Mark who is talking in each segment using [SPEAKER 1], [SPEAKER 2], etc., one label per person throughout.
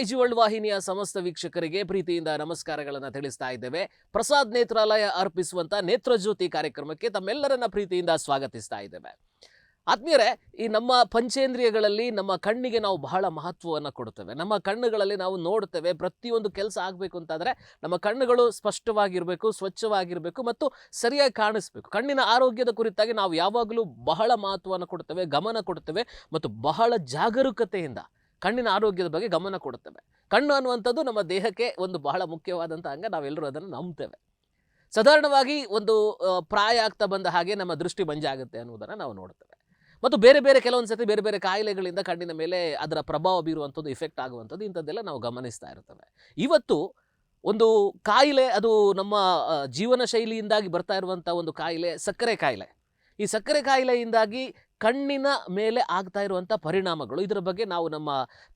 [SPEAKER 1] IG world ವಾಹಿನಿಯ ಸಮಸ್ತ ವೀಕ್ಷಕರಿಗೆ ಪ್ರೀತಿಯಿಂದ ನಮಸ್ಕಾರಗಳನ್ನು ತಿಳಿಸ್ತಾ ಇದ್ದೇವೆ. ಪ್ರಸಾದ್ ನೇತ್ರಾಲಯ ಅರ್ಪಿಸುವಂತ ನೇತ್ರಜ್ಯೋತಿ ಕಾರ್ಯಕ್ರಮಕ್ಕೆ ತಮ್ಮೆಲ್ಲರನ್ನ ಪ್ರೀತಿಯಿಂದ ಸ್ವಾಗತಿಸ್ತಾ ಇದ್ದೇವೆ. ಆತ್ಮೀಯರೇ, ಈ ನಮ್ಮ ಪಂಚೇಂದ್ರಿಯಗಳಲ್ಲಿ ನಮ್ಮ ಕಣ್ಣಿಗೆ ನಾವು ಬಹಳ ಮಹತ್ವವನ್ನು ಕೊಡುತ್ತೇವೆ. ನಮ್ಮ ಕಣ್ಣುಗಳಲ್ಲಿ ನಾವು ನೋಡುತ್ತೇವೆ. ಪ್ರತಿಯೊಂದು ಕೆಲಸ ಆಗಬೇಕು ಅಂತಾದರೆ ನಮ್ಮ ಕಣ್ಣುಗಳು ಸ್ಪಷ್ಟವಾಗಿರಬೇಕು, ಸ್ವಚ್ಛವಾಗಿರಬೇಕು ಮತ್ತು ಸರಿಯಾಗಿ ಕಾಣಿಸ್ಬೇಕು. ಕಣ್ಣಿನ ಆರೋಗ್ಯದ ಕುರಿತಾಗಿ ನಾವು ಯಾವಾಗಲೂ ಬಹಳ ಮಹತ್ವವನ್ನು ಕೊಡುತ್ತೇವೆ, ಗಮನ ಕೊಡುತ್ತೇವೆ ಮತ್ತು ಬಹಳ ಜಾಗರೂಕತೆಯಿಂದ ಕಣ್ಣಿನ ಆರೋಗ್ಯದ ಬಗ್ಗೆ ಗಮನ ಕೊಡುತ್ತೇವೆ. ಕಣ್ಣು ಅನ್ನುವಂಥದ್ದು ನಮ್ಮ ದೇಹಕ್ಕೆ ಒಂದು ಬಹಳ ಮುಖ್ಯವಾದಂಥ ಅಂಗ. ನಾವೆಲ್ಲರೂ ಅದನ್ನು ನಂಬ್ತೇವೆ. ಸಾಧಾರಣವಾಗಿ ಒಂದು ಪ್ರಾಯ ಆಗ್ತಾ ಬಂದ ಹಾಗೆ ನಮ್ಮ ದೃಷ್ಟಿ ಮಂಜಾಗುತ್ತೆ ಅನ್ನೋದನ್ನು ನಾವು ನೋಡ್ತೇವೆ. ಮತ್ತು ಬೇರೆ ಬೇರೆ ಕೆಲವೊಂದು ಸತಿ ಬೇರೆ ಬೇರೆ ಕಾಯಿಲೆಗಳಿಂದ ಕಣ್ಣಿನ ಮೇಲೆ ಅದರ ಪ್ರಭಾವ ಬೀರುವಂಥದ್ದು, ಇಫೆಕ್ಟ್ ಆಗುವಂಥದ್ದು, ಇಂಥದ್ದೆಲ್ಲ ನಾವು ಗಮನಿಸ್ತಾ ಇರ್ತೇವೆ. ಇವತ್ತು ಒಂದು ಕಾಯಿಲೆ, ಅದು ನಮ್ಮ ಜೀವನ ಶೈಲಿಯಿಂದಾಗಿ ಬರ್ತಾ ಇರುವಂಥ ಒಂದು ಕಾಯಿಲೆ, ಸಕ್ಕರೆ ಕಾಯಿಲೆ. ಈ ಸಕ್ಕರೆ ಕಾಯಿಲೆಯಿಂದಾಗಿ ಕಣ್ಣಿನ ಮೇಲೆ ಆಗ್ತಾ ಇರುವಂಥ ಪರಿಣಾಮಗಳು, ಇದರ ಬಗ್ಗೆ ನಾವು ನಮ್ಮ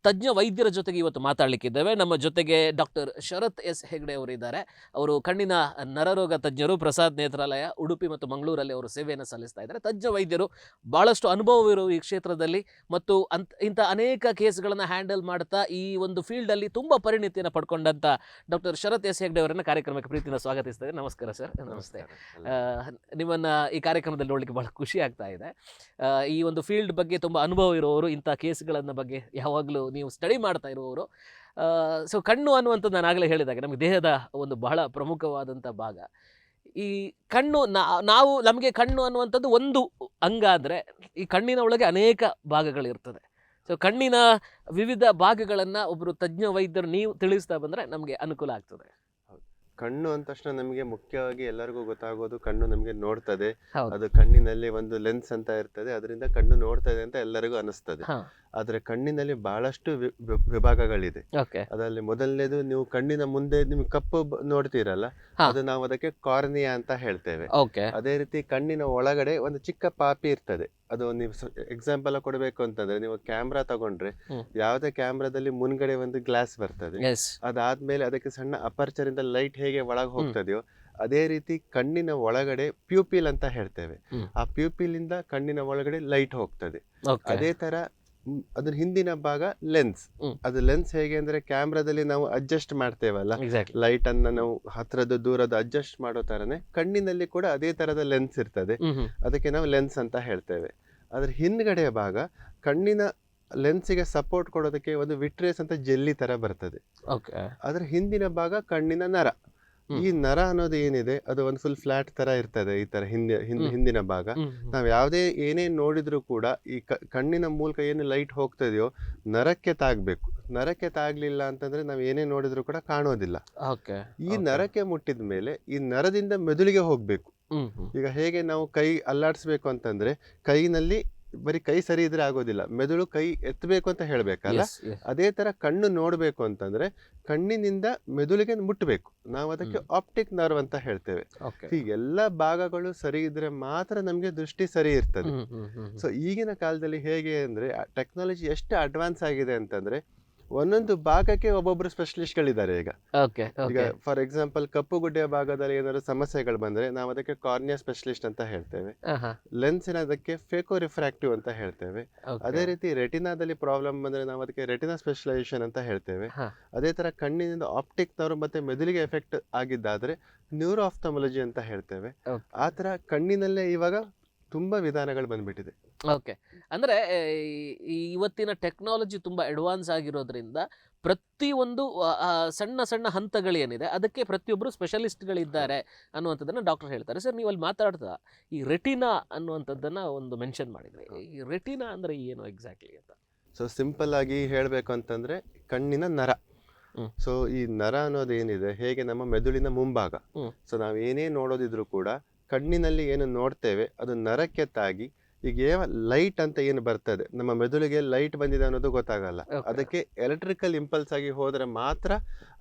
[SPEAKER 1] ತಜ್ಞ ವೈದ್ಯರ ಜೊತೆಗೆ ಇವತ್ತು ಮಾತಾಡಲಿಕ್ಕಿದ್ದೇವೆ. ನಮ್ಮ ಜೊತೆಗೆ ಡಾಕ್ಟರ್ ಶರತ್ ಎಸ್ ಹೆಗ್ಡೆ ಅವರು ಇದ್ದಾರೆ. ಅವರು ಕಣ್ಣಿನ ನರರೋಗ ತಜ್ಞರು, ಪ್ರಸಾದ್ ನೇತ್ರಾಲಯ ಉಡುಪಿ ಮತ್ತು ಮಂಗಳೂರಲ್ಲಿ ಅವರು ಸೇವೆಯನ್ನು ಸಲ್ಲಿಸ್ತಾ ಇದ್ದಾರೆ. ತಜ್ಞ ವೈದ್ಯರು, ಭಾಳಷ್ಟು ಅನುಭವವಿರು ಈ ಕ್ಷೇತ್ರದಲ್ಲಿ ಮತ್ತು ಇಂಥ ಅನೇಕ ಕೇಸ್ಗಳನ್ನು ಹ್ಯಾಂಡಲ್ ಮಾಡ್ತಾ ಈ ಒಂದು ಫೀಲ್ಡಲ್ಲಿ ತುಂಬ ಪರಿಣಿತಿಯನ್ನು ಪಡ್ಕೊಂಡಂಥ ಡಾಕ್ಟರ್ ಶರತ್ ಎಸ್ ಹೆಗ್ಡೆ ಅವರನ್ನು ಕಾರ್ಯಕ್ರಮಕ್ಕೆ ಪ್ರೀತಿಯಿಂದ ಸ್ವಾಗತಿಸ್ತಾರೆ. ನಮಸ್ಕಾರ ಸರ್. ನಮಸ್ತೆ. ನಿಮ್ಮನ್ನು ಈ ಕಾರ್ಯಕ್ರಮದಲ್ಲಿ ನೋಡಲಿಕ್ಕೆ ಭಾಳ ಖುಷಿ ಆಗ್ತಾ ಇದೆ. ಈ ಒಂದು ಫೀಲ್ಡ್ ಬಗ್ಗೆ ತುಂಬ ಅನುಭವ ಇರುವವರು, ಇಂಥ ಕೇಸ್ಗಳನ್ನು ಬಗ್ಗೆ ಯಾವಾಗಲೂ ನೀವು ಸ್ಟಡಿ ಮಾಡ್ತಾ ಇರುವವರು. ಸೊ ಕಣ್ಣು ಅನ್ನುವಂಥದ್ದು ನಾನು ಆಗಲೇ ಹೇಳಿದಾಗ ನಮಗೆ ದೇಹದ ಒಂದು ಬಹಳ ಪ್ರಮುಖವಾದಂಥ ಭಾಗ. ಈ ಕಣ್ಣು ನಮಗೆ ಕಣ್ಣು ಅನ್ನುವಂಥದ್ದು ಒಂದು ಅಂಗ ಆದರೆ ಈ ಕಣ್ಣಿನ ಒಳಗೆ ಅನೇಕ ಭಾಗಗಳಿರ್ತದೆ. ಸೊ ಕಣ್ಣಿನ ವಿವಿಧ ಭಾಗಗಳನ್ನು ಒಬ್ಬರು ತಜ್ಞ ವೈದ್ಯರು ನೀವು ತಿಳಿಸ್ತಾ ಬಂದರೆ ನಮಗೆ ಅನುಕೂಲ ಆಗ್ತದೆ.
[SPEAKER 2] ಕಣ್ಣು ಅಂದ ತಕ್ಷಣ ನಮಗೆ ಮುಖ್ಯವಾಗಿ ಎಲ್ಲರಿಗೂ ಗೊತ್ತಾಗೋದು ಕಣ್ಣು ನಮಗೆ ನೋಡ್ತದೆ, ಅದು ಕಣ್ಣಿನಲ್ಲಿ ಒಂದು ಲೆನ್ಸ್ ಅಂತ ಇರ್ತದೆ, ಅದರಿಂದ ಕಣ್ಣು ನೋಡ್ತದೆ ಅಂತ ಎಲ್ಲರಿಗೂ ಅನಿಸ್ತದೆ. ಆದ್ರೆ ಕಣ್ಣಿನಲ್ಲಿ ಬಹಳಷ್ಟು ವಿಭಾಗಗಳಿದೆ. ಅದರಲ್ಲಿ ಮೊದಲನೇದು, ನೀವು ಕಣ್ಣಿನ ಮುಂದೆ ನಿಮ್ಗೆ ಕಪ್ಪು ನೋಡ್ತೀರಲ್ಲ, ಅದು ನಾವು ಅದಕ್ಕೆ ಕಾರ್ನಿಯಾ ಅಂತ ಹೇಳ್ತೇವೆ. ಅದೇ ರೀತಿ ಕಣ್ಣಿನ ಒಳಗಡೆ ಒಂದು ಚಿಕ್ಕ ಪಾಪಿ ಇರ್ತದೆ. ಅದು ನೀವು ಎಕ್ಸಾಂಪಲ್ ಕೊಡಬೇಕು ಅಂತಂದ್ರೆ, ನೀವು ಕ್ಯಾಮ್ರಾ ತಗೊಂಡ್ರೆ ಯಾವುದೇ ಕ್ಯಾಮ್ರಾದಲ್ಲಿ ಮುನ್ಗಡೆ ಒಂದು ಗ್ಲಾಸ್ ಬರ್ತದೆ, ಅದಾದ್ಮೇಲೆ ಅದಕ್ಕೆ ಸಣ್ಣ ಅಪರ್ಚರ್ ಇಂದ ಲೈಟ್ ಹೇಗೆ ಒಳಗೆ ಹೋಗ್ತದೆಯೋ ಅದೇ ರೀತಿ ಕಣ್ಣಿನ ಒಳಗಡೆ ಪ್ಯೂಪಿಲ್ ಅಂತ ಹೇಳ್ತೇವೆ. ಆ ಪ್ಯೂಪಿಲ್ ಇಂದ ಕಣ್ಣಿನ ಒಳಗಡೆ ಲೈಟ್ ಹೋಗ್ತದೆ. ಅದೇ ತರ ಅದ್ರ ಹಿಂದಿನ ಭಾಗ ಲೆನ್ಸ್. ಅದು ಲೆನ್ಸ್ ಹೇಗೆ ಅಂದ್ರೆ, ಕ್ಯಾಮ್ರಾದಲ್ಲಿ ನಾವು ಅಡ್ಜಸ್ಟ್ ಮಾಡ್ತೇವಲ್ಲ ಲೈಟ್ ಅನ್ನ, ನಾವು ಹತ್ರದ ದೂರದ ಅಡ್ಜಸ್ಟ್ ಮಾಡೋ ತರನೇ ಕಣ್ಣಿನಲ್ಲಿ ಕೂಡ ಅದೇ ತರದ ಲೆನ್ಸ್ ಇರ್ತದೆ, ಅದಕ್ಕೆ ನಾವು ಲೆನ್ಸ್ ಅಂತ ಹೇಳ್ತೇವೆ. ಅದ್ರ ಹಿಂದ್ಗಡೆಯ ಭಾಗ ಕಣ್ಣಿನ ಲೆನ್ಸಿಗೆ ಸಪೋರ್ಟ್ ಕೊಡೋದಕ್ಕೆ ಒಂದು ವಿಟ್ರೇಸ್ ಅಂತ ಜೆಲ್ಲಿ ತರ ಬರ್ತದೆ. ಅದ್ರ ಹಿಂದಿನ ಭಾಗ ಕಣ್ಣಿನ ನರ. ಈ ನರ ಅನ್ನೋದು ಏನಿದೆ, ಅದು ಒಂದು ಫುಲ್ ಫ್ಲಾಟ್ ತರ ಇರ್ತದೆ. ಈ ತರ ಹಿಂದಿನ ಭಾಗ ನಾವ್ ಯಾವ್ದೇ ಏನೇ ನೋಡಿದ್ರು ಕೂಡ ಈ ಕಣ್ಣಿನ ಮೂಲಕ ಏನು ಲೈಟ್ ಹೋಗ್ತದೆಯೋ ನರಕ್ಕೆ ತಾಗ್ಬೇಕು. ನರಕ್ಕೆ ತಾಗ್ಲಿಲ್ಲ ಅಂತಂದ್ರೆ ನಾವ್ ಏನೇ ನೋಡಿದ್ರು ಕೂಡ ಕಾಣೋದಿಲ್ಲ. ಈ ನರಕ್ಕೆ ಮುಟ್ಟಿದ ಮೇಲೆ ಈ ನರದಿಂದ ಮೆದುಳಿಗೆ ಹೋಗ್ಬೇಕು. ಈಗ ಹೇಗೆ ನಾವು ಕೈ ಅಲ್ಲಾಡಿಸ್ಬೇಕು ಅಂತಂದ್ರೆ, ಕೈನಲ್ಲಿ ಬರೀ ಕೈ ಸರಿ ಇದ್ರೆ ಆಗೋದಿಲ್ಲ, ಮೆದುಳು ಕೈ ಎತ್ತಬೇಕು ಅಂತ ಹೇಳ್ಬೇಕಲ್ಲ. ಅದೇ ತರ ಕಣ್ಣು ನೋಡ್ಬೇಕು ಅಂತಂದ್ರೆ ಕಣ್ಣಿನಿಂದ ಮೆದುಳಿಗೆ ಮುಟ್ಟಬೇಕು. ನಾವು ಅದಕ್ಕೆ ಆಪ್ಟಿಕ್ ನರ್ವ್ ಅಂತ ಹೇಳ್ತೇವೆ. ಹೀಗೆಲ್ಲ ಭಾಗಗಳು ಸರಿ ಇದ್ರೆ ಮಾತ್ರ ನಮ್ಗೆ ದೃಷ್ಟಿ ಸರಿ ಇರ್ತದೆ. ಸೊ ಈಗಿನ ಕಾಲದಲ್ಲಿ ಹೇಗೆ ಅಂದ್ರೆ, ಟೆಕ್ನಾಲಜಿ ಎಷ್ಟು ಅಡ್ವಾನ್ಸ್ ಆಗಿದೆ ಅಂತಂದ್ರೆ, ಒಂದೊಂದು ಭಾಗಕ್ಕೆ ಒಬ್ಬೊಬ್ರು ಸ್ಪೆಷಲಿಸ್ಟ್ ಗಳಿದ್ದಾರೆ ಈಗ. ಫಾರ್ ಎಕ್ಸಾಂಪಲ್, ಕಪ್ಪು ಗುಡ್ಡೆಯ ಭಾಗದಲ್ಲಿ ಏನಾದ್ರು ಸಮಸ್ಯೆಗಳು ಬಂದ್ರೆ ನಾವು ಅದಕ್ಕೆ ಕಾರ್ನಿಯಾ ಸ್ಪೆಷಲಿಸ್ಟ್ ಅಂತ ಹೇಳ್ತೇವೆ. ಲೆನ್ಸಿನ ಅದಕ್ಕೆ ಫೇಕೋ ರಿಫ್ರಾಕ್ಟಿವ್ ಅಂತ ಹೇಳ್ತೇವೆ. ಅದೇ ರೀತಿ ರೆಟಿನಾದಲ್ಲಿ ಪ್ರಾಬ್ಲಮ್ ಬಂದ್ರೆ ನಾವು ಅದಕ್ಕೆ ರೆಟಿನಾ ಸ್ಪೆಷಲೈಸೇಷನ್ ಅಂತ ಹೇಳ್ತೇವೆ. ಅದೇ ತರ ಕಣ್ಣಿನಿಂದ ಆಪ್ಟಿಕ್ ನರ್ವ್ ಮತ್ತೆ ಮೆದುಳಿಗೆ ಎಫೆಕ್ಟ್ ಆಗಿದ್ದಾದ್ರೆ ನ್ಯೂರೋ ಆಫ್ಥಮಲಜಿ ಅಂತ ಹೇಳ್ತೇವೆ. ಆ ತರ ಕಣ್ಣಿನಲ್ಲೇ ಇವಾಗ ತುಂಬಾ ವಿಧಾನಗಳು ಬಂದ್ಬಿಟ್ಟಿದೆ.
[SPEAKER 1] ಅಂದ್ರೆ ಇವತ್ತಿನ ಟೆಕ್ನಾಲಜಿ ತುಂಬಾ ಅಡ್ವಾನ್ಸ್ ಆಗಿರೋದ್ರಿಂದ ಪ್ರತಿಯೊಂದು ಸಣ್ಣ ಸಣ್ಣ ಹಂತಗಳೇನಿದೆ ಅದಕ್ಕೆ ಪ್ರತಿಯೊಬ್ಬರು ಸ್ಪೆಷಲಿಸ್ಟ್ಗಳಿದ್ದಾರೆ ಅನ್ನುವಂಥದ್ದನ್ನು ಡಾಕ್ಟರ್ ಹೇಳ್ತಾರೆ. ಸರ್, ನೀವು ಅಲ್ಲಿ ಮಾತಾಡ್ತಾ ಈ ರೆಟಿನಾ ಅನ್ನುವಂಥದ್ದನ್ನ ಒಂದು ಮೆನ್ಷನ್ ಮಾಡಿದ್ರಿ. ಈ ರೆಟಿನಾ ಅಂದ್ರೆ ಏನು ಎಕ್ಸಾಕ್ಟ್ಲಿ ಅಂತ?
[SPEAKER 2] ಸೊ ಸಿಂಪಲ್ ಆಗಿ ಹೇಳ್ಬೇಕು ಅಂತಂದ್ರೆ, ಕಣ್ಣಿನ ನರ. ಸೊ ಈ ನರ ಅನ್ನೋದು ಏನಿದೆ, ಹೇಗೆ ನಮ್ಮ ಮೆದುಳಿನ ಮುಂಭಾಗ. ಸೊ ನಾವ್ ಏನೇ ನೋಡೋದಿದ್ರು ಕೂಡ ಕಣ್ಣಿನಲ್ಲಿ ಏನು ನೋಡ್ತೇವೆ ಅದು ನರಕ್ಕೆ ತಾಗಿ, ಈಗ ಲೈಟ್ ಅಂತ ಏನು ಬರ್ತದೆ ನಮ್ಮ ಮೆದುಳಿಗೆ, ಲೈಟ್ ಬಂದಿದೆ ಅನ್ನೋದು ಗೊತ್ತಾಗಲ್ಲ. ಅದಕ್ಕೆ ಎಲೆಕ್ಟ್ರಿಕಲ್ ಇಂಪಲ್ಸ್ ಆಗಿ ಹೋದ್ರೆ ಮಾತ್ರ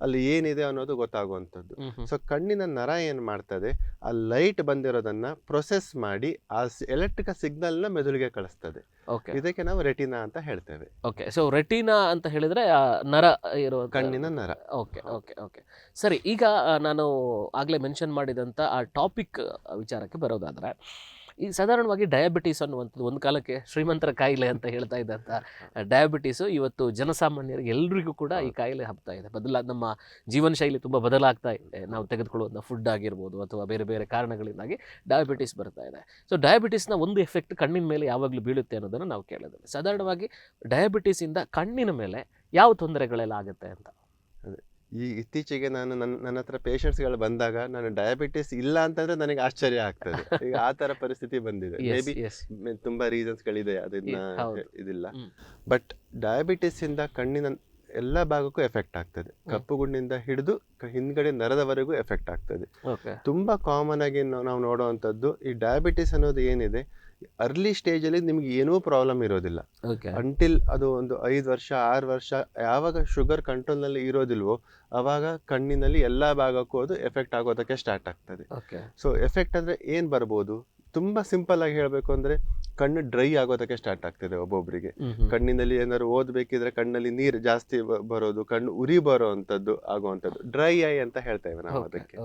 [SPEAKER 2] ಅಲ್ಲಿ ಏನಿದೆ ಅನ್ನೋದು ಗೊತ್ತಾಗುವಂಥದ್ದು. ಸೊ ಕಣ್ಣಿನ ನರ ಏನ್ ಮಾಡ್ತದೆ, ಆ ಲೈಟ್ ಬಂದಿರೋದನ್ನ ಪ್ರೊಸೆಸ್ ಮಾಡಿ ಆ ಎಲೆಕ್ಟ್ರಿಕಲ್ ಸಿಗ್ನಲ್ ನ ಮೆದುಳಿಗೆ ಕಳಿಸ್ತದೆ. ಇದಕ್ಕೆ ನಾವು ರೆಟಿನಾ ಅಂತ ಹೇಳ್ತೇವೆ.
[SPEAKER 1] ಸೊ ರೆಟಿನಾ ಅಂತ ಹೇಳಿದ್ರೆ ನರ ಇರೋ
[SPEAKER 2] ಕಣ್ಣಿನ ನರ.
[SPEAKER 1] ಸರಿ, ಈಗ ನಾನು ಆಗ್ಲೇ ಮೆನ್ಷನ್ ಮಾಡಿದಂತ ಆ ಟಾಪಿಕ್ ವಿಚಾರಕ್ಕೆ ಬರೋದಾದ್ರೆ, ಈ ಸಾಧಾರಣವಾಗಿ ಡಯಾಬಿಟೀಸ್ ಅನ್ನುವಂಥದ್ದು ಒಂದು ಕಾಲಕ್ಕೆ ಶ್ರೀಮಂತರ ಕಾಯಿಲೆ ಅಂತ ಹೇಳ್ತಾ ಇದ್ದಂಥ ಡಯಾಬಿಟೀಸು ಇವತ್ತು ಜನಸಾಮಾನ್ಯರಿಗೆ ಎಲ್ರಿಗೂ ಕೂಡ ಈ ಕಾಯಿಲೆ ಹಬ್ತಾ ಇದೆ. ನಮ್ಮ ಜೀವನ ಶೈಲಿ ತುಂಬ ಬದಲಾಗ್ತಾ ಇದೆ. ನಾವು ತೆಗೆದುಕೊಳ್ಳುವಂಥ ಫುಡ್ ಆಗಿರ್ಬೋದು ಅಥವಾ ಬೇರೆ ಬೇರೆ ಕಾರಣಗಳಿಂದಾಗಿ ಡಯಾಬಿಟೀಸ್ ಬರ್ತಾ ಇದೆ. ಸೊ ಡಯಾಬಿಟೀಸ್ನ ಒಂದು ಎಫೆಕ್ಟ್ ಕಣ್ಣಿನ ಮೇಲೆ ಯಾವಾಗಲೂ ಬೀಳುತ್ತೆ ಅನ್ನೋದನ್ನು ನಾವು ಕೇಳಿದ್ದೇವೆ. ಸಾಧಾರಣವಾಗಿ ಡಯಾಬಿಟೀಸಿಂದ ಕಣ್ಣಿನ ಮೇಲೆ ಯಾವ ತೊಂದರೆಗಳೆಲ್ಲ ಆಗುತ್ತೆ ಅಂತ?
[SPEAKER 2] ಈ ಇತ್ತೀಚೆಗೆ ನಾನು ನನ್ನ ಹತ್ರ ಪೇಷಂಟ್ಸ್ಗಳು ಬಂದಾಗ ನಾನು ಡಯಾಬಿಟಿಸ್ ಇಲ್ಲ ಅಂತಂದ್ರೆ ನನಗೆ ಆಶ್ಚರ್ಯ ಆಗ್ತದೆ. ಈಗ ಆ ತರ ಪರಿಸ್ಥಿತಿ ಬಂದಿದೆ. ಮೇ ಬಿ ತುಂಬಾ ರೀಸನ್ಸ್ಗಳಿದೆ, ಅದನ್ನ ಇದಿಲ್ಲ. ಬಟ್ ಡಯಾಬಿಟಿಸ್ ಇಂದ ಕಣ್ಣಿನ ಎಲ್ಲ ಭಾಗಕ್ಕೂ ಎಫೆಕ್ಟ್ ಆಗ್ತದೆ. ಕಪ್ಪು ಗುಂಡಿಂದ ಹಿಡಿದು ಹಿಂದ್ಗಡೆ ನರದವರೆಗೂ ಎಫೆಕ್ಟ್ ಆಗ್ತದೆ. ತುಂಬಾ ಕಾಮನ್ ಆಗಿ ನಾವು ನೋಡುವಂಥದ್ದು ಈ ಡಯಾಬಿಟಿಸ್ ಅನ್ನೋದು ಏನಿದೆ, ಅರ್ಲಿ ಸ್ಟೇಜ್ ಅಲ್ಲಿ ನಿಮ್ಗೆ ಏನೂ ಪ್ರಾಬ್ಲಮ್ ಇರೋದಿಲ್ಲ. ಅಂಟಿಲ್ ಅದು ಒಂದು 5 ವರ್ಷ 6 ವರ್ಷ ಯಾವಾಗ ಶುಗರ್ ಕಂಟ್ರೋಲ್ ನಲ್ಲಿ ಇರೋದಿಲ್ವೋ ಅವಾಗ ಕಣ್ಣಿನಲ್ಲಿ ಎಲ್ಲಾ ಭಾಗಕ್ಕೂ ಅದು ಎಫೆಕ್ಟ್ ಆಗೋದಕ್ಕೆ ಸ್ಟಾರ್ಟ್ ಆಗ್ತದೆ. ಸೊ ಎಫೆಕ್ಟ್ ಅಂದ್ರೆ ಏನ್ ಬರ್ಬೋದು, ತುಂಬಾ ಸಿಂಪಲ್ ಆಗಿ ಹೇಳ್ಬೇಕು ಅಂದ್ರೆ ಕಣ್ಣು ಡ್ರೈ ಆಗೋದಕ್ಕೆ ಸ್ಟಾರ್ಟ್ ಆಗ್ತದೆ. ಒಬ್ಬೊಬ್ರಿಗೆ ಕಣ್ಣಿನಲ್ಲಿ ಏನಾದ್ರು ಓದ್ಬೇಕಿದ್ರೆ ಕಣ್ಣಲ್ಲಿ ನೀರು ಜಾಸ್ತಿ ಬರೋದು, ಕಣ್ಣು ಉರಿ ಬರೋ ಅಂತದ್ದು ಆಗುವಂಥದ್ದು ಡ್ರೈ ಐ ಅಂತ ಹೇಳ್ತೇವೆ ನಾವು ಅದಕ್ಕೆ.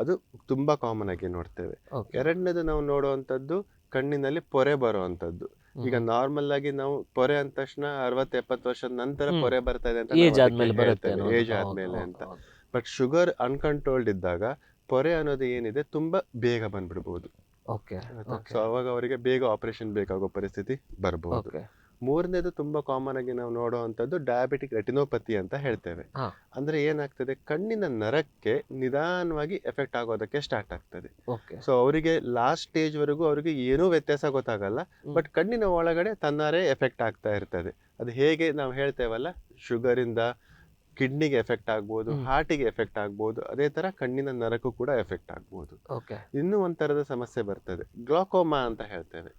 [SPEAKER 2] ಅದು ತುಂಬಾ ಕಾಮನ್ ಆಗಿ ನೋಡ್ತೇವೆ. ಎರಡನೇದು ನಾವು ನೋಡುವಂಥದ್ದು ಕಣ್ಣಿನಲ್ಲಿ ಪೊರೆ ಬರುವಂತದ್ದು. ಈಗ ನಾರ್ಮಲ್ ಆಗಿ ನಾವು ಪೊರೆ ಅಂದ ತಕ್ಷಣ 60-70 ವರ್ಷದ ನಂತರ ಪೊರೆ ಬರ್ತಾ ಇದೆ ಅಂತ ಏಜ್ ಆದ್ಮೇಲೆ ಅಂತ. ಬಟ್ ಶುಗರ್ ಅನ್ಕಂಟ್ರೋಲ್ಡ್ ಇದ್ದಾಗ ಪೊರೆ ಅನ್ನೋದು ಏನಿದೆ ತುಂಬಾ ಬೇಗ ಬಂದ್ಬಿಡ್ಬೋದು. ಸೊ ಅವಾಗ ಅವರಿಗೆ ಬೇಗ ಆಪರೇಷನ್ ಬೇಕಾಗೋ ಪರಿಸ್ಥಿತಿ ಬರ್ಬೋದು. ಮೂರನೇದು ತುಂಬಾ ಕಾಮನ್ ಆಗಿ ನಾವು ನೋಡುವಂತದ್ದು ಡಯಾಬಿಟಿಕ್ ರೆಟಿನೋಪತಿ ಅಂತ ಹೇಳ್ತೇವೆ. ಅಂದ್ರೆ ಏನಾಗ್ತದೆ, ಕಣ್ಣಿನ ನರಕ್ಕೆ ನಿಧಾನವಾಗಿ ಎಫೆಕ್ಟ್ ಆಗೋದಕ್ಕೆ ಸ್ಟಾರ್ಟ್ ಆಗ್ತದೆ. ಸೊ ಅವರಿಗೆ ಲಾಸ್ಟ್ ಸ್ಟೇಜ್ ವರೆಗೂ ಅವರಿಗೆ ಏನೂ ವ್ಯತ್ಯಾಸ ಗೊತ್ತಾಗಲ್ಲ, ಬಟ್ ಕಣ್ಣಿನ ಒಳಗಡೆ ತನ್ನಾರೇ ಎಫೆಕ್ಟ್ ಆಗ್ತಾ ಇರ್ತದೆ. ಅದು ಹೇಗೆ ನಾವು ಹೇಳ್ತೇವಲ್ಲ, ಶುಗರ್ ಇಂದ ಕಿಡ್ನಿಗೆ ಎಫೆಕ್ಟ್ ಆಗ್ಬೋದು, ಹಾರ್ಟಿಗೆ ಎಫೆಕ್ಟ್ ಆಗ್ಬೋದು, ಅದೇ ತರ ಕಣ್ಣಿನ ನರಕ್ಕೂ ಕೂಡ ಎಫೆಕ್ಟ್ ಆಗ್ಬೋದು. ಇನ್ನೂ ಒಂಥರದ ಸಮಸ್ಯೆ ಬರ್ತದೆ, ಗ್ಲಾಕೋಮಾ ಅಂತ ಹೇಳ್ತೇವೆ.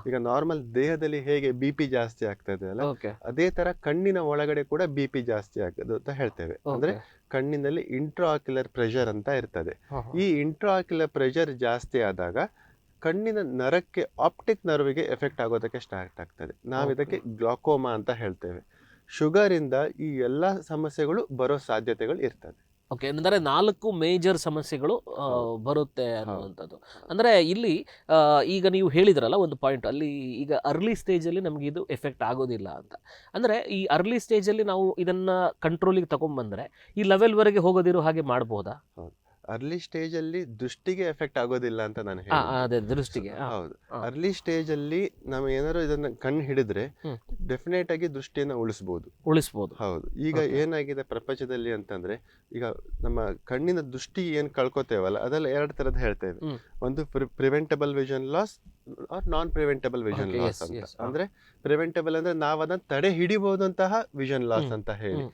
[SPEAKER 2] ಈಗ ನಾರ್ಮಲ್ ದೇಹದಲ್ಲಿ ಹೇಗೆ BP ಜಾಸ್ತಿ ಆಗ್ತದೆ ಅಲ್ಲ, ಅದೇ ತರ ಕಣ್ಣಿನ ಒಳಗಡೆ ಕೂಡ BP ಜಾಸ್ತಿ ಆಗ್ತದೆ ಅಂತ ಹೇಳ್ತೇವೆ. ಅಂದ್ರೆ ಕಣ್ಣಿನಲ್ಲಿ ಇಂಟ್ರಾಆಕ್ಯುಲರ್ ಪ್ರೆಷರ್ ಅಂತ ಇರ್ತದೆ. ಈ ಇಂಟ್ರಾಆಕ್ಯುಲರ್ ಪ್ರೆಷರ್ ಜಾಸ್ತಿ ಆದಾಗ ಕಣ್ಣಿನ ನರಕ್ಕೆ ಆಪ್ಟಿಕ್ ನರ್ವ್ಗೆ ಎಫೆಕ್ಟ್ ಆಗೋದಕ್ಕೆ ಸ್ಟಾರ್ಟ್ ಆಗ್ತದೆ. ನಾವು ಇದಕ್ಕೆ ಗ್ಲಾಕೋಮಾ ಅಂತ ಹೇಳ್ತೇವೆ. ಶುಗರ್ ಇಂದ ಈ ಎಲ್ಲಾ ಸಮಸ್ಯೆಗಳು ಬರೋ ಸಾಧ್ಯತೆಗಳು ಇರ್ತದೆ.
[SPEAKER 1] ಅಂದರೆ 4 ಮೇಜರ್ ಸಮಸ್ಯೆಗಳು ಬರುತ್ತೆ ಅನ್ನುವಂಥದ್ದು. ಅಂದರೆ ಇಲ್ಲಿ ಈಗ ನೀವು ಹೇಳಿದ್ರಲ್ಲ ಒಂದು ಪಾಯಿಂಟ್, ಅಲ್ಲಿ ಈಗ ಅರ್ಲಿ ಸ್ಟೇಜಲ್ಲಿ ನಮಗೆ ಇದು ಎಫೆಕ್ಟ್ ಆಗೋದಿಲ್ಲ ಅಂತ. ಅಂದರೆ ಈ ಅರ್ಲಿ ಸ್ಟೇಜಲ್ಲಿ ನಾವು ಇದನ್ನು ಕಂಟ್ರೋಲಿಗೆ ತಗೊಂಡ್ಬಂದರೆ ಈ ಲೆವೆಲ್ವರೆಗೆ ಹೋಗೋದಿರೋ ಹಾಗೆ ಮಾಡ್ಬೋದಾ?
[SPEAKER 2] ಅರ್ಲಿ ಸ್ಟೇಜ್ ಅಲ್ಲಿ ದೃಷ್ಟಿಗೆ ಎಫೆಕ್ಟ್ ಆಗೋದಿಲ್ಲ ಅಂತ ನಾನು
[SPEAKER 1] ಅದೇ ದೃಷ್ಟಿಗೆ.
[SPEAKER 2] ಹೌದು, ಅರ್ಲಿ ಸ್ಟೇಜ್ ಅಲ್ಲಿ ನಾವು ಏನಾದ್ರು ಇದನ್ನ ಕಣ್ಣು ಹಿಡಿದ್ರೆ ಡೆಫಿನೆಟ್ ಆಗಿ ದೃಷ್ಟಿಯನ್ನ ಉಳಿಸಬಹುದು. ಹೌದು, ಈಗ ಏನಾಗಿದೆ ಪ್ರಪಂಚದಲ್ಲಿ ಅಂತಂದ್ರೆ, ಈಗ ನಮ್ಮ ಕಣ್ಣಿನ ದೃಷ್ಟಿ ಏನ್ ಕಳ್ಕೊತೇವಲ್ಲ ಅದೆಲ್ಲ 2 ತರದ್ ಹೇಳ್ತೇವೆ. ಒಂದು ಪ್ರಿವೆಂಟಬಲ್ ವಿಷನ್ ಲಾಸ್ ಆರ್ ನಾನ್ ಪ್ರಿವೆಂಟಬಲ್ ವಿಷನ್ ಲಾಸ್ ಅಂತ. ಅಂದ್ರೆ ಪ್ರಿವೆಂಟಬಲ್ ಅಂದ್ರೆ ನಾವ್ ಅದನ್ನ ತಡೆ ಹಿಡಿಬಹುದಂತಹ ವಿಷನ್ ಲಾಸ್ ಅಂತ ಹೇಳಿ.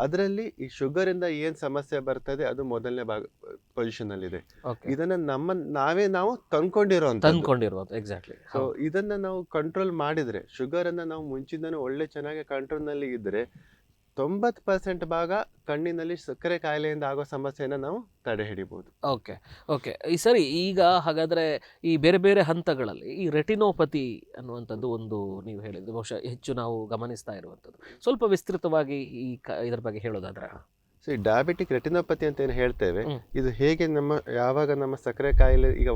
[SPEAKER 2] ಅದರಲ್ಲಿ ಈ ಶುಗರ್ ಇಂದ ಏನ್ ಸಮಸ್ಯೆ ಬರ್ತದೆ ಅದು ಮೊದಲನೇ ಪೊಸಿಷನ್ ಅಲ್ಲಿ ಇದೆ. ಇದನ್ನ ನಾವು ತಂದ್ಕೊಂಡಿರೋದು ಎಕ್ಸಾಕ್ಟ್ಲಿ. ಸೊ ಇದನ್ನ ನಾವು ಕಂಟ್ರೋಲ್ ಮಾಡಿದ್ರೆ, ಶುಗರ್ ಅನ್ನ ನಾವು ಮುಂಚಿಂದನೂ ಒಳ್ಳೆ ಚೆನ್ನಾಗಿ ಕಂಟ್ರೋಲ್ ನಲ್ಲಿ ಇದ್ರೆ 90% ಭಾಗ ಕಣ್ಣಿನಲ್ಲಿ ಸಕ್ಕರೆ ಕಾಯಿಲೆಯಿಂದ ಆಗೋ ಸಮಸ್ಯೆನ ನಾವು ತಡೆ ಹಿಡಿಬಹುದು.
[SPEAKER 1] ಓಕೆ ಈ ಸರಿ, ಈಗ ಹಾಗಾದ್ರೆ ಈ ಬೇರೆ ಬೇರೆ ಹಂತಗಳಲ್ಲಿ ಈ ರೆಟಿನೋಪತಿ ಅನ್ನುವಂಥದ್ದು ಒಂದು ನೀವು ಹೇಳಿದ್ರೆ ಬಹುಶಃ ಹೆಚ್ಚು ನಾವು ಗಮನಿಸ್ತಾ ಇರುವಂಥದ್ದು, ಸ್ವಲ್ಪ ವಿಸ್ತೃತವಾಗಿ ಇದ್ರ ಬಗ್ಗೆ ಹೇಳೋದಾದ್ರೆ?
[SPEAKER 2] ಡಯಾಬಿಟಿಕ್ ರೆಟಿನೋಪತಿ ಅಂತ ಏನು ಹೇಳ್ತೇವೆ, ಇದು ಹೇಗೆ ಯಾವಾಗ ನಮ್ಮ ಸಕ್ಕರೆ ಕಾಯಿಲೆ ಈಗ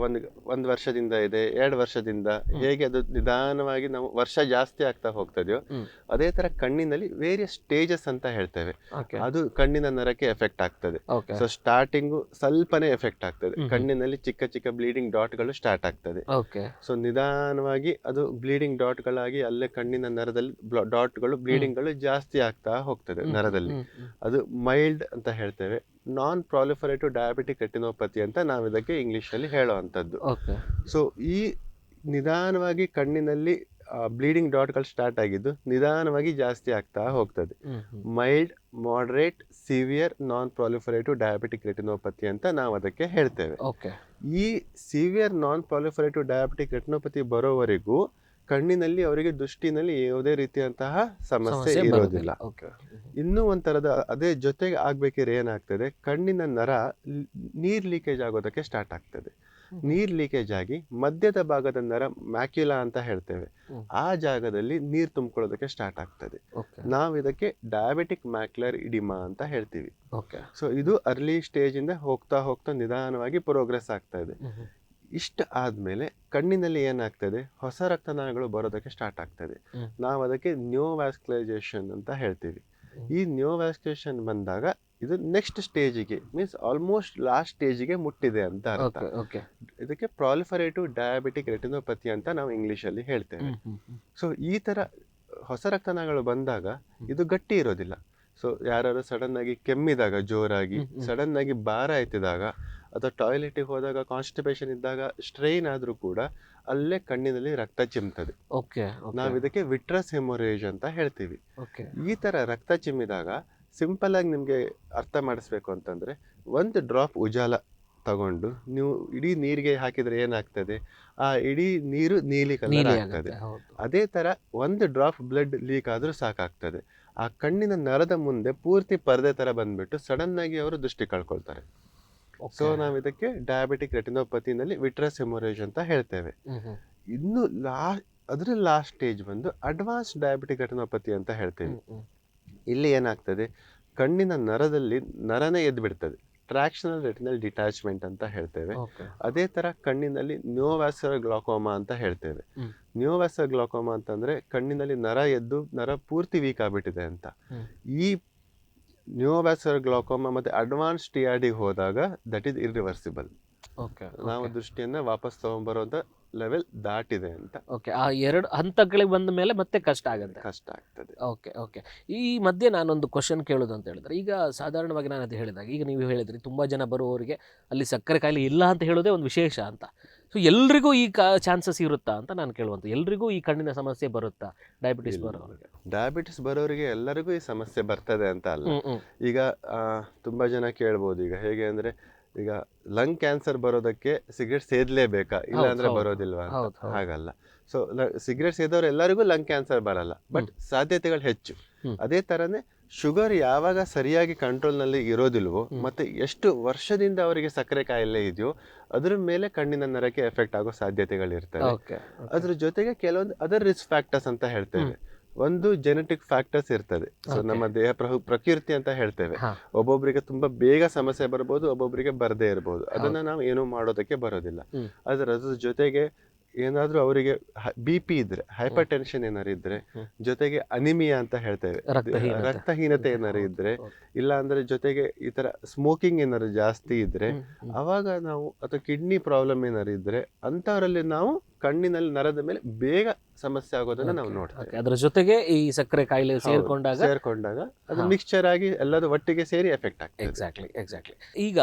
[SPEAKER 2] ಒಂದು ವರ್ಷದಿಂದ ಇದೆ, 2 ವರ್ಷದಿಂದ ಹೇಗೆ ಅದು ನಿಧಾನವಾಗಿ ನಾವು ವರ್ಷ ಜಾಸ್ತಿ ಆಗ್ತಾ ಹೋಗ್ತದೆಯೋ ಅದೇ ತರ ಕಣ್ಣಿನಲ್ಲಿ ವೇರಿಯಸ್ ಸ್ಟೇಜಸ್ ಅಂತ ಹೇಳ್ತೇವೆ. ಅದು ಕಣ್ಣಿನ ನರಕ್ಕೆ ಎಫೆಕ್ಟ್ ಆಗ್ತದೆ. ಸೊ ಸ್ಟಾರ್ಟಿಂಗು ಸ್ವಲ್ಪನೇ ಎಫೆಕ್ಟ್ ಆಗ್ತದೆ, ಕಣ್ಣಿನಲ್ಲಿ ಚಿಕ್ಕ ಚಿಕ್ಕ ಬ್ಲೀಡಿಂಗ್ ಡಾಟ್ಗಳು ಸ್ಟಾರ್ಟ್ ಆಗ್ತದೆ. ಸೊ ನಿಧಾನವಾಗಿ ಅದು ಬ್ಲೀಡಿಂಗ್ ಡಾಟ್ಗಳಾಗಿ ಅಲ್ಲೇ ಕಣ್ಣಿನ ನರದಲ್ಲಿ ಡಾಟ್ಗಳು ಬ್ಲೀಡಿಂಗ್ಗಳು ಜಾಸ್ತಿ ಆಗ್ತಾ ಹೋಗ್ತದೆ ನರದಲ್ಲಿ. ಅದು ಮೈಲ್ಡ್ ಅಂತ ಹೇಳ್ತೇವೆ. ನಾನ್ ಪ್ರಾಲಿಫರೇಟಿವ್ ಡಯಾಬಿಟಿಕ್ ರೆಟಿನೋಪತಿ ಅಂತ ನಾವು ಇದಕ್ಕೆ ಇಂಗ್ಲಿಷ್ ಅಲ್ಲಿ ಹೇಳುವಂತದ್ದು. ಸೊ ಈ ನಿಧಾನವಾಗಿ ಕಣ್ಣಿನಲ್ಲಿ ಬ್ಲೀಡಿಂಗ್ ಡಾಟ್ಗಳು ಸ್ಟಾರ್ಟ್ ಆಗಿದ್ದು ನಿಧಾನವಾಗಿ ಜಾಸ್ತಿ ಆಗ್ತಾ ಹೋಗ್ತದೆ. ಮೈಲ್ಡ್, ಮಾಡರೇಟ್, ಸಿವಿಯರ್ ನಾನ್ ಪ್ರಾಲಿಫರೇಟಿವ್ ಡಯಾಬಿಟಿಕ್ ರೆಟಿನೋಪತಿ ಅಂತ ನಾವು ಅದಕ್ಕೆ ಹೇಳ್ತೇವೆ. ಈ ಸಿವಿಯರ್ ನಾನ್ ಪ್ರಾಲಿಫರೇಟಿವ್ ಡಯಾಬಿಟಿಕ್ ರೆಟಿನೋಪತಿ ಬರೋವರೆಗೂ ಕಣ್ಣಿನಲ್ಲಿ ಅವರಿಗೆ ದೃಷ್ಟಿನಲ್ಲಿ ಯಾವುದೇ ರೀತಿಯಂತಹ ಸಮಸ್ಯೆ ಇರೋದಿಲ್ಲ. ಇನ್ನೂ ಒಂಥರದ ಅದೇ ಜೊತೆಗೆ ಆಗ್ಬೇಕಿದ್ರೆ ಏನಾಗ್ತದೆ, ಕಣ್ಣಿನ ನರ ನೀರ್ ಲೀಕೇಜ್ ಆಗೋದಕ್ಕೆ ಸ್ಟಾರ್ಟ್ ಆಗ್ತದೆ. ನೀರ್ ಲೀಕೇಜ್ ಆಗಿ ಮಧ್ಯದ ಭಾಗದ ನರ ಮ್ಯಾಕ್ಯುಲಾ ಅಂತ ಹೇಳ್ತೇವೆ, ಆ ಜಾಗದಲ್ಲಿ ನೀರ್ ತುಂಬಿಕೊಳ್ಳೋದಕ್ಕೆ ಸ್ಟಾರ್ಟ್ ಆಗ್ತದೆ. ನಾವು ಇದಕ್ಕೆ ಡಯಾಬಿಟಿಕ್ ಮ್ಯಾಕ್ಯುಲರ್ ಇಡಿಮಾ ಅಂತ ಹೇಳ್ತೀವಿ. ಸೊ ಇದು ಅರ್ಲಿ ಸ್ಟೇಜ್ ಇಂದ ಹೋಗ್ತಾ ಹೋಗ್ತಾ ನಿಧಾನವಾಗಿ ಪ್ರೋಗ್ರೆಸ್ ಆಗ್ತಾ ಇದೆ. ಇಷ್ಟು ಆದ್ಮೇಲೆ ಕಣ್ಣಿನಲ್ಲಿ ಏನಾಗ್ತದೆ, ಹೊಸ ರಕ್ತನಾಳಗಳು ಬರೋದಕ್ಕೆ ಸ್ಟಾರ್ಟ್ ಆಗ್ತದೆ. ನಾವು ಅದಕ್ಕೆ ನ್ಯೂವಾಸ್ಕ್ಯುಲೈಸೇಷನ್ ಅಂತ ಹೇಳ್ತೀವಿ. ಈ ನ್ಯೂವಾಸ್ಕ್ಯುಲೇಷನ್ ಬಂದಾಗ ಇದು ನೆಕ್ಸ್ಟ್ ಸ್ಟೇಜಿಗೆ, ಮೀನ್ಸ್ ಆಲ್ಮೋಸ್ಟ್ ಲಾಸ್ಟ್ ಸ್ಟೇಜಿಗೆ ಮುಟ್ಟಿದೆ ಅಂತ ಅರ್ಥ. ಇದಕ್ಕೆ ಪ್ರಾಲಿಫರೇಟಿವ್ ಡಯಾಬಿಟಿಕ್ ರೆಟಿನೋಪತಿ ಅಂತ ನಾವು ಇಂಗ್ಲಿಷಲ್ಲಿ ಹೇಳ್ತೇವೆ. ಸೊ ಈ ತರ ಹೊಸ ರಕ್ತನಾಳಗಳು ಬಂದಾಗ ಇದು ಗಟ್ಟಿ ಇರೋದಿಲ್ಲ. ಸೊ ಯಾರು ಸಡನ್ ಆಗಿ ಕೆಮ್ಮಿದಾಗ, ಜೋರಾಗಿ ಸಡನ್ ಆಗಿ ಭಾರ ಎತ್ತಿದಾಗ, ಅಥವಾ ಟಾಯ್ಲೆಟ್ಗೆ ಹೋದಾಗ, ಕಾನ್ಸ್ಟಿಪೇಷನ್ ಇದ್ದಾಗ, ಸ್ಟ್ರೈನ್ ಆದ್ರೂ ಕೂಡ ಅಲ್ಲೇ ಕಣ್ಣಿನಲ್ಲಿ ರಕ್ತ ಚಿಮ್ತದೆ. ನಾವು ಇದಕ್ಕೆ ವಿಟ್ರಸ್ ಹೆಮೊರೇಜ್ ಅಂತ ಹೇಳ್ತೀವಿ. ಈ ತರ ರಕ್ತ ಚಿಮ್ಮಿದಾಗ ಸಿಂಪಲ್ ಆಗಿ ನಿಮ್ಗೆ ಅರ್ಥ ಮಾಡಿಸ್ಬೇಕು ಅಂತಂದ್ರೆ, ಒಂದು ಡ್ರಾಪ್ ಉಜಾಲ ತಗೊಂಡು ನೀವು ಇಡೀ ನೀರಿಗೆ ಹಾಕಿದ್ರೆ ಏನಾಗ್ತದೆ, ಆ ಇಡೀ ನೀರು ನೀಲಿ ಕಲರ್ ಆಗ್ತದೆ. ಅದೇ ತರ ಒಂದು ಡ್ರಾಪ್ ಬ್ಲಡ್ ಲೀಕ್ ಆದ್ರೂ ಸಾಕಾಗ್ತದೆ. ಆ ಕಣ್ಣಿನ ನರದ ಮುಂದೆ ಪೂರ್ತಿ ಪರದೆ ತರ ಬಂದ್ಬಿಟ್ಟು ಸಡನ್ ಆಗಿ ಅವರು ದೃಷ್ಟಿ ಕಳ್ಕೊಳ್ತಾರೆ. ಸೊ ನಾವು ಇದಕ್ಕೆ ಡಯಾಬಿಟಿಕ್ ರೆಟಿನೋಪತಿನಲ್ಲಿ ವಿಟ್ರಸ್ ಹೆಮೊರೇಜ್ ಅಂತ ಹೇಳ್ತೇವೆ. ಇನ್ನು ಅದ್ರ ಲಾಸ್ಟ್ ಸ್ಟೇಜ್ ಬಂದು ಅಡ್ವಾನ್ಸ್ ಡಯಾಬಿಟಿಕ್ ರೆಟಿನೋಪತಿ ಅಂತ ಹೇಳ್ತೇವೆ. ಇಲ್ಲಿ ಏನಾಗ್ತದೆ, ಕಣ್ಣಿನ ನರದಲ್ಲಿ ನರನೇ ಎದ್ದು ಬಿಡ್ತದೆ, ಟ್ರಾಕ್ಷನಲ್ ರೆಟಿನಲ್ ಡಿಟ್ಯಾಚ್ಮೆಂಟ್ ಅಂತ ಹೇಳ್ತೇವೆ. ಅದೇ ತರ ಕಣ್ಣಿನಲ್ಲಿ ನ್ಯೂವಾಸ್ಕ್ಯುಲರ್ ಗ್ಲಾಕೋಮಾ ಅಂತ ಹೇಳ್ತೇವೆ. ನ್ಯೂವಾಸ್ಕ್ಯುಲರ್ ಗ್ಲಾಕೋಮಾ ಅಂತಂದ್ರೆ ಕಣ್ಣಿನಲ್ಲಿ ನರ ಎದ್ದು ನರ ಪೂರ್ತಿ ವೀಕ್ ಆಗ್ಬಿಟ್ಟಿದೆ ಅಂತ. ಈ ನ್ಯೂವಾಸ್ಕ್ಯುಲರ್ ಗ್ಲಾಕೋಮಾ ಮತ್ತೆ ಅಡ್ವಾನ್ಸ್ TRD ಹೋದಾಗ ದಟ್ ಈಸ್ ಇರ್ರಿವರ್ಸಿಬಲ್. ನಾವು ದೃಷ್ಟಿಯನ್ನ ವಾಪಸ್ ತಗೊಂಡ್ಬರೋದ ಲೆವೆಲ್ ದಾಟಿದೆ ಅಂತ.
[SPEAKER 1] ಆ ಎರಡು ಹಂತಗಳಿಗೆ ಬಂದ ಮೇಲೆ ಮತ್ತೆ ಕಷ್ಟ ಆಗ್ತದೆ. ಈ ಮಧ್ಯೆ ನಾನೊಂದು ಕ್ವಶನ್ ಕೇಳೋದು ಅಂತ ಹೇಳಿದ್ರೆ, ಈಗ ಸಾಧಾರಣವಾಗಿ ನಾನು ಅದು ಹೇಳಿದಾಗ, ಈಗ ನೀವು ಹೇಳಿದ್ರಿ ತುಂಬಾ ಜನ ಬರುವವರಿಗೆ ಅಲ್ಲಿ ಸಕ್ಕರೆ ಕಾಯಿಲೆ ಇಲ್ಲ ಅಂತ ಹೇಳೋದೇ ಒಂದು ವಿಶೇಷ ಅಂತ. ಸೊ ಎಲ್ರಿಗೂ ಈ ಚಾನ್ಸಸ್ ಇರುತ್ತಾ ಅಂತ ನಾನು ಕೇಳುವಂತ, ಎಲ್ರಿಗೂ ಈ ಕಣ್ಣಿನ ಸಮಸ್ಯೆ ಬರುತ್ತಾ
[SPEAKER 2] ಡಯಾಬಿಟಿಸ್ ಬರೋರಿಗೆ ಎಲ್ಲರಿಗೂ ಈ ಸಮಸ್ಯೆ ಬರ್ತದೆ ಅಂತ ಅಲ್ಲ. ಈಗ ತುಂಬಾ ಜನ ಕೇಳ್ಬೋದು, ಈಗ ಹೇಗೆ ಅಂದ್ರೆ, ಈಗ ಲಂಗ್ ಕ್ಯಾನ್ಸರ್ ಬರೋದಕ್ಕೆ ಸಿಗರೇಟ್ ಸೇದಲೇಬೇಕಾ, ಇಲ್ಲ ಅಂದ್ರೆ ಬರೋದಿಲ್ವಾ ಅಂತ. ಹಾಗಲ್ಲ. ಸೊ ಸಿಗರೇಟ್ ಸೇದೋರು ಎಲ್ಲರಿಗೂ ಲಂಗ್ ಕ್ಯಾನ್ಸರ್ ಬರಲ್ಲ, ಬಟ್ ಸಾಧ್ಯತೆಗಳು ಹೆಚ್ಚು. ಅದೇ ತರನೇ ಶುಗರ್ ಯಾವಾಗ ಸರಿಯಾಗಿ ಕಂಟ್ರೋಲ್ ನಲ್ಲಿ ಇರೋದಿಲ್ವೋ, ಮತ್ತೆ ಎಷ್ಟು ವರ್ಷದಿಂದ ಅವರಿಗೆ ಸಕ್ಕರೆ ಕಾಯಿಲೆ ಇದೆಯೋ ಅದ್ರ ಮೇಲೆ ಕಣ್ಣಿನ ನರಕ್ಕೆ ಎಫೆಕ್ಟ್ ಆಗೋ ಸಾಧ್ಯತೆಗಳಿರ್ತವೆ. ಅದ್ರ ಜೊತೆಗೆ ಕೆಲವೊಂದು ಅದರ್ ರಿಸ್ಕ್ ಫ್ಯಾಕ್ಟರ್ಸ್ ಅಂತ ಹೇಳ್ತೇವೆ. ಒಂದು ಜೆನೆಟಿಕ್ ಫ್ಯಾಕ್ಟರ್ಸ್ ಇರ್ತದೆ. ಸೊ ನಮ್ಮ ದೇಹ ಪ್ರಕೃತಿ ಅಂತ ಹೇಳ್ತೇವೆ. ಒಬ್ಬೊಬ್ಬರಿಗೆ ತುಂಬಾ ಬೇಗ ಸಮಸ್ಯೆ ಬರ್ಬೋದು, ಒಬ್ಬೊಬ್ಬರಿಗೆ ಬರದೇ ಇರಬಹುದು. ಅದನ್ನ ನಾವು ಏನು ಮಾಡೋದಕ್ಕೆ ಬರೋದಿಲ್ಲ. ಅದ್ರ ಜೊತೆಗೆ ಏನಾದ್ರೂ ಅವರಿಗೆ BP ಇದ್ರೆ, ಹೈಪರ್ ಟೆನ್ಷನ್ ಏನಾರು ಇದ್ರೆ, ಜೊತೆಗೆ ಅನಿಮಿಯಾ ಅಂತ ಹೇಳ್ತೇವೆ, ರಕ್ತಹೀನತೆ ಏನಾರು ಇದ್ರೆ, ಇಲ್ಲ ಅಂದ್ರೆ ಜೊತೆಗೆ ಈ ತರ ಸ್ಮೋಕಿಂಗ್ ಏನಾರು ಜಾಸ್ತಿ ಇದ್ರೆ, ಅವಾಗ ನಾವು, ಅಥವಾ ಕಿಡ್ನಿ ಪ್ರಾಬ್ಲಮ್ ಏನಾರು ಇದ್ರೆ, ಅಂತವರಲ್ಲಿ ನಾವು ಕಣ್ಣಿನಲ್ಲಿ ನರದ ಮೇಲೆ ಬೇಗ ಸಮಸ್ಯೆ ಆಗೋದನ್ನ ನಾವು ನೋಡ್ತೇವೆ.
[SPEAKER 1] ಅದರ ಜೊತೆಗೆ ಈ ಸಕ್ಕರೆ ಕಾಯಿಲೆ ಸೇರ್ಕೊಂಡಾಗ
[SPEAKER 2] ಅದು ಮಿಕ್ಸ್ಚರ್ ಆಗಿ ಎಲ್ಲದೂ ಒಟ್ಟಿಗೆ ಸೇರಿ ಎಫೆಕ್ಟ್ ಆಗ್ತದೆ.
[SPEAKER 1] ಎಕ್ಸಾಕ್ಟ್ಲಿ. ಈಗ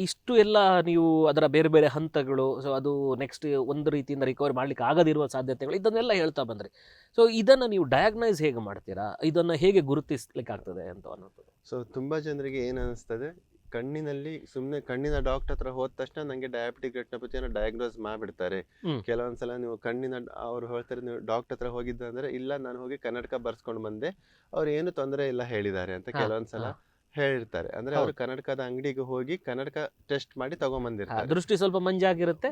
[SPEAKER 1] ಇಷ್ಟು ಎಲ್ಲ ನೀವು ಅದರ ಬೇರೆ ಬೇರೆ ಹಂತಗಳು, ಸೊ ಅದು ನೆಕ್ಸ್ಟ್ ಒಂದು ರೀತಿಯಿಂದ ರಿಕವರಿ ಮಾಡ್ಲಿಕ್ಕೆ ಆಗದಿರುವ ಸಾಧ್ಯತೆಗಳು, ಇದನ್ನೆಲ್ಲ ಹೇಳ್ತಾ ಬಂದ್ರಿ. ಸೊ ಇದನ್ನ ನೀವು ಡಯಾಗ್ನೈಸ್ ಹೇಗೆ ಮಾಡ್ತೀರಾ, ಇದನ್ನ ಹೇಗೆ ಗುರುತಿಸ್ಲಿಕ್ಕೆ ಆಗ್ತದೆ ಅಂತ ಅನ್ನೋದು?
[SPEAKER 2] ಸೊ ತುಂಬಾ ಜನರಿಗೆ ಏನ್ ಅನಿಸ್ತದೆ, ಕಣ್ಣಿನಲ್ಲಿ ಸುಮ್ನೆ ಕಣ್ಣಿನ ಡಾಕ್ಟರ್ ಹತ್ರ ಹೋದ ತಕ್ಷಣ ನಂಗೆ ಡಯಾಬಿಟಿಕ್ ರೆಟಿನೋಪತಿಯನ್ನು ಡಯಾಗ್ನೋಸ್ ಮಾಡ್ಬಿಡ್ತಾರೆ. ಕೆಲವೊಂದ್ಸಲ ನೀವು ಕಣ್ಣಿನ ಅವ್ರು ಹೇಳ್ತಾರೆ, ನೀವು ಡಾಕ್ಟರ್ ಹತ್ರ ಹೋಗಿದ್ದ ಅಂದ್ರೆ, ಇಲ್ಲ ನಾನು ಹೋಗಿ ಕನ್ನಡಕ ಬರ್ಸ್ಕೊಂಡು ಬಂದೆ, ಅವ್ರು ಏನು ತೊಂದರೆ ಇಲ್ಲ ಹೇಳಿದ್ದಾರೆ ಅಂತ ಕೆಲವೊಂದ್ಸಲ ಹೇಳಿರ್ತಾರೆ. ಅಂದ್ರೆ ಅವ್ರು ಕನ್ನಡಕದ ಅಂಗಡಿಗೆ ಹೋಗಿ ಕನ್ನಡಕ ಟೆಸ್ಟ್ ಮಾಡಿ ತಗೊಂಬಂದಿರ್ತಾರೆ.
[SPEAKER 1] ದೃಷ್ಟಿ ಸ್ವಲ್ಪ ಮಂಜಾಗಿರುತ್ತೆ,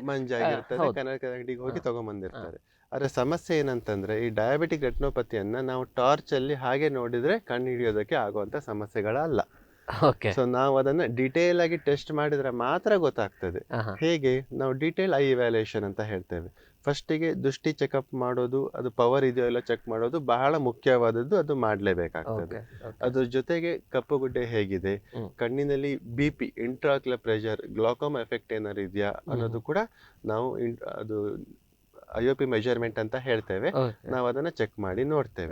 [SPEAKER 2] ಕನ್ನಡಕದ ಅಂಗಡಿಗೆ ಹೋಗಿ ತಗೊಂಬಂದಿರ್ತಾರೆ. ಆದ್ರೆ ಸಮಸ್ಯೆ ಏನಂತಂದ್ರೆ, ಈ ಡಯಾಬಿಟಿಕ್ ರೆಟಿನೋಪತಿಯನ್ನ ನಾವು ಟಾರ್ಚ್ ಅಲ್ಲಿ ಹಾಗೆ ನೋಡಿದ್ರೆ ಕಣ್ಣು ಹಿಡಿಯೋದಕ್ಕೆ ಆಗುವಂತ ಸಮಸ್ಯೆಗಳಲ್ಲ. ಸೊ ನಾವು ಅದನ್ನ ಡಿಟೇಲ್ ಆಗಿ ಟೆಸ್ಟ್ ಮಾಡಿದ್ರೆ ಮಾತ್ರ ಗೊತ್ತಾಗ್ತದೆ. ಹೇಗೆ? ನಾವು ಡಿಟೇಲ್ ಐ ಇವ್ಯಾಲ್ಯೂಯೇಷನ್ ಅಂತ ಹೇಳ್ತೇವೆ. ಫಸ್ಟಿಗೆ ದೃಷ್ಟಿ ಚೆಕಪ್ ಮಾಡೋದು, ಅದು ಪವರ್ ಇದೆಯೋ ಇಲ್ಲ ಚೆಕ್ ಮಾಡೋದು ಬಹಳ ಮುಖ್ಯವಾದದ್ದು, ಅದು ಮಾಡ್ಲೇಬೇಕಾಗ್ತದೆ. ಅದ್ರ ಜೊತೆಗೆ ಕಪ್ಪುಗುಡ್ಡೆ ಹೇಗಿದೆ, ಕಣ್ಣಿನಲ್ಲಿ BP, intraocular pressure, glaucoma effect ಏನಾರು ಇದೆಯಾ ಅನ್ನೋದು ಕೂಡ ನಾವು ಅದು IOP ಮೆಜರ್ಮೆಂಟ್ ಅಂತ ಹೇಳ್ತೇವೆ. ನಾವು ಅದನ್ನ ಚೆಕ್ ಮಾಡಿ ನೋಡ್ತೇವೆ.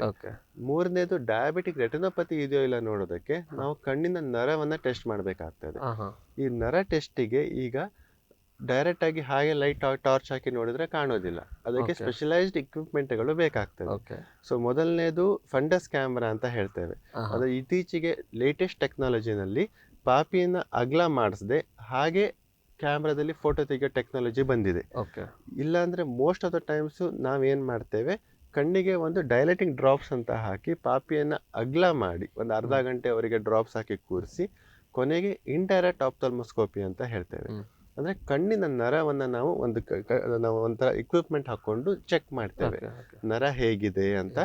[SPEAKER 2] ಮೂರನೇದು ಡಯಾಬಿಟಿಕ್ ರೆಟಿನೋಪತಿ ಇದೆಯೋ ಇಲ್ಲ ನೋಡೋದಕ್ಕೆ ನಾವು ಕಣ್ಣಿನ ನರವನ್ನ ಟೆಸ್ಟ್ ಮಾಡ್ಬೇಕಾಗ್ತದೆ. ಈ ನರ ಟೆಸ್ಟಿಗೆ ಈಗ ಡೈರೆಕ್ಟ್ ಆಗಿ ಹಾಗೆ ಲೈಟ್ ಟಾರ್ಚ್ ಹಾಕಿ ನೋಡಿದ್ರೆ ಕಾಣೋದಿಲ್ಲ, ಅದಕ್ಕೆ ಸ್ಪೆಷಲೈಸ್ಡ್ ಇಕ್ವಿಪ್ಮೆಂಟ್ಗಳು ಬೇಕಾಗ್ತದೆ. ಸೊ ಮೊದಲನೇದು ಫಂಡಸ್ ಕ್ಯಾಮ್ರಾ ಅಂತ ಹೇಳ್ತೇವೆ. ಅದು ಇತ್ತೀಚೆಗೆ ಲೇಟೆಸ್ಟ್ ಟೆಕ್ನಾಲಜಿನಲ್ಲಿ ಪಾಪಿಯನ್ನ ಅಗಲ ಮಾಡಿಸದೆ ಹಾಗೆ ಕ್ಯಾಮ್ರಾದಲ್ಲಿ ಫೋಟೋ ತೆಗೆಯೋ ಟೆಕ್ನಾಲಜಿ ಬಂದಿದೆ. ಇಲ್ಲ ಅಂದ್ರೆ ಮೋಸ್ಟ್ ಆಫ್ ದ ಟೈಮ್ಸ್ ನಾವೇನ್ ಮಾಡ್ತೇವೆ, ಕಣ್ಣಿಗೆ ಒಂದು ಡೈಲೇಟಿಂಗ್ ಡ್ರಾಪ್ಸ್ ಅಂತ ಹಾಕಿ ಪಾಪಿಯನ್ನ ಅಗಲ ಮಾಡಿ ಒಂದು ಅರ್ಧ ಗಂಟೆ ಅವರಿಗೆ ಡ್ರಾಪ್ಸ್ ಹಾಕಿ ಕೂರಿಸಿ ಕೊನೆಗೆ ಇಂಡೈರೆಕ್ಟ್ ಆಪ್ಥಾಲ್ಮೋಸ್ಕೋಪಿ ಅಂತ ಹೇಳ್ತೇವೆ. ಅಂದ್ರೆ ಕಣ್ಣಿನ ನರವನ್ನ ನಾವು ಒಂಥರ ಇಕ್ವಿಪ್ಮೆಂಟ್ ಹಾಕೊಂಡು ಚೆಕ್ ಮಾಡ್ತೇವೆ, ನರ ಹೇಗಿದೆ ಅಂತ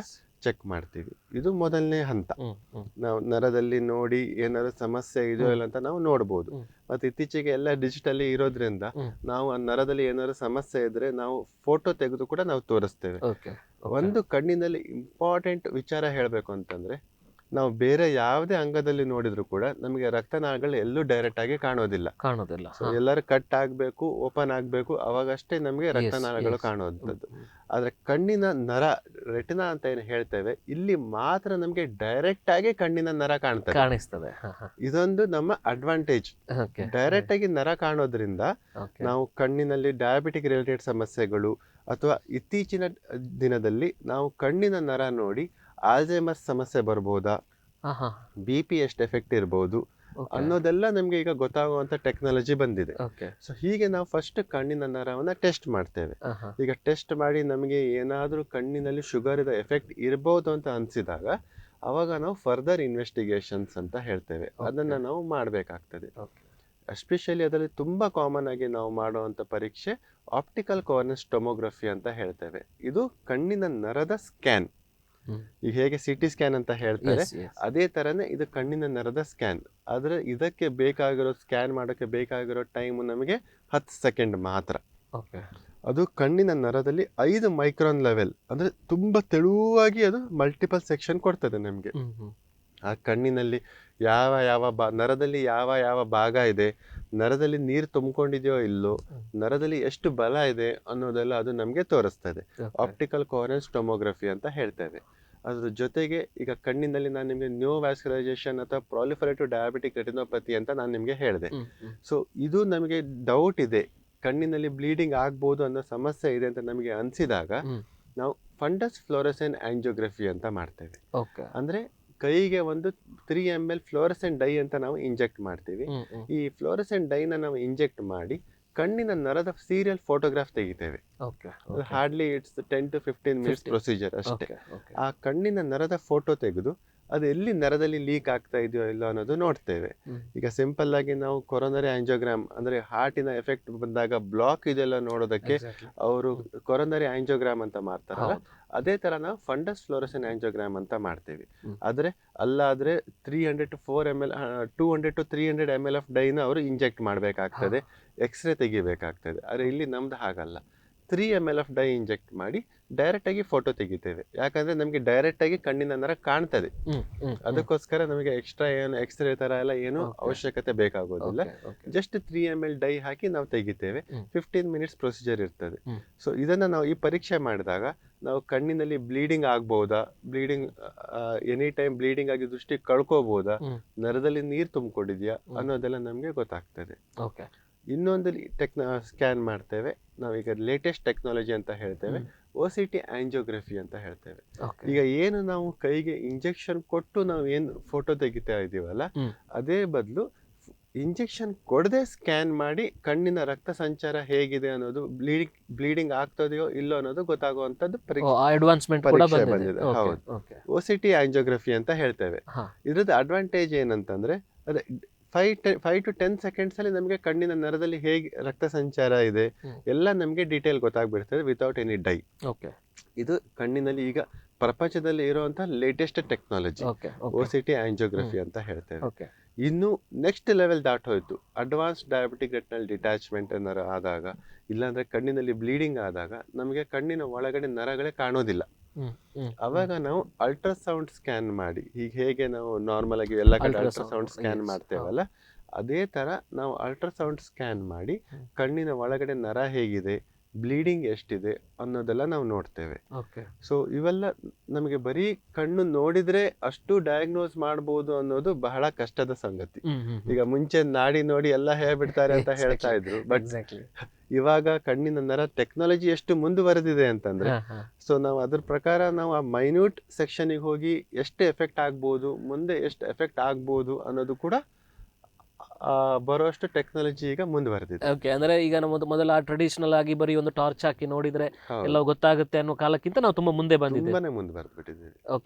[SPEAKER 2] ಚೆಕ್ ಮಾಡ್ತೀವಿ. ಇದು ಮೊದಲನೇ ಹಂತ. ನಾವು ನರದಲ್ಲಿ ನೋಡಿ ಏನಾದ್ರು ಸಮಸ್ಯೆ ಇದೆಯೋ ಇಲ್ಲ ಅಂತ ನಾವು ನೋಡ್ಬೋದು. ಮತ್ತೆ ಇತ್ತೀಚೆಗೆ ಎಲ್ಲ ಡಿಜಿಟಲಿ ಇರೋದ್ರಿಂದ ನಾವು ಆ ನರದಲ್ಲಿ ಏನಾದ್ರು ಸಮಸ್ಯೆ ಇದ್ರೆ ನಾವು ಫೋಟೋ ತೆಗೆದು ಕೂಡ ನಾವು ತೋರಿಸ್ತೇವೆ. ಒಂದು ಕಣ್ಣಿನಲ್ಲಿ ಇಂಪಾರ್ಟೆಂಟ್ ವಿಚಾರ ಹೇಳ್ಬೇಕು ಅಂತಂದ್ರೆ, ನಾವು ಬೇರೆ ಯಾವುದೇ ಅಂಗದಲ್ಲಿ ನೋಡಿದ್ರು ಕೂಡ ನಮಗೆ ರಕ್ತನಾಳಗಳು ಎಲ್ಲೂ ಡೈರೆಕ್ಟ್ ಆಗಿ ಕಾಣೋದಿಲ್ಲ. ಎಲ್ಲರೂ ಕಟ್ ಆಗ್ಬೇಕು, ಓಪನ್ ಆಗ್ಬೇಕು, ಅವಾಗಷ್ಟೇ ನಮಗೆ ರಕ್ತನಾಳಗಳು ಕಾಣುವಂಥದ್ದು. ಆದ್ರೆ ಕಣ್ಣಿನ ನರ, ರೆಟಿನಾ ಅಂತ ಏನು ಹೇಳ್ತೇವೆ, ಇಲ್ಲಿ ಮಾತ್ರ ನಮಗೆ ಡೈರೆಕ್ಟ್ ಆಗಿ ಕಣ್ಣಿನ ನರ ಕಾಣಿಸ್ತದೆ. ಇದೊಂದು ನಮ್ಮ ಅಡ್ವಾಂಟೇಜ್. ಡೈರೆಕ್ಟ್ ಆಗಿ ನರ ಕಾಣೋದ್ರಿಂದ ನಾವು ಕಣ್ಣಿನಲ್ಲಿ ಡಯಾಬಿಟಿಕ್ ರಿಲೇಟೆಡ್ ಸಮಸ್ಯೆಗಳು ಅಥವಾ ಇತ್ತೀಚಿನ ದಿನದಲ್ಲಿ ನಾವು ಕಣ್ಣಿನ ನರ ನೋಡಿ ಆಲ್ಝೈಮರ್ಸ್ ಸಮಸ್ಯೆ ಬರ್ಬೋದಾ, BP ಎಷ್ಟು ಎಫೆಕ್ಟ್ ಇರ್ಬೋದು ಅನ್ನೋದೆಲ್ಲ ನಮ್ಗೆ ಈಗ ಗೊತ್ತಾಗುವಂತ ಟೆಕ್ನಾಲಜಿ ಬಂದಿದೆ. ಸೊ ಹೀಗೆ ನಾವು ಫಸ್ಟ್ ಕಣ್ಣಿನ ನರವನ್ನ ಟೆಸ್ಟ್ ಮಾಡ್ತೇವೆ. ಈಗ ಟೆಸ್ಟ್ ಮಾಡಿ ನಮಗೆ ಏನಾದ್ರೂ ಕಣ್ಣಿನಲ್ಲಿ ಶುಗರ್ ಎಫೆಕ್ಟ್ ಇರ್ಬೋದು ಅಂತ ಅನ್ಸಿದಾಗ ಅವಾಗ ನಾವು ಫರ್ದರ್ ಇನ್ವೆಸ್ಟಿಗೇಷನ್ಸ್ ಅಂತ ಹೇಳ್ತೇವೆ, ಅದನ್ನ ನಾವು ಮಾಡ್ಬೇಕಾಗ್ತದೆ. ಎಸ್ಪೆಷಲಿ ಅದರಲ್ಲಿ ತುಂಬಾ ಕಾಮನ್ ಆಗಿ ನಾವು ಮಾಡುವಂತ ಪರೀಕ್ಷೆ ಆಪ್ಟಿಕಲ್ ಕೋರ್ನೆಸ್ ಟೊಮೊಗ್ರಫಿ ಅಂತ ಹೇಳ್ತೇವೆ. ಇದು ಕಣ್ಣಿನ ನರದ ಸ್ಕ್ಯಾನ್. ಈಗ ಹೇಗೆ CT ಸ್ಕ್ಯಾನ್ ಅಂತ ಹೇಳ್ತಾರೆ, ಅದೇ ತರನೇ ಇದು ಕಣ್ಣಿನ ನರದ ಸ್ಕ್ಯಾನ್. ಆದ್ರೆ ಇದಕ್ಕೆ ಬೇಕಾಗಿರೋ, ಸ್ಕ್ಯಾನ್ ಮಾಡೋಕೆ ಬೇಕಾಗಿರೋ ಟೈಮ್ ನಮಗೆ 10 ಸೆಕೆಂಡ್ ಮಾತ್ರ. ಅದು ಕಣ್ಣಿನ ನರದಲ್ಲಿ 5 ಮೈಕ್ರಾನ್ ಲೆವೆಲ್, ಅಂದ್ರೆ ತುಂಬಾ ತೆಳುವಾಗಿ ಅದು ಮಲ್ಟಿಪಲ್ ಸೆಕ್ಷನ್ ಕೊಡ್ತದೆ ನಮ್ಗೆ. ಆ ಕಣ್ಣಿನಲ್ಲಿ ನರದಲ್ಲಿ ಯಾವ ಭಾಗ ಇದೆ, ನರದಲ್ಲಿ ನೀರು ತುಂಬಿಕೊಂಡಿದೆಯೋ ಇಲ್ಲೋ, ನರದಲ್ಲಿ ಎಷ್ಟು ಬಲ ಇದೆ ಅನ್ನೋದೆಲ್ಲ ಅದು ನಮ್ಗೆ ತೋರಿಸ್ತದೆ. ಆಪ್ಟಿಕಲ್ ಕೋರೆನ್ಸ್ ಟೊಮೊಗ್ರಫಿ ಅಂತ ಹೇಳ್ತೇವೆ. ಅದ್ರ ಜೊತೆಗೆ ಈಗ ಕಣ್ಣಿನಲ್ಲಿ ನಾನು ನಿಮ್ಗೆ ನ್ಯೂವ್ಯಾಸ್ಕ್ಯುಲೈಸೇಷನ್ ಅಥವಾ ಪ್ರಾಲಿಫರೇಟಿವ್ ಡಯಾಬಿಟಿಕ್ ರೆಟಿನೋಪತಿ ಅಂತ ನಾನು ನಿಮ್ಗೆ ಹೇಳಿದೆ. ಸೊ ಇದು ನಮಗೆ ಡೌಟ್ ಇದೆ, ಕಣ್ಣಿನಲ್ಲಿ ಬ್ಲೀಡಿಂಗ್ ಆಗ್ಬೋದು ಅನ್ನೋ ಸಮಸ್ಯೆ ಇದೆ ಅಂತ ನಮಗೆ ಅನ್ಸಿದಾಗ ನಾವು ಫಂಡಸ್ ಫ್ಲೋರೆಸೆಂಟ್ ಆಂಜಿಯೋಗ್ರಫಿ ಅಂತ ಮಾಡ್ತೇವೆ. ಅಂದ್ರೆ ಕೈಗೆ ಒಂದು 3 ml ಫ್ಲೋರೆಸೆಂಟ್ ಡೈ ಅಂತ ನಾವು ಇಂಜೆಕ್ಟ್ ಮಾಡ್ತೀವಿ. ಈ ಫ್ಲೋರೆಸೆಂಟ್ ಡೈನ ನಾವು ಇಂಜೆಕ್ಟ್ ಮಾಡಿ ಕಣ್ಣಿನ ನರದ ಸೀರಿಯಲ್ ಫೋಟೋಗ್ರಾಫ್ ತೆಗಿತೇವೆ. Hardly it's 10 to 15 minutes procedure ಅಷ್ಟೇ. ಆ ಕಣ್ಣಿನ ನರದ ಫೋಟೋ ತೆಗೆದು ಅದು ಎಲ್ಲಿ ನರದಲ್ಲಿ ಲೀಕ್ ಆಗ್ತಾ ಇದೆಯೋ ಇಲ್ಲೋ ಅನ್ನೋದು ನೋಡ್ತೇವೆ. ಈಗ ಸಿಂಪಲ್ ಆಗಿ ನಾವು ಕೊರೊನರಿ ಆಂಜಿಯೋಗ್ರಾಮ್ ಅಂದ್ರೆ ಹಾರ್ಟಿನ ಎಫೆಕ್ಟ್ ಬಂದಾಗ ಬ್ಲಾಕ್ ಇದೆಲ್ಲ ನೋಡೋದಕ್ಕೆ ಅವರು ಕೊರೊನರಿ ಆಂಜಿಯೋಗ್ರಾಮ್ ಅಂತ ಮಾಡ್ತಾರಲ್ಲ, ಅದೇ ತರ ನಾವು ಫಂಡಸ್ ಫ್ಲೋರೆಸೆಂಟ್ ಆಂಜಿಯೋಗ್ರಾಮ್ ಅಂತ ಮಾಡ್ತೀವಿ. ಆದ್ರೆ ಅಲ್ಲಾದ್ರೆ 300 to 4 ml 200 to 300 ml of ಡೈನ ಅವರು ಇಂಜೆಕ್ಟ್ ಮಾಡಬೇಕಾಗ್ತದೆ, ಎಕ್ಸ್ರೇ ತೆಗಿಬೇಕಾಗ್ತದೆ. ಆದ್ರೆ ಇಲ್ಲಿ ನಮ್ದು ಹಾಗಲ್ಲ, 3 ml ಆಫ್ ಡೈ ಇಂಜೆಕ್ಟ್ ಮಾಡಿ ಡೈರೆಕ್ಟ್ ಆಗಿ ಫೋಟೋ ತೆಗಿತೇವೆ. ಯಾಕಂದ್ರೆ ನಮಗೆ ಡೈರೆಕ್ಟ್ ಆಗಿ ಕಣ್ಣಿನ ನರ ಕಾಣ್ತದೆ, ಅದಕ್ಕೋಸ್ಕರ ನಮಗೆ ಎಕ್ಸ್ಟ್ರಾ ಏನು ಎಕ್ಸ್ರೇ ತರ ಎಲ್ಲ ಏನು ಅವಶ್ಯಕತೆ ಬೇಕಾಗೋದಿಲ್ಲ. ಜಸ್ಟ್ 3 ml ಡೈ ಹಾಕಿ ನಾವು ತೆಗಿತೇವೆ. 15 ಮಿನಿಟ್ಸ್ ಪ್ರೊಸೀಜರ್ ಇರ್ತದೆ. ಸೊ ಇದನ್ನ ನಾವು ಈ ಪರೀಕ್ಷೆ ಮಾಡಿದಾಗ ನಾವು ಕಣ್ಣಿನಲ್ಲಿ ಬ್ಲೀಡಿಂಗ್ ಆಗ್ಬಹುದಾ, ಬ್ಲೀಡಿಂಗ್ ಎನಿ ಟೈಮ್ ಬ್ಲೀಡಿಂಗ್ ಆಗಿ ದೃಷ್ಟಿ ಕಳ್ಕೋಬಹುದಾ, ನರದಲ್ಲಿ ನೀರು ತುಂಬಿಕೊಂಡಿದ್ಯಾ ಅನ್ನೋದೆಲ್ಲ ನಮ್ಗೆ ಗೊತ್ತಾಗ್ತದೆ. ಇನ್ನೊಂದು ಸ್ಕ್ಯಾನ್ ಮಾಡ್ತೇವೆ ನಾವೀಗ, ಲೇಟೆಸ್ಟ್ ಟೆಕ್ನಾಲಜಿ ಅಂತ ಹೇಳ್ತೇವೆ, OCT ಆಂಜಿಯೋಗ್ರಫಿ ಅಂತ ಹೇಳ್ತೇವೆ. ಈಗ ಏನು ನಾವು ಕೈಗೆ ಇಂಜೆಕ್ಷನ್ ಕೊಟ್ಟು ನಾವು ಏನು ಫೋಟೋ ತೆಗಿತಾ ಇದೀವಲ್ಲ, ಅದೇ ಬದಲು ಇಂಜೆಕ್ಷನ್ ಕೊಡದೆ ಸ್ಕ್ಯಾನ್ ಮಾಡಿ ಕಣ್ಣಿನ ರಕ್ತ ಸಂಚಾರ ಹೇಗಿದೆ ಅನ್ನೋದು, ಬ್ಲೀಡಿಂಗ್ ಆಗ್ತದೆಯೋ ಇಲ್ಲೋ ಅನ್ನೋದು ಗೊತ್ತಾಗುವಂತದ್ದು ಪರೀಕ್ಷೆ ಬಂದಿದೆ. ಹೌದು, OCT ಆಂಜಿಯೋಗ್ರಫಿ ಅಂತ ಹೇಳ್ತೇವೆ. ಇದ್ರದ್ದು ಅಡ್ವಾಂಟೇಜ್ ಏನಂತಂದ್ರೆ, ಅದೇ 5 to 10 ಸೆಕೆಂಡ್ಸ್ ಅಲ್ಲಿ ನಮಗೆ ಕಣ್ಣಿನ ನರದಲ್ಲಿ ಹೇಗೆ ರಕ್ತ ಸಂಚಾರ ಇದೆ ಎಲ್ಲ ನಮಗೆ ಡೀಟೇಲ್ ಗೊತ್ತಾಗ್ಬಿಡ್ತದೆ ವಿತೌಟ್ ಎನಿ ಡೈ. ಇದು ಕಣ್ಣಿನಲ್ಲಿ ಈಗ ಪ್ರಪಂಚದಲ್ಲಿ ಇರುವಂತಹ ಲೇಟೆಸ್ಟ್ ಟೆಕ್ನಾಲಜಿ OCT ಆಂಜಿಯೋಗ್ರಫಿ ಅಂತ ಹೇಳ್ತೇವೆ. ಇನ್ನು ನೆಕ್ಸ್ಟ್ ಲೆವೆಲ್ ದಾಟೋಯ್ತು, ಅಡ್ವಾನ್ಸ್ ಡಯಾಬಿಟಿಕ್ ರೆಟಿನಲ್ ಡಿಟ್ಯಾಚ್ಮೆಂಟ್ ಏನಾರು ಆದಾಗ, ಇಲ್ಲಾಂದ್ರೆ ಕಣ್ಣಿನಲ್ಲಿ ಬ್ಲೀಡಿಂಗ್ ಆದಾಗ ನಮಗೆ ಕಣ್ಣಿನ ಒಳಗಡೆ ನರಗಳೇ ಕಾಣೋದಿಲ್ಲ. ಅವಾಗ ನಾವು ಅಲ್ಟ್ರಾಸೌಂಡ್ ಸ್ಕ್ಯಾನ್ ಮಾಡಿ, ಈಗ ಹೇಗೆ ನಾವು ನಾರ್ಮಲ್ ಆಗಿ ಎಲ್ಲ ಕಡೆ ಅಲ್ಟ್ರಾಸೌಂಡ್ ಸ್ಕ್ಯಾನ್ ಮಾಡ್ತೇವಲ್ಲ, ಅದೇ ತರ ನಾವು ಅಲ್ಟ್ರಾಸೌಂಡ್ ಸ್ಕ್ಯಾನ್ ಮಾಡಿ ಕಣ್ಣಿನ ಒಳಗಡೆ ನರ ಹೇಗಿದೆ, ಬ್ಲೀಡಿಂಗ್ ಎಷ್ಟಿದೆ ಅನ್ನೋದೆಲ್ಲ ನಾವು ನೋಡ್ತೇವೆ. ಸೊ ಇವೆಲ್ಲ ನಮಗೆ ಬರೀ ಕಣ್ಣು ನೋಡಿದ್ರೆ ಅಷ್ಟು ಡಯಾಗ್ನೋಸ್ ಮಾಡಬಹುದು ಅನ್ನೋದು ಬಹಳ ಕಷ್ಟದ ಸಂಗತಿ. ಈಗ ಮುಂಚೆ ನಾಡಿ ನೋಡಿ ಎಲ್ಲ ಹೇಳ್ಬಿಡ್ತಾರೆ ಅಂತ ಹೇಳ್ತಾ ಇದ್ರು, ಬಟ್ ಇವಾಗ ಕಣ್ಣಿನ ನರ ಟೆಕ್ನಾಲಜಿ ಎಷ್ಟು ಮುಂದುವರೆದಿದೆ ಅಂತಂದ್ರೆ, ಸೊ ನಾವು ಅದ್ರ ಪ್ರಕಾರ ನಾವು ಆ ಮೈನ್ಯೂಟ್ ಸೆಕ್ಷನ್ ಗೆ ಹೋಗಿ ಎಷ್ಟು ಎಫೆಕ್ಟ್ ಆಗ್ಬೋದು, ಮುಂದೆ ಎಷ್ಟು ಎಫೆಕ್ಟ್ ಆಗ್ಬೋದು ಅನ್ನೋದು ಕೂಡ ಬರುವಷ್ಟು ಟೆಕ್ನಾಲಜಿ ಈಗ ಮುಂದುವರೆದಿದೆ.
[SPEAKER 1] ಅಂದ್ರೆ ಈಗ ನಮ್ಮದು ಮೊದಲ ಟ್ರೆಡಿಷನಲ್ ಆಗಿ ಬರೀ ಒಂದು ಟಾರ್ಚ್ ಹಾಕಿ ನೋಡಿದ್ರೆ ಎಲ್ಲ ಗೊತ್ತಾಗುತ್ತೆ ಅನ್ನೋ ಕಾಲಕ್ಕಿಂತ ನಾವು ತುಂಬಾ ಮುಂದೆ ಬಂದಿದ್ದೇವೆ.
[SPEAKER 2] ಮುಂದುವರೆದ್ಬಿಟ್ಟಿದ್ದೀವಿ.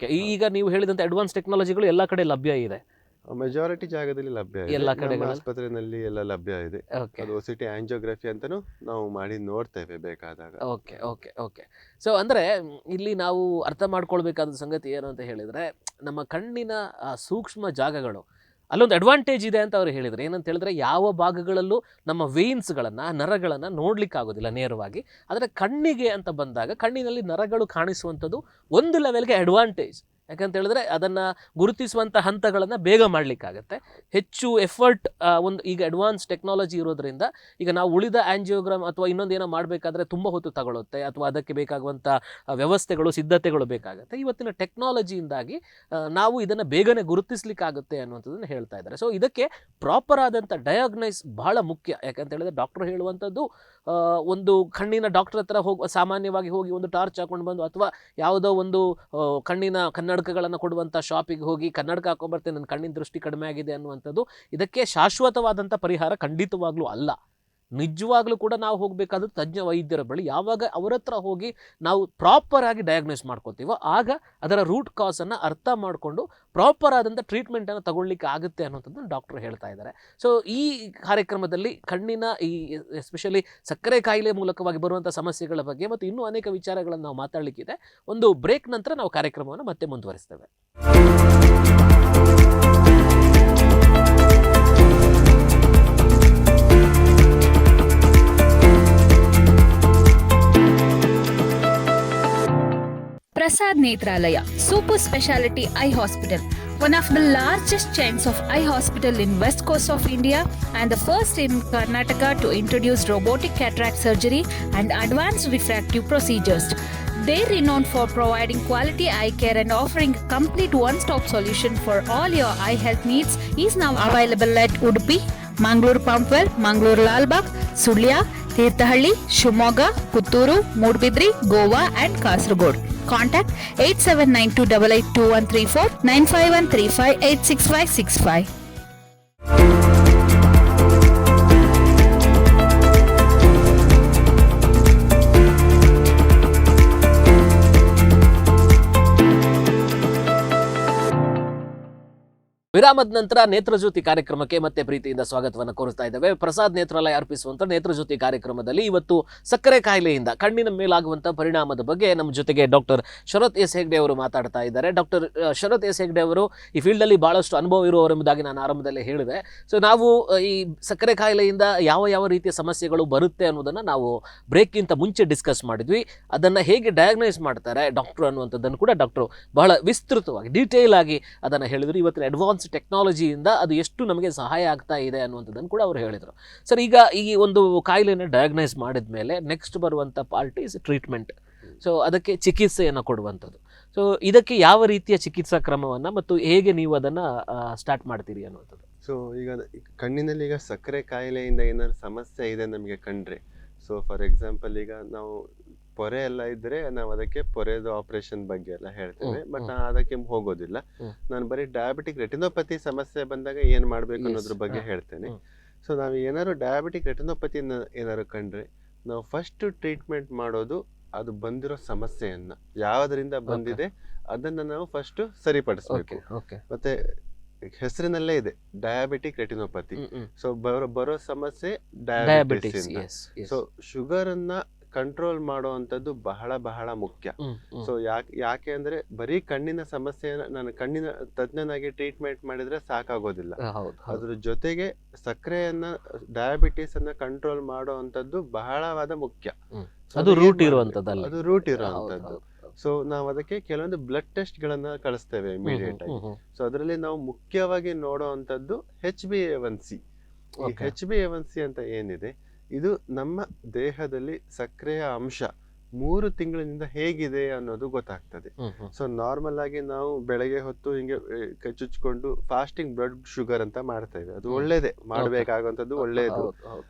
[SPEAKER 1] ಈಗ ನೀವು ಹೇಳಿದಂತ ಅಡ್ವಾನ್ಸ್ ಟೆಕ್ನಾಲಜಿಗಳು ಎಲ್ಲಾ ಕಡೆ ಲಭ್ಯ ಇದೆ.
[SPEAKER 2] ಮೆಜಾರಿಟಿ ಜಾಗದಲ್ಲಿ ಲಭ್ಯ ಇದೆ.
[SPEAKER 1] ಎಲ್ಲ
[SPEAKER 2] ನಮ್ಮ
[SPEAKER 1] ಕಡೆಗಳಲ್ಲಿ?
[SPEAKER 2] ಆಸ್ಪತ್ರೆಯಲ್ಲಿ ಎಲ್ಲ ಲಭ್ಯ ಇದೆ.
[SPEAKER 1] ಓಕೆ
[SPEAKER 2] ಅದು OCT ಆಂಜಿಯೋಗ್ರಫಿ ಅಂತಾನು ನಾವು ಮಾಡಿ ನೋಡ್ತೇವೆ ಬೇಕಾದಾಗ.
[SPEAKER 1] ಓಕೆ ಓಕೆ ಓಕೆ ಸೊ ಅಂದರೆ ಇಲ್ಲಿ ನಾವು ಅರ್ಥ ಮಾಡ್ಕೊಳ್ಬೇಕಾದ ಸಂಗತಿ ಏನು ಅಂತ ಹೇಳಿದರೆ, ನಮ್ಮ ಕಣ್ಣಿನ ಸೂಕ್ಷ್ಮ ಜಾಗಗಳು ಅಲ್ಲೊಂದು ಅಡ್ವಾಂಟೇಜ್ ಇದೆ ಅಂತ ಅವ್ರು ಹೇಳಿದ್ರು. ಏನಂತ ಹೇಳಿದ್ರೆ, ಯಾವ ಭಾಗಗಳಲ್ಲೂ ನಮ್ಮ ವೇನ್ಸ್ಗಳನ್ನು, ನರಗಳನ್ನು ನೋಡ್ಲಿಕ್ಕಾಗೋದಿಲ್ಲ ನೇರವಾಗಿ. ಆದರೆ ಕಣ್ಣಿಗೆ ಅಂತ ಬಂದಾಗ ಕಣ್ಣಿನಲ್ಲಿ ನರಗಳು ಕಾಣಿಸುವಂಥದ್ದು ಒಂದು ಲೆವೆಲ್ಗೆ ಅಡ್ವಾಂಟೇಜ್. ಯಾಕಂತ ಹೇಳಿದ್ರೆ ಅದನ್ನು ಗುರುತಿಸುವಂಥ ಹಂತಗಳನ್ನು ಬೇಗ ಮಾಡಲಿಕ್ಕಾಗತ್ತೆ. ಹೆಚ್ಚು ಎಫರ್ಟ್ ಒಂದು ಈಗ ಅಡ್ವಾನ್ಸ್ ಟೆಕ್ನಾಲಜಿ ಇರೋದ್ರಿಂದ ಈಗ ನಾವು ಉಳಿದ ಆಂಜಿಯೋಗ್ರಾಮ್ ಅಥವಾ ಇನ್ನೊಂದೇನೋ ಮಾಡಬೇಕಾದ್ರೆ ತುಂಬ ಹೊತ್ತು ತಗೊಳುತ್ತೆ, ಅಥವಾ ಅದಕ್ಕೆ ಬೇಕಾಗುವಂಥ ವ್ಯವಸ್ಥೆಗಳು, ಸಿದ್ಧತೆಗಳು ಬೇಕಾಗುತ್ತೆ. ಇವತ್ತಿನ ಟೆಕ್ನಾಲಜಿಯಿಂದಾಗಿ ನಾವು ಇದನ್ನು ಬೇಗನೆ ಗುರುತಿಸ್ಲಿಕ್ಕಾಗುತ್ತೆ ಅನ್ನುವಂಥದ್ದನ್ನು ಹೇಳ್ತಾ ಇದ್ದಾರೆ. ಸೊ ಇದಕ್ಕೆ ಪ್ರಾಪರ್ ಆದಂಥ ಡಯಾಗ್ನೈಸ್ ಬಹಳ ಮುಖ್ಯ. ಯಾಕಂತ ಹೇಳಿದ್ರೆ ಡಾಕ್ಟರ್ ಹೇಳುವಂಥದ್ದು ಒಂದು ಕಣ್ಣಿನ ಡಾಕ್ಟರ್ ಹತ್ರ ಸಾಮಾನ್ಯವಾಗಿ ಹೋಗಿ ಒಂದು ಟಾರ್ಚ್ ಹಾಕೊಂಡು ಬಂದು, ಅಥವಾ ಯಾವುದೋ ಒಂದು ಕಣ್ಣಿನ ಕನ್ನಡಕಗಳನ್ನು ಕೊಡುವಂಥ ಶಾಪಿಗೆ ಹೋಗಿ ಕನ್ನಡಕ ಹಾಕೊಂಡ್ಬರ್ತೇನೆ, ನನ್ನ ಕಣ್ಣಿನ ದೃಷ್ಟಿ ಕಡಿಮೆ ಆಗಿದೆ ಅನ್ನುವಂಥದ್ದು ಇದಕ್ಕೆ ಶಾಶ್ವತವಾದಂಥ ಪರಿಹಾರ ಖಂಡಿತವಾಗ್ಲೂ ಅಲ್ಲ. ನಿಜವಾಗ್ಲೂ ಕೂಡ ನಾವು ಹೋಗಬೇಕಾದ್ರೆ ತಜ್ಞ ವೈದ್ಯರ ಬಳಿ, ಯಾವಾಗ ಅವರ ಹತ್ರ ಹೋಗಿ ನಾವು ಪ್ರಾಪರ್ ಆಗಿ ಡಯಾಗ್ನೋಸ್ ಮಾಡ್ಕೋತೀವೋ ಆಗ ಅದರ ರೂಟ್ ಕಾಸನ್ನು ಅರ್ಥ ಮಾಡಿಕೊಂಡು ಪ್ರಾಪರ್ ಆದಂಥ ಟ್ರೀಟ್ಮೆಂಟನ್ನು ತಗೊಳ್ಳಿಕ್ಕೆ ಆಗುತ್ತೆ ಅನ್ನೋಂಥದ್ದನ್ನು ಡಾಕ್ಟರ್ ಹೇಳ್ತಾ ಇದ್ದಾರೆ. ಸೊ ಈ ಕಾರ್ಯಕ್ರಮದಲ್ಲಿ ಕಣ್ಣಿನ ಈ ಎಸ್ಪೆಷಲಿ ಸಕ್ಕರೆ ಕಾಯಿಲೆ ಮೂಲಕವಾಗಿ ಬರುವಂಥ ಸಮಸ್ಯೆಗಳ ಬಗ್ಗೆ ಮತ್ತು ಇನ್ನೂ ಅನೇಕ ವಿಚಾರಗಳನ್ನು ನಾವು ಮಾತಾಡಲಿಕ್ಕಿದೆ. ಒಂದು ಬ್ರೇಕ್ ನಂತರ ನಾವು ಕಾರ್ಯಕ್ರಮವನ್ನು ಮತ್ತೆ ಮುಂದುವರಿಸ್ತೇವೆ.
[SPEAKER 3] Prasad Nethralaya, Super Speciality Eye Hospital, one of the largest chains of eye hospital in West Coast of India and the first in Karnataka to introduce robotic cataract surgery and advanced refractive procedures. They're renowned for providing quality eye care and offering a complete one-stop solution for all your eye health needs. Is now available at Udupi, Mangalore Pampwell, Mangalore Lalbagh, Sulya, Tirthahalli, Shimoga, Putturu, Mudbidri, Goa and Kasaragod. Contact 8792882134 9513586565.
[SPEAKER 1] ವಿರಾಮದ ನಂತರ ನೇತ್ರಜ್ಯೋತಿ ಕಾರ್ಯಕ್ರಮಕ್ಕೆ ಮತ್ತೆ ಪ್ರೀತಿಯಿಂದ ಸ್ವಾಗತವನ್ನು ಕೋರುತ್ತಾ ಇದ್ದೇವೆ. ಪ್ರಸಾದ್ ನೇತ್ರಾಲಯ ಅರ್ಪಿಸುವಂಥ ನೇತ್ರಜ್ಯೋತಿ ಕಾರ್ಯಕ್ರಮದಲ್ಲಿ ಇವತ್ತು ಸಕ್ಕರೆ ಕಾಯಿಲೆಯಿಂದ ಕಣ್ಣಿನ ಮೇಲಾಗುವಂಥ ಪರಿಣಾಮದ ಬಗ್ಗೆ ನಮ್ಮ ಜೊತೆಗೆ ಡಾಕ್ಟರ್ ಶರತ್ ಎಸ್ ಹೆಗ್ಡೆ ಅವರು ಮಾತಾಡ್ತಾ ಇದ್ದಾರೆ. ಡಾಕ್ಟರ್ ಶರತ್ ಎಸ್ ಹೆಗ್ಡೆ ಅವರು ಈ ಫೀಲ್ಡಲ್ಲಿ ಭಾಳಷ್ಟು ಅನುಭವ ಇರುವವರೆಂಬುದಾಗಿ ನಾನು ಆರಂಭದಲ್ಲೇ ಹೇಳಿದೆ. ಸೊ ನಾವು ಈ ಸಕ್ಕರೆ ಕಾಯಿಲೆಯಿಂದ ಯಾವ ಯಾವ ರೀತಿಯ ಸಮಸ್ಯೆಗಳು ಬರುತ್ತೆ ಅನ್ನೋದನ್ನು ನಾವು ಬ್ರೇಕ್ಗಿಂತ ಮುಂಚೆ ಡಿಸ್ಕಸ್ ಮಾಡಿದ್ವಿ. ಅದನ್ನು ಹೇಗೆ ಡಯಾಗ್ನೈಸ್ ಮಾಡ್ತಾರೆ ಡಾಕ್ಟ್ರು ಅನ್ನುವಂಥದ್ದನ್ನು ಕೂಡ ಡಾಕ್ಟ್ರು ಬಹಳ ವಿಸ್ತೃತವಾಗಿ ಡೀಟೇಲ್ ಆಗಿ ಅದನ್ನು ಹೇಳಿದರು. ಇವತ್ತಿನ ಅಡ್ವಾನ್ಸ್ ಟೆಕ್ನಾಲಜಿಯಿಂದ ಅದು ಎಷ್ಟು ನಮಗೆ ಸಹಾಯ ಆಗ್ತಾ ಇದೆ ಅನ್ನುವಂಥದ್ದನ್ನು ಕೂಡ ಅವರು ಹೇಳಿದರು. ಸರ್, ಈಗ ಈ ಒಂದು ಕಾಯಿಲೆನ ಡಯಾಗ್ನೈಸ್ ಮಾಡಿದ ಮೇಲೆ ನೆಕ್ಸ್ಟ್ ಬರುವಂಥ ಪಾರ್ಟ್ ಈಸ್ ಟ್ರೀಟ್ಮೆಂಟ್. ಸೊ ಅದಕ್ಕೆ ಚಿಕಿತ್ಸೆಯನ್ನು ಕೊಡುವಂಥದ್ದು. ಸೊ ಇದಕ್ಕೆ ಯಾವ ರೀತಿಯ ಚಿಕಿತ್ಸಾ ಕ್ರಮವನ್ನು ಮತ್ತು ಹೇಗೆ ನೀವು ಅದನ್ನು ಸ್ಟಾರ್ಟ್ ಮಾಡ್ತೀರಿ ಅನ್ನುವಂಥದ್ದು.
[SPEAKER 2] ಸೊ ಈಗ ಕಣ್ಣಿನಲ್ಲಿ ಈಗ ಸಕ್ಕರೆ ಕಾಯಿಲೆಯಿಂದ ಏನಾದ್ರು ಸಮಸ್ಯೆ ಇದೆ ನಮಗೆ ಕಂಡ್ರೆ, ಸೊ ಫಾರ್ ಎಕ್ಸಾಂಪಲ್ ಈಗ ನಾವು ಪೊರೆ ಎಲ್ಲ ಇದ್ರೆ ನಾವು ಅದಕ್ಕೆ ಪೊರೆದು ಆಪರೇಷನ್ ಬಗ್ಗೆ ಎಲ್ಲ ಹೇಳ್ತೇವೆ. ಬಟ್ ನಾನು ಅದಕ್ಕೆ ಹೋಗೋದಿಲ್ಲ. ನಾನು ಬರೀ ಡಯಾಬಿಟಿಕ್ ರೆಟಿನೋಪತಿ ಸಮಸ್ಯೆ ಬಂದಾಗ ಏನ್ ಮಾಡ್ಬೇಕು ಅನ್ನೋದ್ರ ಬಗ್ಗೆ ಹೇಳ್ತೇನೆ. ಸೊ ನಾವು ಏನಾದ್ರು ಡಯಾಬಿಟಿಕ್ ರೆಟಿನೋಪತಿ ಏನಾದ್ರು ಕಂಡ್ರೆ ನಾವು ಫಸ್ಟ್ ಟ್ರೀಟ್ಮೆಂಟ್ ಮಾಡೋದು ಅದು ಬಂದಿರೋ ಸಮಸ್ಯೆಯನ್ನ, ಯಾವ್ದ್ರಿಂದ ಬಂದಿದೆ ಅದನ್ನ ನಾವು ಫಸ್ಟ್ ಸರಿಪಡಿಸ್ಬೇಕು. ಮತ್ತೆ ಹೆಸರಿನಲ್ಲೇ ಇದೆ ಡಯಾಬಿಟಿಕ್ ರೆಟಿನೋಪತಿ. ಸೊ ಬರೋ ಸಮಸ್ಯೆ ಡಯಾಬಿಟಿಸ್. ಸೊ ಶುಗರ್ ಅನ್ನ ಕಂಟ್ರೋಲ್ ಮಾಡುವಂತದ್ದು ಬಹಳ ಬಹಳ ಮುಖ್ಯ. ಸೊ ಯಾಕೆ ಅಂದ್ರೆ ಬರೀ ಕಣ್ಣಿನ ಸಮಸ್ಯೆನ ನಾನು ಕಣ್ಣಿನ ತಜ್ಞನಾಗಿ ಟ್ರೀಟ್ಮೆಂಟ್ ಮಾಡಿದ್ರೆ ಸಾಕಾಗೋದಿಲ್ಲ. ಅದ್ರ ಜೊತೆಗೆ ಸಕ್ಕರೆಯನ್ನ, ಡಯಾಬಿಟಿಸ್ ಅನ್ನ ಕಂಟ್ರೋಲ್ ಮಾಡುವಂತದ್ದು ಬಹಳವಾದ ಮುಖ್ಯ.
[SPEAKER 1] ಅದು ರೂಟ್ ಇರುವಂತದ್ದು.
[SPEAKER 2] ಸೊ ನಾವು ಅದಕ್ಕೆ ಕೆಲವೊಂದು ಬ್ಲಡ್ ಟೆಸ್ಟ್ ಗಳನ್ನ ಕಳಿಸ್ತೇವೆ ಇಮಿಡಿಯೇಟ್ ಆಗಿ. ಸೊ ಅದರಲ್ಲಿ ನಾವು ಮುಖ್ಯವಾಗಿ ನೋಡುವಂತದ್ದು HbA1c. ಈ HbA1c ಅಂತ ಏನಿದೆ, ಇದು ನಮ್ಮ ದೇಹದಲ್ಲಿ ಸಕ್ಕರೆಯ ಅಂಶ 3 ತಿಂಗಳಿನಿಂದ ಹೇಗಿದೆ ಅನ್ನೋದು ಗೊತ್ತಾಗ್ತದೆ. ಸೊ ನಾರ್ಮಲ್ ಆಗಿ ನಾವು ಬೆಳಗ್ಗೆ ಹೊತ್ತು ಹಿಂಗೆ ಚುಚ್ಕೊಂಡು ಫಾಸ್ಟಿಂಗ್ ಬ್ಲಡ್ ಶುಗರ್ ಅಂತ ಮಾಡ್ತೇವೆ. ಅದು ಒಳ್ಳೇದೇ, ಮಾಡ್ಬೇಕಾಗುವಂತದ್ದು ಒಳ್ಳೇದು.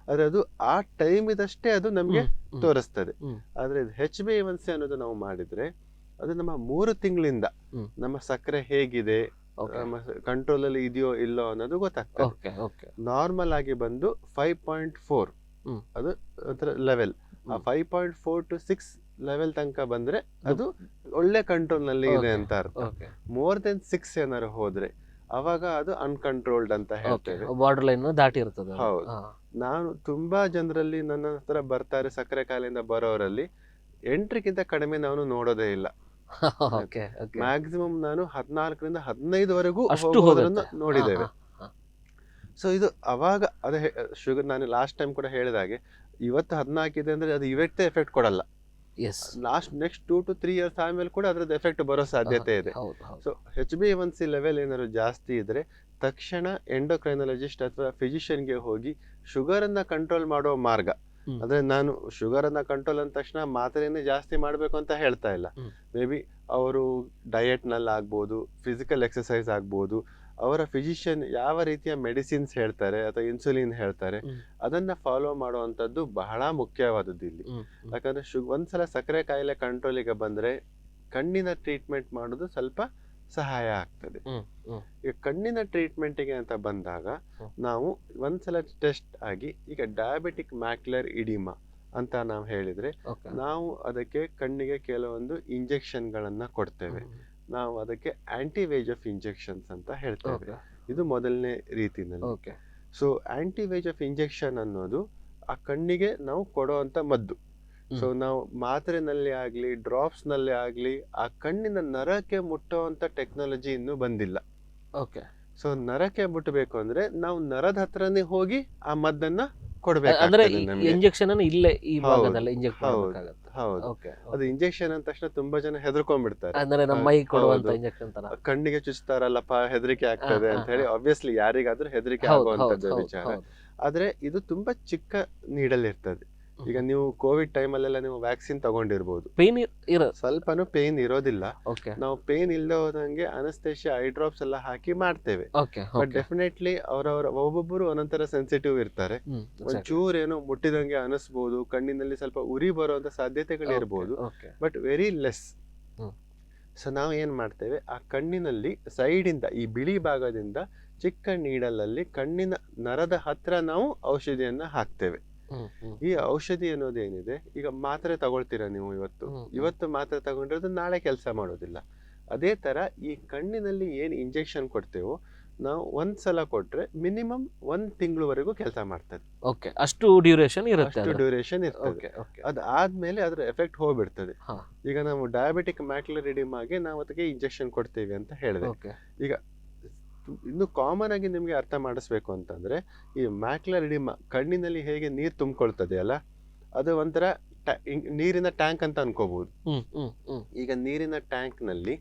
[SPEAKER 2] ಆದ್ರೆ ಅದು ಆ ಟೈಮ್ ಇದಷ್ಟೇ ಅದು ನಮ್ಗೆ ತೋರಿಸ್ತದೆ. ಆದ್ರೆ HbA1c ಅನ್ನೋದು ನಾವು ಮಾಡಿದ್ರೆ ಅದು ನಮ್ಮ 3 ತಿಂಗಳಿಂದ ನಮ್ಮ ಸಕ್ಕರೆ ಹೇಗಿದೆ, ಕಂಟ್ರೋಲ್ ಅಲ್ಲಿ ಇದೆಯೋ ಇಲ್ಲೋ ಅನ್ನೋದು ಗೊತ್ತಾಗ್ತದೆ. ನಾರ್ಮಲ್ ಆಗಿ ಬಂದು 5.4 ಅದು ಲೆವೆಲ್. ಆ 5.4 to 6 ಲೆವೆಲ್ ತನಕ ಬಂದ್ರೆ ಅದು ಒಳ್ಳೆ ಕಂಟ್ರೋಲ್ ನಲ್ಲಿ ಇದೆ ಅಂತ ಅರ್ಥ. ಮೋರ್ ದೆನ್ 6 ಏನಾರು ಹೋದ್ರೆ ಅವಾಗ ಅದು ಅನ್ಕಂಟ್ರೋಲ್ಡ್ ಅಂತ ಹೇಳ್ತೇವೆ.
[SPEAKER 1] ಬಾರ್ಡರ್ ಲೈನ್ ದಾಟಿ ಇರ್ತದೆ.
[SPEAKER 2] ಹೌದು. ನಾನು ತುಂಬಾ ಜನರಲ್ಲಿ ನನ್ನ ಹತ್ರ ಬರ್ತಾರೆ ಸಕ್ಕರೆ ಕಾಯಿಲೆಯಿಂದ ಬರೋರಲ್ಲಿ 8ಕ್ಕಿಂತ ಕಡಿಮೆ ನಾನು ನೋಡೋದೇ ಇಲ್ಲ. ಮ್ಯಾಕ್ಸಿಮಮ್ ನಾನು 14ರಿಂದ 15ವರೆಗೂ ನೋಡಿದ್ದೇವೆ. ಸೊ ಇದು ಅವಾಗ ಅದೇ ಶುಗರ್ ನಾನು ಲಾಸ್ಟ್ ಟೈಮ್ ಕೂಡ ಹೇಳಿದ ಹಾಗೆ, ಇವತ್ತು 14 ಇದೆ ಅಂದ್ರೆ ಅದು ಇವತ್ತೇ ಎಫೆಕ್ಟ್ ಕೊಡಲ್ಲ. ನೆಕ್ಸ್ಟ್ 2 to 3 years ಆದ್ಮೇಲೆ ಕೂಡ ಅದ್ರದ್ದು ಎಫೆಕ್ಟ್ ಬರೋ ಸಾಧ್ಯತೆ ಇದೆ. ಸೊ HbA1c ಲೆವೆಲ್ ಏನಾದ್ರು ಜಾಸ್ತಿ ಇದ್ರೆ ತಕ್ಷಣ ಎಂಡೋಕ್ರೈನಾಲಜಿಸ್ಟ್ ಅಥವಾ ಫಿಸಿಷಿಯನ್ಗೆ ಹೋಗಿ ಶುಗರ್ ಅನ್ನ ಕಂಟ್ರೋಲ್ ಮಾಡೋ ಮಾರ್ಗ, ಅಂದ್ರೆ ನಾನು ಶುಗರ್ ಅನ್ನ ಕಂಟ್ರೋಲ್ ಅಂದ ತಕ್ಷಣ ಮಾತ್ರೆಯನ್ನೇ ಜಾಸ್ತಿ ಮಾಡ್ಬೇಕು ಅಂತ ಹೇಳ್ತಾ ಇಲ್ಲ. ಮೇ ಬಿ ಅವರು ಡಯಟ್ ನಲ್ಲಿ ಆಗ್ಬೋದು, ಫಿಸಿಕಲ್ ಎಕ್ಸರ್ಸೈಸ್ ಆಗ್ಬೋದು, ಅವರ ಫಿಸಿಷಿಯನ್ ಯಾವ ರೀತಿಯ ಮೆಡಿಸಿನ್ಸ್ ಹೇಳ್ತಾರೆ ಅಥವಾ ಇನ್ಸುಲಿನ್ ಹೇಳ್ತಾರೆ ಅದನ್ನ ಫಾಲೋ ಮಾಡುವಂತದ್ದು ಬಹಳ ಮುಖ್ಯವಾದದ್ದು ಇಲ್ಲಿ. ಯಾಕಂದ್ರೆ ಒಂದ್ಸಲ ಸಕ್ಕರೆ ಕಾಯಿಲೆ ಕಂಟ್ರೋಲಿಗೆ ಬಂದ್ರೆ ಕಣ್ಣಿನ ಟ್ರೀಟ್ಮೆಂಟ್ ಮಾಡೋದು ಸ್ವಲ್ಪ ಸಹಾಯ ಆಗ್ತದೆ. ಈಗ ಕಣ್ಣಿನ ಟ್ರೀಟ್ಮೆಂಟ್ಗೆ ಅಂತ ಬಂದಾಗ ನಾವು ಒಂದ್ಸಲ ಟೆಸ್ಟ್ ಆಗಿ, ಈಗ ಡಯಾಬಿಟಿಕ್ ಮ್ಯಾಕ್ಯುಲರ್ ಇಡಿಮಾ ಅಂತ ನಾವು ಹೇಳಿದ್ರೆ ನಾವು ಅದಕ್ಕೆ ಕಣ್ಣಿಗೆ ಕೆಲವೊಂದು ಇಂಜೆಕ್ಷನ್ ಗಳನ್ನ ಕೊಡ್ತೇವೆ. ನಾವು ಅದಕ್ಕೆ ಆಂಟಿ ವೇಜ್ ಇಂಜೆಕ್ಷನ್ಸ್ ಅಂತ ಹೇಳ್ತೇವೆ. ಇದು ಮೊದಲನೇ ರೀತಿನಲ್ಲಿ. ಸೊ ಆಂಟಿ ವೇಜ್ ಇಂಜೆಕ್ಷನ್ ಅನ್ನೋದು ಆ ಕಣ್ಣಿಗೆ ನಾವು ಕೊಡುವಂತ ಮದ್ದು. ಸೊ ನಾವು ಮಾತ್ರೆನಲ್ಲಿ ಆಗ್ಲಿ ಡ್ರಾಪ್ಸ್ ನಲ್ಲಿ ಆಗ್ಲಿ ಆ ಕಣ್ಣಿನ ನರಕ್ಕೆ ಮುಟ್ಟುವಂತ ಟೆಕ್ನಾಲಜಿ ಇನ್ನೂ ಬಂದಿಲ್ಲ. ಸೊ ನರಕ್ಕೆ ಮುಟ್ಟಬೇಕು ಅಂದ್ರೆ ನಾವು ನರದ ಹತ್ರನೇ ಹೋಗಿ ಆ ಮದ್ದನ್ನ ಕೊಡ್ಬೇಕು.
[SPEAKER 1] ಇಂಜೆಕ್ಷನ್ ಇಲ್ಲೇ ಈ ಭಾಗದಲ್ಲಿ ಇಂಜೆಕ್ಟ್ ಮಾಡಬೇಕಾಗುತ್ತೆ.
[SPEAKER 2] ಹೌದು, ಅದು ಇಂಜೆಕ್ಷನ್ ಅಂದ ತಕ್ಷಣ ತುಂಬಾ ಜನ ಹೆದರ್ಕೊಂಡ್ಬಿಡ್ತಾರೆ.
[SPEAKER 1] ಅಂದ್ರೆ ನಮ್ಮ ಮೈ ಕೊಡುವಂತ ಇಂಜೆಕ್ಷನ್ ತರ
[SPEAKER 2] ಕಣ್ಣಿಗೆ ಚುಚ್ತಾರಲ್ಲಪ್ಪ ಹೆದರಿಕೆ ಆಗ್ತದೆ ಅಂತ ಹೇಳಿ. ಆಬ್ವಿಯಸ್ಲಿ ಯಾರಿಗಾದ್ರೂ ಹೆದರಿಕೆ ಆಗುವಂತದ್ದು ವಿಚಾರ. ಆದ್ರೆ ಇದು ತುಂಬಾ ಚಿಕ್ಕ ನೀಡಲ್ ಇರ್ತದೆ. ಈಗ ನೀವು ಕೋವಿಡ್ ಟೈಮಲ್ಲೆಲ್ಲ ನೀವು ವ್ಯಾಕ್ಸಿನ್ ತಗೊಂಡಿರ್ಬೋದು,
[SPEAKER 1] ಪೇನ್
[SPEAKER 2] ಸ್ವಲ್ಪನೂ ಪೇನ್ ಇರೋದಿಲ್ಲ. ನಾವು ಪೇನ್ ಇಲ್ಲದೆ ಹೋದಂಗೆ ಅನಸ್ತೇಶಿಯಾ ಐ ಡ್ರಾಪ್ಸ್ ಎಲ್ಲ ಹಾಕಿ ಮಾಡ್ತೇವೆ. ಬಟ್ ಡೆಫಿನೆಟ್ಲಿ ಅವರವರ ಒಬ್ಬೊಬ್ಬರು ಒಂದೊಂದರ ಸೆನ್ಸಿಟಿವ್ ಇರ್ತಾರೆ. ಒಂಚೂರು ಏನೋ ಮುಟ್ಟಿದಂಗೆ ಅನಿಸ್ಬೋದು, ಕಣ್ಣಿನಲ್ಲಿ ಸ್ವಲ್ಪ ಉರಿ ಬರುವಂತ ಸಾಧ್ಯತೆಗಳು ಇರ್ಬೋದು, ಬಟ್ ವೆರಿ ಲೆಸ್. ಸೊ ನಾವು ಏನ್ ಮಾಡ್ತೇವೆ, ಆ ಕಣ್ಣಿನಲ್ಲಿ ಸೈಡ್ ಇಂದ ಈ ಬಿಳಿ ಭಾಗದಿಂದ ಚಿಕ್ಕ ನೀಡಲಲ್ಲಿ ಕಣ್ಣಿನ ನರದ ಹತ್ರ ನಾವು ಔಷಧಿಯನ್ನ ಹಾಕ್ತೇವೆ. ಈ ಔಷಧಿ ಅನ್ನೋದೇನಿದೆ, ಈಗ ಮಾತ್ರೆ ತಗೊಳ್ತೀರಾ ನೀವು, ಇವತ್ತು ಮಾತ್ರೆ ತಗೊಂಡಿರೋದು ನಾಳೆ ಕೆಲಸ ಮಾಡೋದಿಲ್ಲ. ಅದೇ ತರ ಈ ಕಣ್ಣಿನಲ್ಲಿ ಏನ್ ಇಂಜೆಕ್ಷನ್ ಕೊಡ್ತೇವೋ ನಾವು ಒಂದ್ಸಲ ಕೊಟ್ರೆ ಮಿನಿಮಮ್ 1 ತಿಂಗಳವರೆಗೂ ಕೆಲಸ ಮಾಡ್ತದೆ.
[SPEAKER 1] ಅಷ್ಟು ಡ್ಯೂರೇಷನ್
[SPEAKER 2] ಇರ್ತದೆ. ಅದಾದ್ಮೇಲೆ ಅದ್ರ ಎಫೆಕ್ಟ್ ಹೋಗ್ಬಿಡ್ತದೆ. ಈಗ ನಾವು ಡಯಾಬಿಟಿಕ್ ಮ್ಯಾಕ್ಯುಲರ್ ಎಡಿಮಾಗೆ ನಾವು ಅದಕ್ಕೆ ಇಂಜೆಕ್ಷನ್ ಕೊಡ್ತೇವೆ ಅಂತ ಹೇಳಿದೆ. ಈಗ ಇನ್ನು ಕಾಮನ್ ಆಗಿ ನಿಮ್ಗೆ ಅರ್ಥ ಮಾಡಿಸ್ಬೇಕು ಅಂತಂದ್ರೆ, ಈ ಮ್ಯಾಕ್ಯುಲರ್ ಎಡಿಮಾ ಕಣ್ಣಿನಲ್ಲಿ ಹೇಗೆ ನೀರ್ ತುಂಬಿಕೊಳ್ತದೆ ಅಲ್ಲ, ಅದು ಒಂಥರ ನೀರಿನ ಟ್ಯಾಂಕ್ ಅಂತ ಅನ್ಕೋಬಹುದು. ಈಗ ನೀರಿನ ಟ್ಯಾಂಕ್ ನಲ್ಲಿ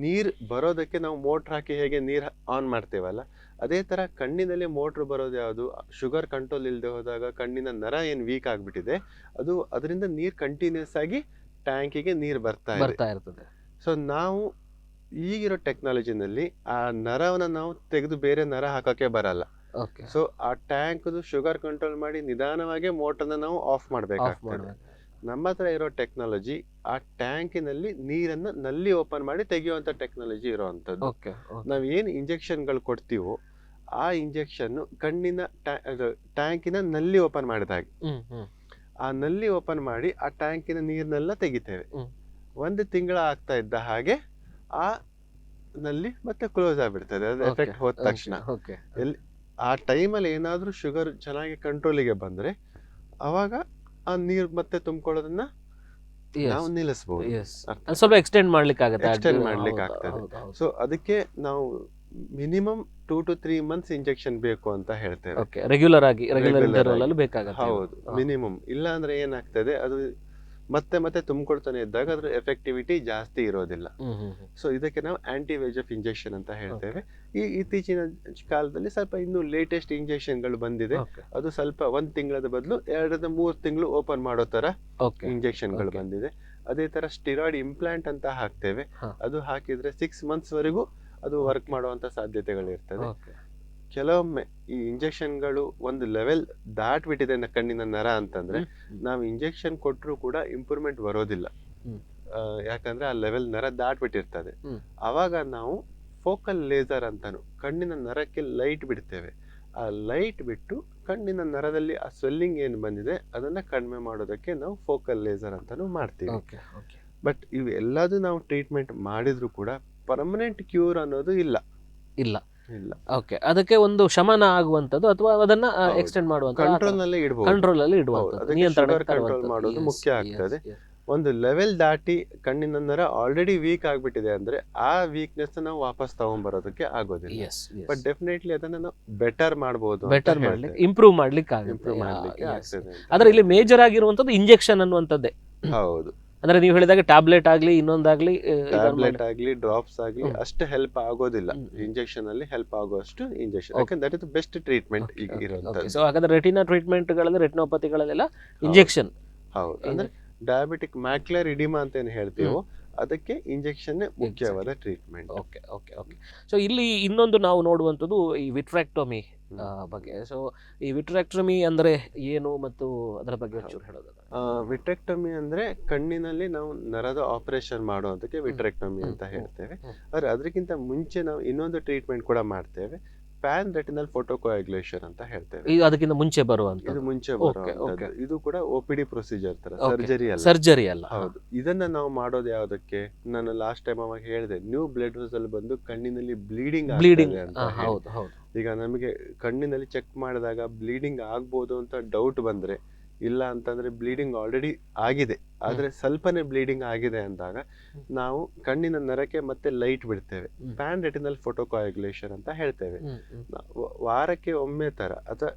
[SPEAKER 2] ನೀರ್ ಬರೋದಕ್ಕೆ ನಾವು ಮೋಟರ್ ಹಾಕಿ ಹೇಗೆ ನೀರ್ ಆನ್ ಮಾಡ್ತೇವಲ್ಲ, ಅದೇ ತರ ಕಣ್ಣಿನಲ್ಲಿ ಮೋಟರ್ ಬರೋದು ಯಾವುದು, ಶುಗರ್ ಕಂಟ್ರೋಲ್ ಇಲ್ಲದೆ ಹೋದಾಗ ಕಣ್ಣಿನ ನರ ಏನ್ ವೀಕ್ ಆಗ್ಬಿಟ್ಟಿದೆ, ಅದು ಅದರಿಂದ ನೀರ್ ಕಂಟಿನ್ಯೂಸ್ ಆಗಿ ಟ್ಯಾಂಕಿಗೆ ನೀರ್ ಬರ್ತಾ ಇರ್ತದೆ. ಸೊ ನಾವು ಈಗಿರೋ ಟೆಕ್ನಾಲಜಿನಲ್ಲಿ ಆ ನರವನ್ನ ನಾವು ತೆಗೆದು ಬೇರೆ ನರ ಹಾಕಕ್ಕೆ ಬರಲ್ಲ. ಸೊ ಆ ಟ್ಯಾಂಕ್ ಶುಗರ್ ಕಂಟ್ರೋಲ್ ಮಾಡಿ ನಿಧಾನವಾಗಿ ಮೋಟರ್ನ ನಾವು ಆಫ್ ಮಾಡ್ಬೇಕಾಗ್ತದೆ. ನಮ್ಮ ಹತ್ರ ಇರೋ ಟೆಕ್ನಾಲಜಿ ಆ ಟ್ಯಾಂಕಿನಲ್ಲಿ ನೀರನ್ನ ನಲ್ಲಿ ಓಪನ್ ಮಾಡಿ ತೆಗೆಯುವಂತ ಟೆಕ್ನಾಲಜಿ ಇರೋವಂಥದ್ದು. ನಾವ್ ಏನ್ ಇಂಜೆಕ್ಷನ್ಗಳು ಕೊಡ್ತೀವೋ ಆ ಇಂಜೆಕ್ಷನ್ ಕಣ್ಣಿನ ಟ್ಯಾಂಕಿನ ನಲ್ಲಿ ಓಪನ್ ಮಾಡಿದಾಗೆ ಆ ನಲ್ಲಿ ಓಪನ್ ಮಾಡಿ ಆ ಟ್ಯಾಂಕಿನ ನೀರ್ನೆಲ್ಲ ತೆಗಿತೇವೆ. 1 ತಿಂಗಳ ಆಗ್ತಾ ಇದ್ದ ಹಾಗೆ ಆ ನಲ್ಲಿ ಮತ್ತೆ ಕ್ಲೋಸ್ ಆಗ್ಬಿಡ್ತದೆ. ಅದು ಎಫೆಕ್ಟ್ ಹೋದ ತಕ್ಷಣ ಆ ಟೈಮಲ್ಲಿ ಏನಾದ್ರೂ ಶುಗರ್ ಚೆನ್ನಾಗಿ ಕಂಟ್ರೋಲಿಗೆ ಬಂದ್ರೆ ಅವಾಗ ಆ ನೀರ್ ಮತ್ತೆ ತುಂಬಿಕೊಳ್ಳೋದನ್ನ ನಾವು ನಿಲ್ಲಿಸಬಹುದು,
[SPEAKER 1] ಸ್ವಲ್ಪ ಎಕ್ಸ್ಟೆಂಡ್ ಮಾಡ್ಲಿಕ್ಕೆ
[SPEAKER 2] ಆಗ್ತದೆ. ಸೊ ಅದಕ್ಕೆ ನಾವು ಮಿನಿಮಮ್ 2 to 3 months ಇಂಜೆಕ್ಷನ್ ಬೇಕು ಅಂತ ಹೇಳ್ತೇವೆ.
[SPEAKER 1] ರೆಗ್ಯುಲರ್ ಇಂಟರ್ವಲ್ ಅಲ್ಲಿ ಬೇಕಾಗುತ್ತೆ.
[SPEAKER 2] ಹೌದು, ಮಿನಿಮಮ್. ಇಲ್ಲ ಅಂದ್ರೆ ಏನಾಗ್ತದೆ, ಅದು ಮತ್ತೆ ತುಂಬಿಕೊಳ್ತಾನೆ ಇದ್ದಾಗ ಅದ್ರ ಎಫೆಕ್ಟಿವಿಟಿ ಜಾಸ್ತಿ ಇರೋದಿಲ್ಲ. ಸೊ ಇದಕ್ಕೆ ನಾವು ಆಂಟಿ ವೇಜ್ ಇಂಜೆಕ್ಷನ್ ಅಂತ ಹೇಳ್ತೇವೆ. ಈ ಇತ್ತೀಚಿನ ಕಾಲದಲ್ಲಿ ಸ್ವಲ್ಪ ಇನ್ನು ಲೇಟೆಸ್ಟ್ ಇಂಜೆಕ್ಷನ್ಗಳು ಬಂದಿದೆ. ಅದು ಸ್ವಲ್ಪ 1 ತಿಂಗಳದ ಬದಲು 2 to 3 ತಿಂಗಳು ಓಪನ್ ಮಾಡೋ ತರ ಇಂಜೆಕ್ಷನ್ಗಳು ಬಂದಿದೆ. ಅದೇ ತರ ಸ್ಟಿರಾಯ್ಡ್ ಇಂಪ್ಲಾಂಟ್ ಅಂತ ಹಾಕ್ತೇವೆ. ಅದು ಹಾಕಿದ್ರೆ 6 months ವರೆಗೂ ಅದು ವರ್ಕ್ ಮಾಡುವಂತ ಸಾಧ್ಯತೆಗಳು ಇರ್ತದೆ. ಕೆಲವೊಮ್ಮೆ ಈ ಇಂಜೆಕ್ಷನ್ಗಳು ಒಂದು ಲೆವೆಲ್ ದಾಟ್ಬಿಟ್ಟಿದೆ ಕಣ್ಣಿನ ನರ ಅಂತಂದ್ರೆ ನಾವು ಇಂಜೆಕ್ಷನ್ ಕೊಟ್ಟರು ಕೂಡ ಇಂಪ್ರೂವ್ಮೆಂಟ್ ಬರೋದಿಲ್ಲ. ಯಾಕಂದ್ರೆ ಆ ಲೆವೆಲ್ ನರ ದಾಟ್ಬಿಟ್ಟಿರ್ತದೆ. ಅವಾಗ ನಾವು ಫೋಕಲ್ ಲೇಸರ್ ಅಂತಾನು ಕಣ್ಣಿನ ನರಕ್ಕೆ ಲೈಟ್ ಬಿಡ್ತೇವೆ. ಆ ಲೈಟ್ ಬಿಟ್ಟು ಕಣ್ಣಿನ ನರದಲ್ಲಿ ಆ ಸ್ವೆಲ್ಲಿಂಗ್ ಏನು ಬಂದಿದೆ ಅದನ್ನ ಕಡಿಮೆ ಮಾಡೋದಕ್ಕೆ ನಾವು ಫೋಕಲ್ ಲೇಸರ್ ಅಂತಾನು ಮಾಡ್ತೀವಿ. ಬಟ್ ಇವು ಎಲ್ಲದೂ ನಾವು ಟ್ರೀಟ್ಮೆಂಟ್ ಮಾಡಿದ್ರು ಕೂಡ ಪರ್ಮನೆಂಟ್ ಕ್ಯೂರ್ ಅನ್ನೋದು ಇಲ್ಲ. ಇಲ್ಲ.
[SPEAKER 1] ಓಕೆ, ಅದಕ್ಕೆ ಒಂದು ಶಮನ ಆಗುವಂತದ್ದು ಅಥವಾ ಅದನ್ನ ಎಕ್ಸ್ಟೆಂಡ್ ಮಾಡುವಂತ
[SPEAKER 2] ಕಂಟ್ರೋಲ್ ನಲ್ಲಿ ಇಡಬಹುದು.
[SPEAKER 1] ಕಂಟ್ರೋಲ್ ಅಲ್ಲಿ ಇಡುವಂತದ್ದು, ನಿಯಂತ್ರಣ
[SPEAKER 2] ಕಂಟ್ರೋಲ್ ಮಾಡೋದು ಮುಖ್ಯ ಆಗ್ತದೆ. ಒಂದು ಲೆವೆಲ್ ದಾಟಿ ಕಣ್ಣಿನ ನರ ಆಲ್ರೆಡಿ ವೀಕ್ ಆಗ್ಬಿಟ್ಟಿದೆ ಅಂದ್ರೆ ಆ ವೀಕ್ನೆಸ್ ನಾವು ವಾಪಸ್ ತಗೊಂಡ್ಬರೋದಕ್ಕೆ ಆಗೋದಿಲ್ಲ. ಬಟ್ ಡೆಫಿನೆಟ್ಲಿ ಅದನ್ನ ನಾವು ಬೆಟರ್ ಮಾಡಬಹುದು,
[SPEAKER 1] ಬೆಟರ್ ಮಾಡ್ಲಿಕ್ಕೆ, ಇಂಪ್ರೂವ್ ಮಾಡ್ಲಿಕ್ಕೆ
[SPEAKER 2] ಇಂಪ್ರೂವ್ ಮಾಡ್ಲಿಕ್ಕೆ ಆಗ್ತದೆ.
[SPEAKER 1] ಆದ್ರೆ ಇಲ್ಲಿ ಮೇಜರ್ ಆಗಿರುವಂತದ್ದು ಇಂಜೆಕ್ಷನ್ ಅನ್ನುವಂಥದ್ದೇ.
[SPEAKER 2] ಹೌದು,
[SPEAKER 1] ಅಂದ್ರೆ ನೀವು ಹೇಳಿದಾಗ ಟ್ಯಾಬ್ಲೆಟ್ ಆಗ್ಲಿ ಇನ್ನೊಂದಾಗ್ಲಿ
[SPEAKER 2] ಟ್ಯಾಬ್ಲೆಟ್ ಆಗ್ಲಿ ಡ್ರಾಪ್ಸ್ ಆಗ್ಲಿ ಅಷ್ಟು ಹೆಲ್ಪ್ ಆಗೋದಿಲ್ಲ. ಇಂಜೆಕ್ಷನ್ ಅಲ್ಲಿ ಹೆಲ್ಪ್ ಆಗುವಷ್ಟು ಇಂಜೆಕ್ಷನ್, ಯಾಕಂದ್ರೆ ದಟ್ ಇಸ್ ಬೆಸ್ಟ್ ಟ್ರೀಟ್ಮೆಂಟ್ ಈಗ ಇರುವಂತದ್ದು.
[SPEAKER 1] ಸೊ ಹಾಗಾದ್ರೆ ರೆಟಿನಾ ಟ್ರೀಟ್ಮೆಂಟ್ ಗಳಲ್ಲಿ, ರೆಟಿನೋಪತಿಗಳಲ್ಲೆಲ್ಲ ಇಂಜೆಕ್ಷನ್.
[SPEAKER 2] ಹೌದು, ಅಂದ್ರೆ ಡಯಾಬಿಟಿಕ್ ಮ್ಯಾಕ್ಯುಲರ್ ಇಡಿಮಾ ಅಂತ ಏನು ಹೇಳ್ತೀವೋ ಅದಕ್ಕೆ ಇಂಜೆಕ್ಷನ್ ಮುಖ್ಯವಾದ treatment.
[SPEAKER 1] Okay okay okay. So ಇಲ್ಲಿ ಇನ್ನೊಂದು ನಾವು ನೋಡುವಂಥದ್ದು ಈ ವಿಟ್ರಾಕ್ಟೊಮಿ ಬಗ್ಗೆ. ಸೊ ಈ ವಿಟ್ರಾಕ್ಟೊಮಿ ಅಂದ್ರೆ ಏನು ಮತ್ತು ಅದರ ಬಗ್ಗೆ ಒಂಚೂರು ಹೇಳೋದು.
[SPEAKER 2] ವಿಟ್ರೆಕ್ಟೊಮಿ ಅಂದ್ರೆ ಕಣ್ಣಿನಲ್ಲಿ ನಾವು ನರದ ಆಪರೇಷನ್ ಮಾಡುವಂತಕ್ಕೆ ವಿಟ್ರೆಕ್ಟೊಮಿ ಅಂತ ಹೇಳ್ತೇವೆ. ಆದ್ರೆ ಅದಕ್ಕಿಂತ ಮುಂಚೆ ನಾವು ಇನ್ನೊಂದು ಟ್ರೀಟ್ಮೆಂಟ್ ಕೂಡ ಮಾಡ್ತೇವೆ, ಪ್ಯಾನ್ ರೆಟಿನಲ್ ಫೋಟೋಕೋಯಾಗ್ಯುಲೇಷನ್ ಅಂತ ಹೇಳ್ತೇವೆ.
[SPEAKER 1] ಇದು ಅದಕ್ಕಿಂತ ಮುಂಚೆ ಬರುವಂತ,
[SPEAKER 2] ಇದು ಮುಂಚೆ ಬರುವಂತದ್ದು. ಇದು ಕೂಡ OPD ಪ್ರೊಸೀಜರ್ ತರ,
[SPEAKER 1] ಸರ್ಜರಿ ಅಲ್ಲ.
[SPEAKER 2] ಹೌದು, ಇದನ್ನ ನಾವು ಮಾಡೋದು ಯಾವ್ದಕ್ಕೆ, ನಾನು ಲಾಸ್ಟ್ ಟೈಮ್ ಅವಾಗ ಹೇಳಿದೆ, ನ್ಯೂ ಬ್ಲಡ್ ವೆಸಲ್ ಬಂದು ಕಣ್ಣಿನಲ್ಲಿ ಬ್ಲೀಡಿಂಗ್ ಅಂತ. ಈಗ ನಮಗೆ ಕಣ್ಣಿನಲ್ಲಿ ಚೆಕ್ ಮಾಡಿದಾಗ ಬ್ಲೀಡಿಂಗ್ ಆಗ್ಬೋದು ಅಂತ ಡೌಟ್ ಬಂದ್ರೆ, ಇಲ್ಲ ಅಂತಂದ್ರೆ ಬ್ಲೀಡಿಂಗ್ ಆಲ್ರೆಡಿ ಆಗಿದೆ ಆದ್ರೆ ಸ್ವಲ್ಪನೇ ಬ್ಲೀಡಿಂಗ್ ಆಗಿದೆ ಅಂದಾಗ ನಾವು ಕಣ್ಣಿನ ನರಕ್ಕೆ ಮತ್ತೆ ಲೈಟ್ ಬಿಡ್ತೇವೆ, ಪ್ಯಾನ್ ರೆಟಿನಲ್ ಫೋಟೋಕೋಯಾಗ್ಯುಲೇಷನ್ ಅಂತ ಹೇಳ್ತೇವೆ. ವಾರಕ್ಕೆ ಒಮ್ಮೆ ತರ ಅಥವಾ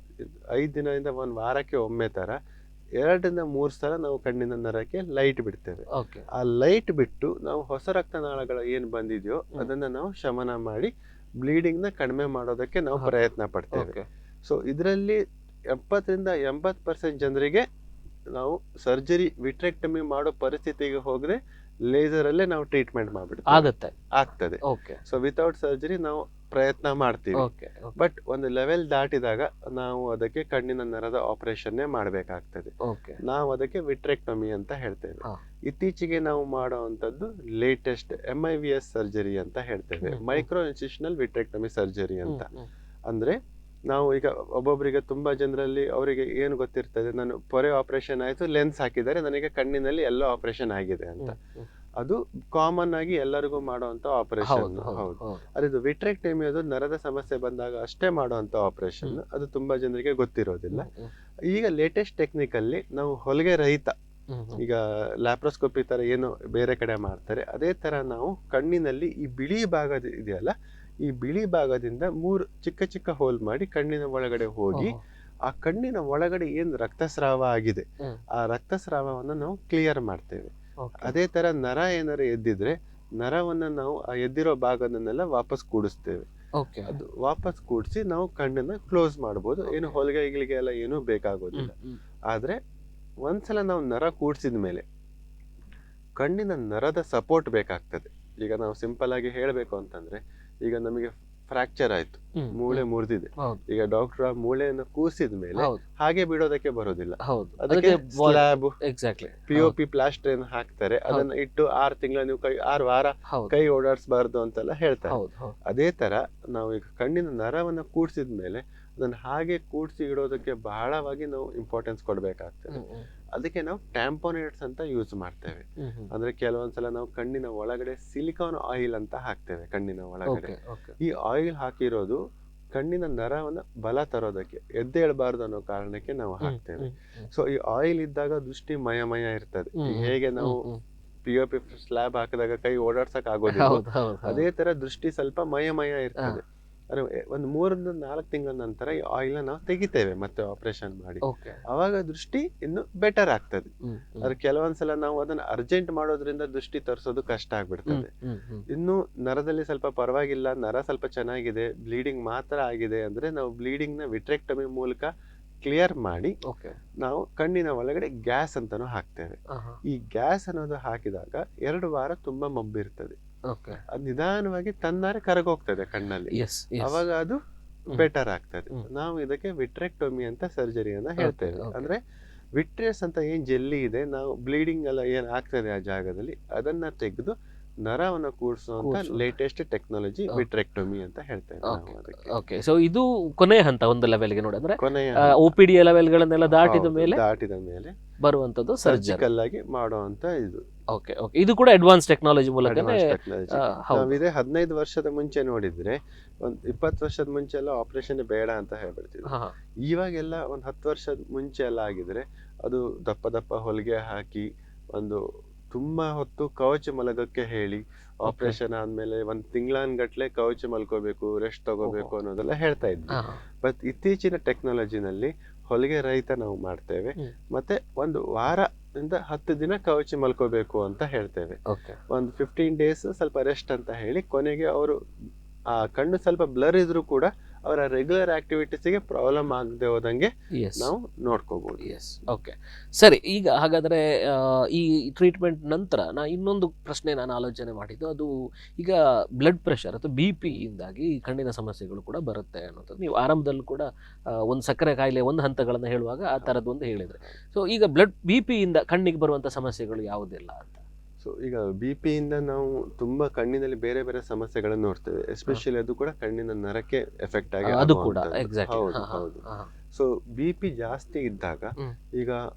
[SPEAKER 2] 5 ದಿನದಿಂದ 1 ವಾರಕ್ಕೆ ಒಮ್ಮೆ ತರ 2 ರಿಂದ 3 ಸಲ ನಾವು ಕಣ್ಣಿನ ನರಕ್ಕೆ ಲೈಟ್ ಬಿಡ್ತೇವೆ. ಆ ಲೈಟ್ ಬಿಟ್ಟು ನಾವು ಹೊಸ ರಕ್ತನಾಳಗಳು ಏನ್ ಬಂದಿದೆಯೋ ಅದನ್ನ ನಾವು ಶಮನ ಮಾಡಿ ಬ್ಲೀಡಿಂಗ್ ನ ಕಡಿಮೆ ಮಾಡೋದಕ್ಕೆ ನಾವು ಪ್ರಯತ್ನ ಪಡ್ತೇವೆ. ಸೊ ಇದರಲ್ಲಿ 70 ರಿಂದ 80% ಜನರಿಗೆ ನಾವು ಸರ್ಜರಿ ವಿಟ್ರೆಕ್ಟಮಿ ಮಾಡೋ ಪರಿಸ್ಥಿತಿಗೆ ಹೋಗದೆ ಲೇಸರ್ ಅಲ್ಲೇ ನಾವು ಟ್ರೀಟ್ಮೆಂಟ್ ಮಾಡ್ಬಿಡ್ತೇವೆ, ಆಗ್ತದೆ. ಸೊ ವಿತೌಟ್ ಸರ್ಜರಿ ನಾವು ಪ್ರಯತ್ನ ಮಾಡ್ತೀವಿ. ಬಟ್ ಒಂದು ಲೆವೆಲ್ ದಾಟಿದಾಗ ನಾವು ಅದಕ್ಕೆ ಕಣ್ಣಿನ ನರದ ಆಪರೇಷನ್ ಮಾಡಬೇಕಾಗ್ತದೆ. ನಾವು ಅದಕ್ಕೆ ವಿಟ್ರೆಕ್ಟಮಿ ಅಂತ ಹೇಳ್ತೇವೆ. ಇತ್ತೀಚೆಗೆ ನಾವು ಮಾಡುವಂತದ್ದು ಲೇಟೆಸ್ಟ್ MIVS ಸರ್ಜರಿ ಅಂತ ಹೇಳ್ತೇವೆ, ಮೈಕ್ರೋ ಇನ್ಸಿಷನಲ್ ವಿಟ್ರೆಕ್ಟಮಿ ಸರ್ಜರಿ ಅಂತ. ಅಂದ್ರೆ ನಾವು ಈಗ ಒಬ್ಬೊಬ್ಬರಿಗೆ ತುಂಬಾ ಜನರಲ್ಲಿ ಅವರಿಗೆ ಏನು ಗೊತ್ತಿರ್ತದೆ, ನಾನು ಪೊರೆ ಆಪರೇಷನ್ ಆಯ್ತು, ಲೆನ್ಸ್ ಹಾಕಿದ್ದಾರೆ, ನನಗೆ ಕಣ್ಣಿನಲ್ಲಿ ಎಲ್ಲೋ ಆಪರೇಷನ್ ಆಗಿದೆ ಅಂತ. ಅದು ಕಾಮನ್ ಆಗಿ ಎಲ್ಲರಿಗೂ ಮಾಡುವಂತ ಆಪರೇಷನ್. ಹೌದು, ಅದು ವಿಟ್ರೆಕ್ಟಮಿ ಅದು ನರದ ಸಮಸ್ಯೆ ಬಂದಾಗ ಅಷ್ಟೇ ಮಾಡುವಂತ ಆಪರೇಷನ್. ಅದು ತುಂಬಾ ಜನರಿಗೆ ಗೊತ್ತಿರೋದಿಲ್ಲ. ಈಗ ಲೇಟೆಸ್ಟ್ ಟೆಕ್ನಿಕ್ ಅಲ್ಲಿ ನಾವು ಹೊಲಿಗೆ ರಹಿತ, ಈಗ ಲ್ಯಾಪ್ರೋಸ್ಕೋಪಿ ತರ ಏನು ಬೇರೆ ಕಡೆ ಮಾಡ್ತಾರೆ ಅದೇ ತರ ನಾವು ಕಣ್ಣಿನಲ್ಲಿ ಈ ಬಿಳಿ ಭಾಗ ಇದೆಯಲ್ಲ, ಈ ಬಿಳಿ ಭಾಗದಿಂದ 3 ಚಿಕ್ಕ ಚಿಕ್ಕ ಹೋಲ್ ಮಾಡಿ ಕಣ್ಣಿನ ಒಳಗಡೆ ಹೋಗಿ ಆ ಕಣ್ಣಿನ ಒಳಗಡೆ ಏನ್ ರಕ್ತಸ್ರಾವ ಆಗಿದೆ ಆ ರಕ್ತಸ್ರಾವವನ್ನು ನಾವು ಕ್ಲಿಯರ್ ಮಾಡ್ತೇವೆ. ಅದೇ ತರ ನರ ಏನಾರು ಎದ್ದಿದ್ರೆ ನರವನ್ನ ನಾವು ಆ ಎದ್ದಿರೋ ಭಾಗದನ್ನೆಲ್ಲ ವಾಪಸ್ ಕೂಡಿಸ್ತೇವೆ. ಅದು ವಾಪಸ್ ಕೂಡಿಸಿ ನಾವು ಕಣ್ಣನ್ನ ಕ್ಲೋಸ್ ಮಾಡಬಹುದು, ಏನು ಹೊಲಿಗೆ ಗಿಲಿಗೆ ಎಲ್ಲ ಏನು ಬೇಕಾಗೋದಿಲ್ಲ. ಆದ್ರೆ ಒಂದ್ಸಲ ನಾವು ನರ ಕೂಡ್ಸಿದ ಮೇಲೆ ಕಣ್ಣಿನ ನರದ ಸಪೋರ್ಟ್ ಬೇಕಾಗ್ತದೆ. ಈಗ ನಾವು ಸಿಂಪಲ್ ಆಗಿ ಹೇಳ್ಬೇಕು ಅಂತಂದ್ರೆ, ಈಗ ನಮಗೆ ಫ್ರಾಕ್ಚರ್ ಆಯ್ತು, ಮೂಳೆ ಮುರಿದಿದೆ, ಈಗ ಡಾಕ್ಟರ್ ಆ ಮೂಳೆಯನ್ನು ಕೂಸಿದ ಮೇಲೆ ಹಾಗೆ ಬಿಡೋದಕ್ಕೆ ಬರೋದಿಲ್ಲ, ಅದಕ್ಕೆ ಸ್ಲ್ಯಾಬ್ POP ಪ್ಲಾಸ್ಟರ್ ಅನ್ನು ಹಾಕ್ತಾರೆ. ಅದನ್ನ ಇಟ್ಟು 6 ತಿಂಗಳ ನೀವು 6 ವಾರ ಕೈ ಓಡಾಡಿಸಬಾರ್ದು ಅಂತೆಲ್ಲ ಹೇಳ್ತಾರೆ. ಅದೇ ತರ ನಾವು ಈಗ ಕಣ್ಣಿನ ನರವನ್ನ ಕೂಡ್ಸಿದ ಮೇಲೆ ಅದನ್ನ ಹಾಗೆ ಕೂಡ್ಸಿ ಇಡೋದಕ್ಕೆ ಬಹಳವಾಗಿ ನಾವು ಇಂಪಾರ್ಟೆನ್ಸ್ ಕೊಡ್ಬೇಕಾಗ್ತದೆ. ಅದಕ್ಕೆ ನಾವು ಟ್ಯಾಂಪೋನೇಟ್ಸ್ ಅಂತ ಯೂಸ್ ಮಾಡ್ತೇವೆ. ಅಂದ್ರೆ ಕೆಲವೊಂದ್ಸಲ ನಾವು ಕಣ್ಣಿನ ಒಳಗಡೆ ಸಿಲಿಕಾನ್ ಆಯಿಲ್ ಅಂತ ಹಾಕ್ತೇವೆ ಕಣ್ಣಿನ ಒಳಗಡೆ. ಈ ಆಯಿಲ್ ಹಾಕಿರೋದು ಕಣ್ಣಿನ ನರವನ್ನ ಬಲ ತರೋದಕ್ಕೆ, ಎದ್ದೇಳಬಾರ್ದು ಅನ್ನೋ ಕಾರಣಕ್ಕೆ ನಾವು ಹಾಕ್ತೇವೆ. ಸೊ ಈ ಆಯಿಲ್ ಇದ್ದಾಗ ದೃಷ್ಟಿ ಮಯಮಯ ಇರ್ತದೆ. ಹೇಗೆ ನಾವು POP ಸ್ಲ್ಯಾಬ್ ಹಾಕಿದಾಗ ಕೈ ಓಡಾಡ್ಸಕ್ ಆಗೋದಿಲ್ಲ, ಅದೇ ತರ ದೃಷ್ಟಿ ಸ್ವಲ್ಪ ಮಯಮಯ ಇರ್ತದೆ. ಒಂದು 3 ರಿಂದ 4 ತಿಂಗಳ ನಂತರ ಈ ಆಯಿಲ್ ನಾವು ತೆಗಿತೇವೆ ಮತ್ತೆ ಆಪರೇಷನ್ ಮಾಡಿ. ಅವಾಗ ದೃಷ್ಟಿ ಇನ್ನು ಬೆಟರ್ ಆಗ್ತದೆ. ಆದ್ರೆ ಕೆಲವೊಂದ್ಸಲ ನಾವು ಅದನ್ನ ಅರ್ಜೆಂಟ್ ಮಾಡೋದ್ರಿಂದ ದೃಷ್ಟಿ ತರಿಸೋದು ಕಷ್ಟ ಆಗ್ಬಿಡ್ತದೆ. ಇನ್ನು ನರದಲ್ಲಿ ಸ್ವಲ್ಪ ಪರವಾಗಿಲ್ಲ, ನರ ಸ್ವಲ್ಪ ಚೆನ್ನಾಗಿದೆ, ಬ್ಲೀಡಿಂಗ್ ಮಾತ್ರ ಆಗಿದೆ ಅಂದ್ರೆ ನಾವು ಬ್ಲೀಡಿಂಗ್ ನ ವಿಟ್ರೆಕ್ಟಮಿ ಮೂಲಕ ಕ್ಲಿಯರ್ ಮಾಡಿ ನಾವು ಕಣ್ಣಿನ ಒಳಗಡೆ ಗ್ಯಾಸ್ ಅಂತಾನು ಹಾಕ್ತೇವೆ. ಈ ಗ್ಯಾಸ್ ಅನ್ನೋದು ಹಾಕಿದಾಗ 2 ವಾರ ತುಂಬಾ ಮಬ್ಬಿರ್ತದೆ, ಅದು ನಿಧಾನವಾಗಿ ತನ್ನಾರೆ ಕರಗೋಗ್ತದೆ ಕಣ್ಣಲ್ಲಿ, ಅವಾಗ ಅದು ಬೆಟರ್ ಆಗ್ತದೆ. ನಾವು ಇದಕ್ಕೆ ವಿಟ್ರೆಕ್ಟೊಮಿ ಅಂತ ಸರ್ಜರಿಯನ್ನ ಹೇಳ್ತೇವೆ. ಅಂದ್ರೆ ವಿಟ್ರಿಯಸ್ ಅಂತ ಏನ್ ಜೆಲ್ಲಿ ಇದೆ, ನಾವು ಬ್ಲೀಡಿಂಗ್ ಎಲ್ಲ ಏನ್ ಆಗ್ತದೆ ಆ ಜಾಗದಲ್ಲಿ ಅದನ್ನ ತೆಗೆದು ನರವನ್ನು ಕೂಡಿಸುವಂತ
[SPEAKER 1] ಕೂರ್ಸುವಂತ.
[SPEAKER 2] Latest technology
[SPEAKER 1] Okay.
[SPEAKER 2] ವಿಟ್ರೆಕ್ಟೊಮಿ ಅಂತ ಹೇಳ್ತೇವೆ ನಾವು
[SPEAKER 1] Okay.
[SPEAKER 2] ಅದಕ್ಕೆ.
[SPEAKER 1] ಓಕೆ, ಸೊ ಇದು ಕೊನೆಯ ಹಂತ ಒಂದು ಲೆವೆಲ್ಗೆ ನೋಡಿ, ಅಂದ್ರೆ
[SPEAKER 2] ಕೊನೆಯ
[SPEAKER 1] OPD ಲೆವೆಲ್ಗಳನ್ನೆಲ್ಲ ದಾಟಿದ ಮೇಲೆ
[SPEAKER 2] ದಾಟಿದ ಮೇಲೆ
[SPEAKER 1] ಬರುವಂತದ್ದು ಸರ್ಜರಿ.
[SPEAKER 2] ಸರ್ಜಿಕಲ್ ಆಗಿ ಮಾಡುವಂತ ಇದು
[SPEAKER 1] ಓಕೆ ಓಕೆ, ಇದು ಕೂಡ ಅಡ್ವಾನ್ಸ್ ಟೆಕ್ನಾಲಜಿ ಮೂಲಕನೇ.
[SPEAKER 2] ಟೆಕ್ನಾಲಜಿ.
[SPEAKER 1] ಹೌದು.
[SPEAKER 2] ನಾವಿದೆ 15 ವರ್ಷದ ಮುಂಚೆ ನೋಡಿದ್ರೆ, ಒಂದ್ 20 ವರ್ಷದ ಮುಂಚೆ ಎಲ್ಲ ಆಪರೇಷನ್ ಬೇಡ ಅಂತ ಹೇಳ್ಬಿಡ್ತಿದ್ವಿ.
[SPEAKER 1] ಹಾ, ಹಾ.
[SPEAKER 2] ಇವಾಗೆಲ್ಲ ಒಂದ್ 10 ವರ್ಷದ ಮುಂಚೆ ಎಲ್ಲ ಆಗಿದ್ರೆ ಅದು ದಪ್ಪ ದಪ್ಪ ಹೊಲಿಗೆ ಹಾಕಿ ಒಂದು ತುಂಬಾ ಹೊತ್ತು ಕವಚ ಮಲಗಕ್ಕೆ ಹೇಳಿ, ಆಪರೇಷನ್ ಆದ್ಮೇಲೆ 1 ತಿಂಗಳಾನ್ಗಟ್ಲೆ ಕವಚ ಮಲ್ಕೋಬೇಕು, ರೆಸ್ಟ್ ತಗೋಬೇಕು ಅನ್ನೋದೆಲ್ಲ ಹೇಳ್ತಾ ಇದ್ವಿ.
[SPEAKER 1] ಹಾ, ಹಾ.
[SPEAKER 2] ಬಟ್ ಇತ್ತೀಚಿನ ಟೆಕ್ನಾಲಜಿನಲ್ಲಿ ಹೊಲಿಗೆ ರಹಿತ ನಾವು ಮಾಡ್ತೇವೆ.
[SPEAKER 1] ಹ್ಮ್.
[SPEAKER 2] ಮತ್ತೆ ಒಂದು ವಾರದಿಂದ 10 ದಿನ ಕವಚ ಮಲ್ಕೋಬೇಕು ಅಂತ ಹೇಳ್ತೇವೆ.
[SPEAKER 1] ಓಕೆ
[SPEAKER 2] ಒಂದು 15 ಡೇಸ್ ಸ್ವಲ್ಪ ರೆಸ್ಟ್ ಅಂತ ಹೇಳಿ, ಕೊನೆಗೆ ಅವರು ಆ ಕಣ್ಣು ಸ್ವಲ್ಪ ಬ್ಲರ್ ಇದ್ರೂ ಕೂಡ ಅವರ ರೆಗ್ಯುಲರ್ ಆಕ್ಟಿವಿಟೀಸ್ಗೆ ಪ್ರಾಬ್ಲಮ್ ಆಗದೆ ಹೋದಂಗೆ
[SPEAKER 1] ಎಸ್
[SPEAKER 2] ನಾವು ನೋಡ್ಕೋಬಹುದು.
[SPEAKER 1] ಎಸ್ ಓಕೆ, ಸರಿ. ಈಗ ಹಾಗಾದರೆ ಈ ಟ್ರೀಟ್ಮೆಂಟ್ ನಂತರ ಇನ್ನೊಂದು ಪ್ರಶ್ನೆ ನಾನು ಆಲೋಚನೆ ಮಾಡಿದ್ದು, ಅದು ಈಗ ಬ್ಲಡ್ ಪ್ರೆಷರ್ ಅಥವಾ BP ಇಂದಾಗಿ ಕಣ್ಣಿನ ಸಮಸ್ಯೆಗಳು ಕೂಡ ಬರುತ್ತೆ ಅನ್ನೋದು ನೀವು ಆರಂಭದಲ್ಲೂ ಕೂಡ ಒಂದು ಸಕ್ಕರೆ ಕಾಯಿಲೆ ಒಂದು ಹಂತಗಳನ್ನು ಹೇಳುವಾಗ ಆ ಥರದ್ದು ಒಂದು ಹೇಳಿದರೆ. ಸೊ ಈಗ BP ಇಂದ ಕಣ್ಣಿಗೆ ಬರುವಂಥ ಸಮಸ್ಯೆಗಳು ಯಾವುದೆಲ್ಲ ಅಂತ?
[SPEAKER 2] ಸೊ ಈಗ BP ಇಂದ ನಾವು ತುಂಬಾ ಕಣ್ಣಿನಲ್ಲಿ ಬೇರೆ ಬೇರೆ ಸಮಸ್ಯೆಗಳನ್ನು ನೋಡ್ತೇವೆ. ಎಸ್ಪೆಷಲಿ ಅದು ಕೂಡ ಕಣ್ಣಿನ ನರಕ್ಕೆ ಎಫೆಕ್ಟ್ ಆಗಿ
[SPEAKER 1] ಅದು ಕೂಡ
[SPEAKER 2] ಆಗುವಂಥದ್ದು.
[SPEAKER 1] ಎಕ್ಸಾಕ್ಟ್ಲಿ.
[SPEAKER 2] ಹೌದು ಹೌದು. ಸೊ BP ಜಾಸ್ತಿ ಇದ್ದಾಗ
[SPEAKER 1] ಹ್ಮ್.
[SPEAKER 2] ಈಗ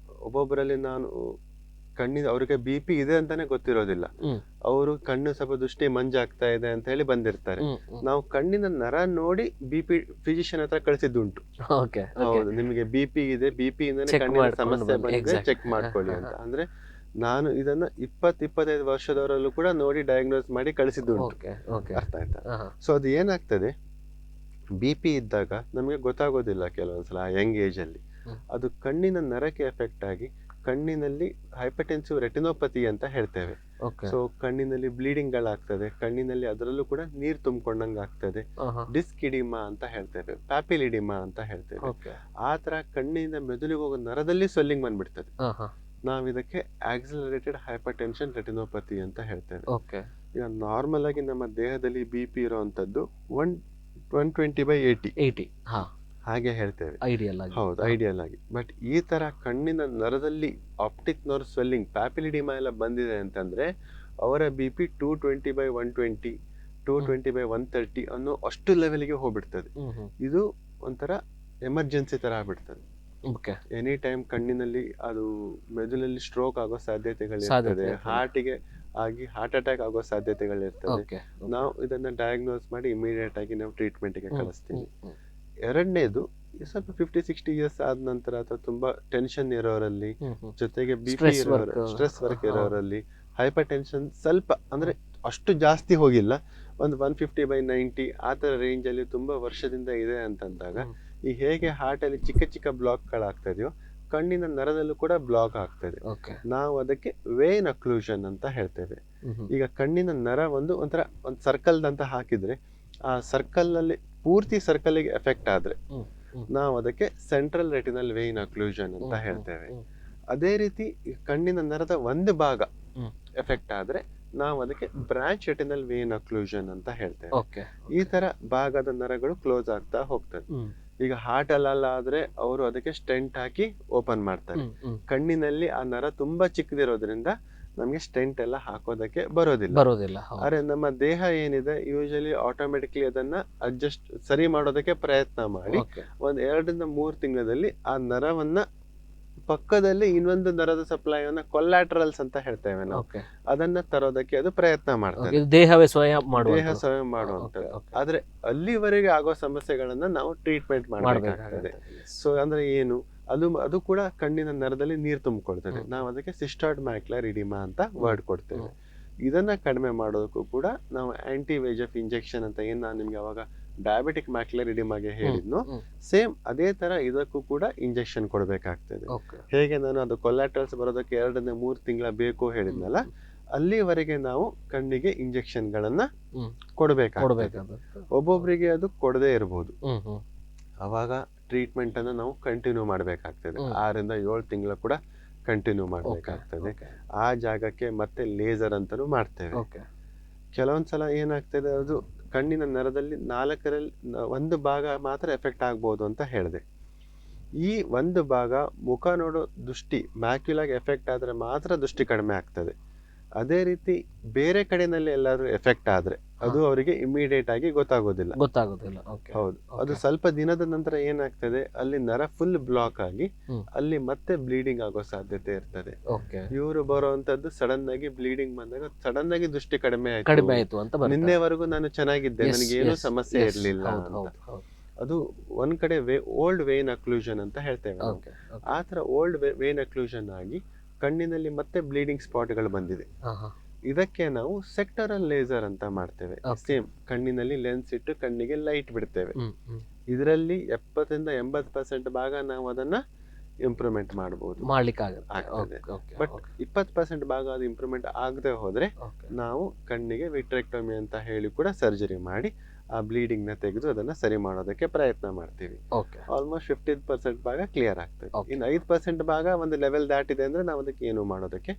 [SPEAKER 2] ಒಬ್ಬೊಬ್ಬರಲ್ಲಿ ನಾನು ಕಣ್ಣಿನ ಅವ್ರಿಗೆ BP ಇದೆ ಅಂತಾನೆ ಗೊತ್ತಿರೋದಿಲ್ಲ.
[SPEAKER 1] ಹ್ಮ್.
[SPEAKER 2] ಅವರು ಕಣ್ಣು ಸ್ವಲ್ಪ ದೃಷ್ಟಿ ಮಂಜಾಗ್ತಾ ಇದೆ ಅಂತ ಹೇಳಿ ಬಂದಿರ್ತಾರೆ. ನಾವು ಕಣ್ಣಿನ ನರ ನೋಡಿ BP ಫಿಸಿಷಿಯನ್ ಹತ್ರ ಕಳಿಸಿದ್ದುಂಟು.
[SPEAKER 1] ಓಕೆ
[SPEAKER 2] ಹೌದು, ನಿಮಗೆ BP ಇದೆ, BP ಇಂದಾನೆ
[SPEAKER 1] Check
[SPEAKER 2] ಕಣ್ಣಿನ
[SPEAKER 1] ಮಾಡ್ಕೊಂಡು
[SPEAKER 2] ಸಮಸ್ಯೆ
[SPEAKER 1] ಬನ್ನಿ.
[SPEAKER 2] ಬಂದಿದೆ,
[SPEAKER 1] Exactly.
[SPEAKER 2] ಚೆಕ್ ಮಾಡ್ಕೊಳ್ಳಿ ಅಂತ. ಅಂದ್ರೆ ನಾನು ಇದನ್ನ 20-25 ವರ್ಷದವರಲ್ಲೂ ಕೂಡ ನೋಡಿ ಡಯಾಗ್ನೋಸ್ ಮಾಡಿ ಕಳಿಸಿದ್ದುಂಟು.
[SPEAKER 1] Okay okay.
[SPEAKER 2] ಅರ್ಥ ಆಯ್ತಾ? ಸೊ ಅದು ಏನಾಗ್ತದೆ, BP ಇದ್ದಾಗ ನಮಗೆ ಗೊತ್ತಾಗೋದಿಲ್ಲ ಕೆಲವೊಂದ್ಸಲ ಆ ಯಂಗ್ ಏಜ್ ಅಲ್ಲಿ.
[SPEAKER 1] ಹ್ಮ್.
[SPEAKER 2] ಅದು ಕಣ್ಣಿನ ನರಕ್ಕೆ ಎಫೆಕ್ಟ್ ಆಗಿ ಕಣ್ಣಿನಲ್ಲಿ ಹೈಪರ್ಟೆನ್ಸಿವ್ ರೆಟಿನೋಪತಿ ಅಂತ ಹೇಳ್ತೇವೆ.
[SPEAKER 1] ಓಕೆ.
[SPEAKER 2] ಸೊ ಕಣ್ಣಿನಲ್ಲಿ ಬ್ಲೀಡಿಂಗ್ ಗಳಾಗ್ತದೆ, ಕಣ್ಣಿನಲ್ಲಿ ಅದರಲ್ಲೂ ಕೂಡ ನೀರ್ ತುಂಬಿಕೊಂಡಂಗೆ ಆಗ್ತದೆ. ಡಿಸ್ಕ್ ಇಡಿಮಾ ಅಂತ ಹೇಳ್ತೇವೆ, ಪ್ಯಾಪಿಲ್ ಇಡಿಮಾ ಅಂತ ಹೇಳ್ತೇವೆ.
[SPEAKER 1] ಓಕೆ.
[SPEAKER 2] ಆ ತರ ಕಣ್ಣಿಂದ ಮೆದುಳಿಗೆ ಹೋಗೋ ನರದಲ್ಲಿ ಸ್ವೆಲ್ಲಿಂಗ್ ಬಂದ್ಬಿಡ್ತದೆ.
[SPEAKER 1] ಹಾ.
[SPEAKER 2] ನಾವ್ ಇದಕ್ಕೆ ಆಕ್ಸಿಲರೇಟೆಡ್ ಹೈಪರ್ಟೆನ್ಷನ್ ರೆಟಿನೋಪತಿ ಅಂತ ಹೇಳ್ತೇವೆ.
[SPEAKER 1] ಓಕೆ.
[SPEAKER 2] ಈಗ ನಾರ್ಮಲ್ ಆಗಿ ನಮ್ಮ ದೇಹದಲ್ಲಿ BP ಇರುವಂತದ್ದು 120/80
[SPEAKER 1] 80. ಹಾ,
[SPEAKER 2] ಹಾಗೆ ಹೇಳ್ತೇವೆ.
[SPEAKER 1] ಐಡಿಯಲ್ ಆಗಿ.
[SPEAKER 2] ಹೌದು, ಐಡಿಯಲ್ ಆಗಿ. ಬಟ್ ಈ ತರ ಕಣ್ಣಿನ ನರದಲ್ಲಿ ಆಪ್ಟಿಕ್ ನರ್ವ್ ಸ್ವೆಲ್ಲಿಂಗ್, ಪ್ಯಾಪಿಲಿಡಿಮಾ ಎಲ್ಲ ಬಂದಿದೆ ಅಂತಂದ್ರೆ ಅವರ BP 220/120, 220/130 ಅನ್ನೋ ಅಷ್ಟು ಲೆವೆಲ್ಗೆ ಹೋಗ್ಬಿಡ್ತದೆ. ಇದು ಒಂಥರ ಎಮರ್ಜೆನ್ಸಿ ತರ ಆಗ್ಬಿಡ್ತದೆ.
[SPEAKER 1] ಓಕೆ.
[SPEAKER 2] ಎನಿ ಟೈಮ್ ಕಣ್ಣಿನಲ್ಲಿ ಅದು ಮೆದುಳಲ್ಲಿ ಸ್ಟ್ರೋಕ್ ಆಗೋ ಸಾಧ್ಯತೆಗಳಿರ್ತದೆ,
[SPEAKER 1] ಸಾಧ್ಯತೆ ಇರ್ತದೆ.
[SPEAKER 2] ಹಾರ್ಟಿಗೆ ಆಗಿ ಹಾರ್ಟ್ ಅಟ್ಯಾಕ್ ಆಗೋ ಸಾಧ್ಯತೆಗಳಿರ್ತದೆ.
[SPEAKER 1] ಓಕೆ.
[SPEAKER 2] ನಾವು ಇದನ್ನ ಡಯಾಗ್ನೋಸ್ ಮಾಡಿ ಇಮಿಡಿಯೇಟ್ ಆಗಿ ನಾವು ಟ್ರೀಟ್ಮೆಂಟ್ ಗೆ ಕಳಿಸ್ತೀವಿ. ಎರಡನೇದು ಸ್ವಲ್ಪ 50-60 ಇಯರ್ಸ್ ಆದ ನಂತರ ಅಥವಾ ತುಂಬಾ ಟೆನ್ಷನ್ ಇರೋರಲ್ಲಿ, ಜೊತೆಗೆ BP
[SPEAKER 1] Stress
[SPEAKER 2] ಇರೋರು,
[SPEAKER 1] work.
[SPEAKER 2] ಸ್ಟ್ರೆಸ್ ವರ್ಕ್ ಇರೋರಲ್ಲಿ, ಹೈಪರ್ ಟೆನ್ಷನ್ ಸ್ವಲ್ಪ ಅಂದ್ರೆ ಅಷ್ಟು ಜಾಸ್ತಿ ಹೋಗಿಲ್ಲ, ಒಂದು 150/90 ಆ ತರ ರೇಂಜ್ ಅಲ್ಲಿ ತುಂಬಾ ವರ್ಷದಿಂದ ಇದೆ ಅಂತಂದಾಗ, ಈ ಹೇಗೆ ಹಾರ್ಟ್ ಅಲ್ಲಿ ಚಿಕ್ಕ ಚಿಕ್ಕ ಬ್ಲಾಕ್ ಗಳಾಗ್ತದೆಯೋ ಕಣ್ಣಿನ ನರದಲ್ಲೂ ಕೂಡ ಬ್ಲಾಕ್ ಆಗ್ತದೆ. ನಾವು ಅದಕ್ಕೆ ವೇನ್ ಅಕ್ಲೂಷನ್ ಅಂತ ಹೇಳ್ತೇವೆ. ಈಗ ಕಣ್ಣಿನ ನರ ಒಂಥರ ಒಂದು ಸರ್ಕಲ್ ಅಂತ ಹಾಕಿದ್ರೆ, ಆ ಸರ್ಕಲ್ ನಲ್ಲಿ ಪೂರ್ತಿ ಸರ್ಕಲ್ ಗೆ ಎಫೆಕ್ಟ್ ಆದ್ರೆ ನಾವು ಅದಕ್ಕೆ ಸೆಂಟ್ರಲ್ ರೆಟಿನಲ್ ವೇನ್ ಅಕ್ಲೂಷನ್ ಅಂತ ಹೇಳ್ತೇವೆ. ಅದೇ ರೀತಿ ಕಣ್ಣಿನ ನರದ ಒಂದು ಭಾಗ ಎಫೆಕ್ಟ್ ಆದ್ರೆ ನಾವು ಅದಕ್ಕೆ ಬ್ರಾಂಚ್ ರೆಟಿನಲ್ ವೇನ್ ಅಕ್ಲೂಷನ್ ಅಂತ ಹೇಳ್ತೇವೆ. ಈ ತರ ಭಾಗದ ನರಗಳು ಕ್ಲೋಸ್ ಆಗ್ತಾ ಹೋಗ್ತದೆ. ಈಗ ಹಾರ್ಟ್ ಅಲ್ಲಾದ್ರೆ ಅವರು ಅದಕ್ಕೆ ಸ್ಟೆಂಟ್ ಹಾಕಿ ಓಪನ್ ಮಾಡ್ತಾರೆ. ಕಣ್ಣಿನಲ್ಲಿ ಆ ನರ ತುಂಬಾ ಚಿಕ್ಕದಿರೋದ್ರಿಂದ ನಮ್ಗೆ ಸ್ಟೆಂಟ್ ಎಲ್ಲ ಹಾಕೋದಕ್ಕೆ ಬರೋದಿಲ್ಲ. ಆದ್ರೆ ನಮ್ಮ ದೇಹ ಏನಿದೆ, ಯೂಶಲಿ ಆಟೋಮೆಟಿಕ್ಲಿ ಅದನ್ನ ಅಡ್ಜಸ್ಟ್ ಸರಿ ಮಾಡೋದಕ್ಕೆ ಪ್ರಯತ್ನ ಮಾಡಿ 2-3 ತಿಂಗಳಲ್ಲಿ ಆ ನರವನ್ನ ಪಕ್ಕದಲ್ಲಿ ಇನ್ನೊಂದು ನರದ ಸಪ್ಲೈಯನ್ನ ಕೊಲ್ಯಾಟ್ರಲ್ಸ್ ಅಂತ ಹೇಳ್ತೇವೆ ನಾವು, ಅದನ್ನ ತರೋದಕ್ಕೆ ಅದು ಪ್ರಯತ್ನ ಮಾಡ್ತಾರೆ.
[SPEAKER 1] ದೇಹವೇ ಸ್ವಯಂ
[SPEAKER 2] ಮಾಡುವಂತದ್ದು. ಆದ್ರೆ ಅಲ್ಲಿವರೆಗೆ ಆಗೋ ಸಮಸ್ಯೆಗಳನ್ನ ನಾವು ಟ್ರೀಟ್ಮೆಂಟ್ ಮಾಡಬೇಕಾಗ್ತದೆ. ಸೊ ಅಂದ್ರೆ ಏನು, ಅದು ಕೂಡ ಕಣ್ಣಿನ ನರದಲ್ಲಿ ನೀರು ತುಂಬಿಕೊಳ್ತದೆ. ನಾವು ಅದಕ್ಕೆ ಸಿಸ್ಟಾಯ್ಡ್ ಮ್ಯಾಕ್ಯುಲರ್ ಎಡಿಮಾ ಅಂತ ವರ್ಡ್ ಕೊಡ್ತೇವೆ. ಇದನ್ನ ಕಡಿಮೆ ಮಾಡೋದಕ್ಕೂ ಕೂಡ ನಾವು ಆಂಟಿ VEGF ಇಂಜೆಕ್ಷನ್ ಅಂತ ಏನ್ ನಾನು ನಿಮ್ಗೆ ಅವಾಗ ಡಯಾಬಿಟಿಕ್ ಮ್ಯಾಕ್ಯುಲರ್ ಎಡಿಮಾಗೆ ಹೇಳಿದ್ನು, ಸೇಮ್ ಅದೇ ತರ ಇದಕ್ಕೂ ಕೂಡ ಇಂಜೆಕ್ಷನ್ ಕೊಡ್ಬೇಕಾಗ್ತದೆ. ಹೇಗೆ ನಾನು ಅದು ಕೊಲ್ಯಾಟ್ರಲ್ಸ್ ಬರೋದಕ್ಕೆ 2-3 ತಿಂಗಳ ಬೇಕು ಹೇಳಿದ್ನಲ್ಲ, ಅಲ್ಲಿವರೆಗೆ ನಾವು ಕಣ್ಣಿಗೆ ಇಂಜೆಕ್ಷನ್ ಗಳನ್ನ ಕೊಡ್ಬೇಕಾಗ್ತದೆ. ಒಬ್ಬೊಬ್ರಿಗೆ ಅದು ಕೊಡದೇ ಇರಬಹುದು. ಅವಾಗ ಟ್ರೀಟ್ಮೆಂಟ್ ಅನ್ನ ನಾವು ಕಂಟಿನ್ಯೂ ಮಾಡ್ಬೇಕಾಗ್ತದೆ. 6-7 ತಿಂಗಳ ಕೂಡ ಕಂಟಿನ್ಯೂ ಮಾಡ್ಬೇಕಾಗ್ತದೆ. ಆ ಜಾಗಕ್ಕೆ ಮತ್ತೆ ಲೇಸರ್ ಅಂತಾನು ಮಾಡ್ತೇವೆ. ಕೆಲವೊಂದ್ಸಲ ಏನಾಗ್ತದೆ, ಅದು ಕಣ್ಣಿನ ನರದಲ್ಲಿ 4ರಲ್ಲಿ 1 ಭಾಗ ಮಾತ್ರ ಎಫೆಕ್ಟ್ ಆಗ್ಬೋದು ಅಂತ ಹೇಳಿದೆ. ಈ 1 ಭಾಗ ಮುಖ ನೋಡೋ ದೃಷ್ಟಿ ಮ್ಯಾಕ್ಯುಲಾಗೆ ಎಫೆಕ್ಟ್ ಆದ್ರೆ ಮಾತ್ರ ದೃಷ್ಟಿ ಕಡಿಮೆ ಆಗ್ತದೆ. ಅದೇ ರೀತಿ ಬೇರೆ ಕಡೆನಲ್ಲಿ ಎಲ್ಲಾದ್ರೂ ಎಫೆಕ್ಟ್ ಆದ್ರೆ ಅದು ಅವರಿಗೆ ಇಮಿಡಿಯೇಟ್ ಆಗಿ ಗೊತ್ತಾಗೋದಿಲ್ಲ. ಹೌದು, ಅದು ಸ್ವಲ್ಪ ದಿನದ ನಂತರ ಏನಾಗ್ತದೆ, ಅಲ್ಲಿ ನರ ಫುಲ್ ಬ್ಲಾಕ್ ಆಗಿ ಅಲ್ಲಿ ಮತ್ತೆ ಬ್ಲೀಡಿಂಗ್ ಆಗೋ ಸಾಧ್ಯತೆ ಇರ್ತದೆ. ಇವರು ಬರುವಂತದ್ದು ಸಡನ್ ಆಗಿ ಬ್ಲೀಡಿಂಗ್ ಬಂದಾಗ ಸಡನ್ ಆಗಿ ದೃಷ್ಟಿ ಕಡಿಮೆ ಆಯ್ತು ಅಂತ, ನಿನ್ನೆವರೆಗೂ ನಾನು ಚೆನ್ನಾಗಿದ್ದೆ, ನನಗೆ ಏನೂ ಸಮಸ್ಯೆ ಇರ್ಲಿಲ್ಲ ಅಂತ. ಅದು ಒಂದ್ ಕಡೆ ಓಲ್ಡ್ ವೇನ್ ಅಕ್ಲೂಷನ್ ಅಂತ ಹೇಳ್ತೇವೆ. ಆ ತರ ಓಲ್ಡ್ ವೇನ್ ಅಕ್ಲೂಷನ್ ಆಗಿ ಕಣ್ಣಿನಲ್ಲಿ ಮತ್ತೆ ಬ್ಲೀಡಿಂಗ್ ಸ್ಪಾಟ್ ಗಳು ಬಂದಿದೆ. ಇದಕ್ಕೆ ನಾವು ಸೆಕ್ಟರಲ್ ಲೇಸರ್ ಅಂತ ಮಾಡ್ತೇವೆ. ಸೇಮ್ ಕಣ್ಣಿನಲ್ಲಿ ಲೆನ್ಸ್ ಇಟ್ಟು ಕಣ್ಣಿಗೆ ಲೈಟ್ ಬಿಡ್ತೇವೆ. ಇದರಲ್ಲಿ 70-80% ಭಾಗ ನಾವು ಅದನ್ನ ಇಂಪ್ರೂವ್ಮೆಂಟ್ ಮಾಡಬಹುದು, ಆಗ್ತದೆ. ಬಟ್ 20% ಭಾಗ ಅದು ಇಂಪ್ರೂವ್ಮೆಂಟ್ ಆಗದೆ ಹೋದ್ರೆ ನಾವು ಕಣ್ಣಿಗೆ ವಿಟ್ರೆಕ್ಟೊಮಿ ಅಂತ ಹೇಳಿ ಕೂಡ ಸರ್ಜರಿ ಮಾಡಿ ಆ ಬ್ಲೀಡಿಂಗ್ ನ ತೆಗೆದು ಅದನ್ನ ಸರಿ ಮಾಡೋದಕ್ಕೆ ಪ್ರಯತ್ನ ಮಾಡ್ತೀವಿ. ಆಲ್ಮೋಸ್ಟ್ 50% ಭಾಗ ಕ್ಲಿಯರ್ ಆಗ್ತದೆ. ಇನ್ನು 5% ಭಾಗ ಒಂದು ಲೆವೆಲ್ ದಾಟಿದೆ ಅಂದ್ರೆ ನಾವು ಅದಕ್ಕೆ ಏನು ಮಾಡೋದಕ್ಕೆ.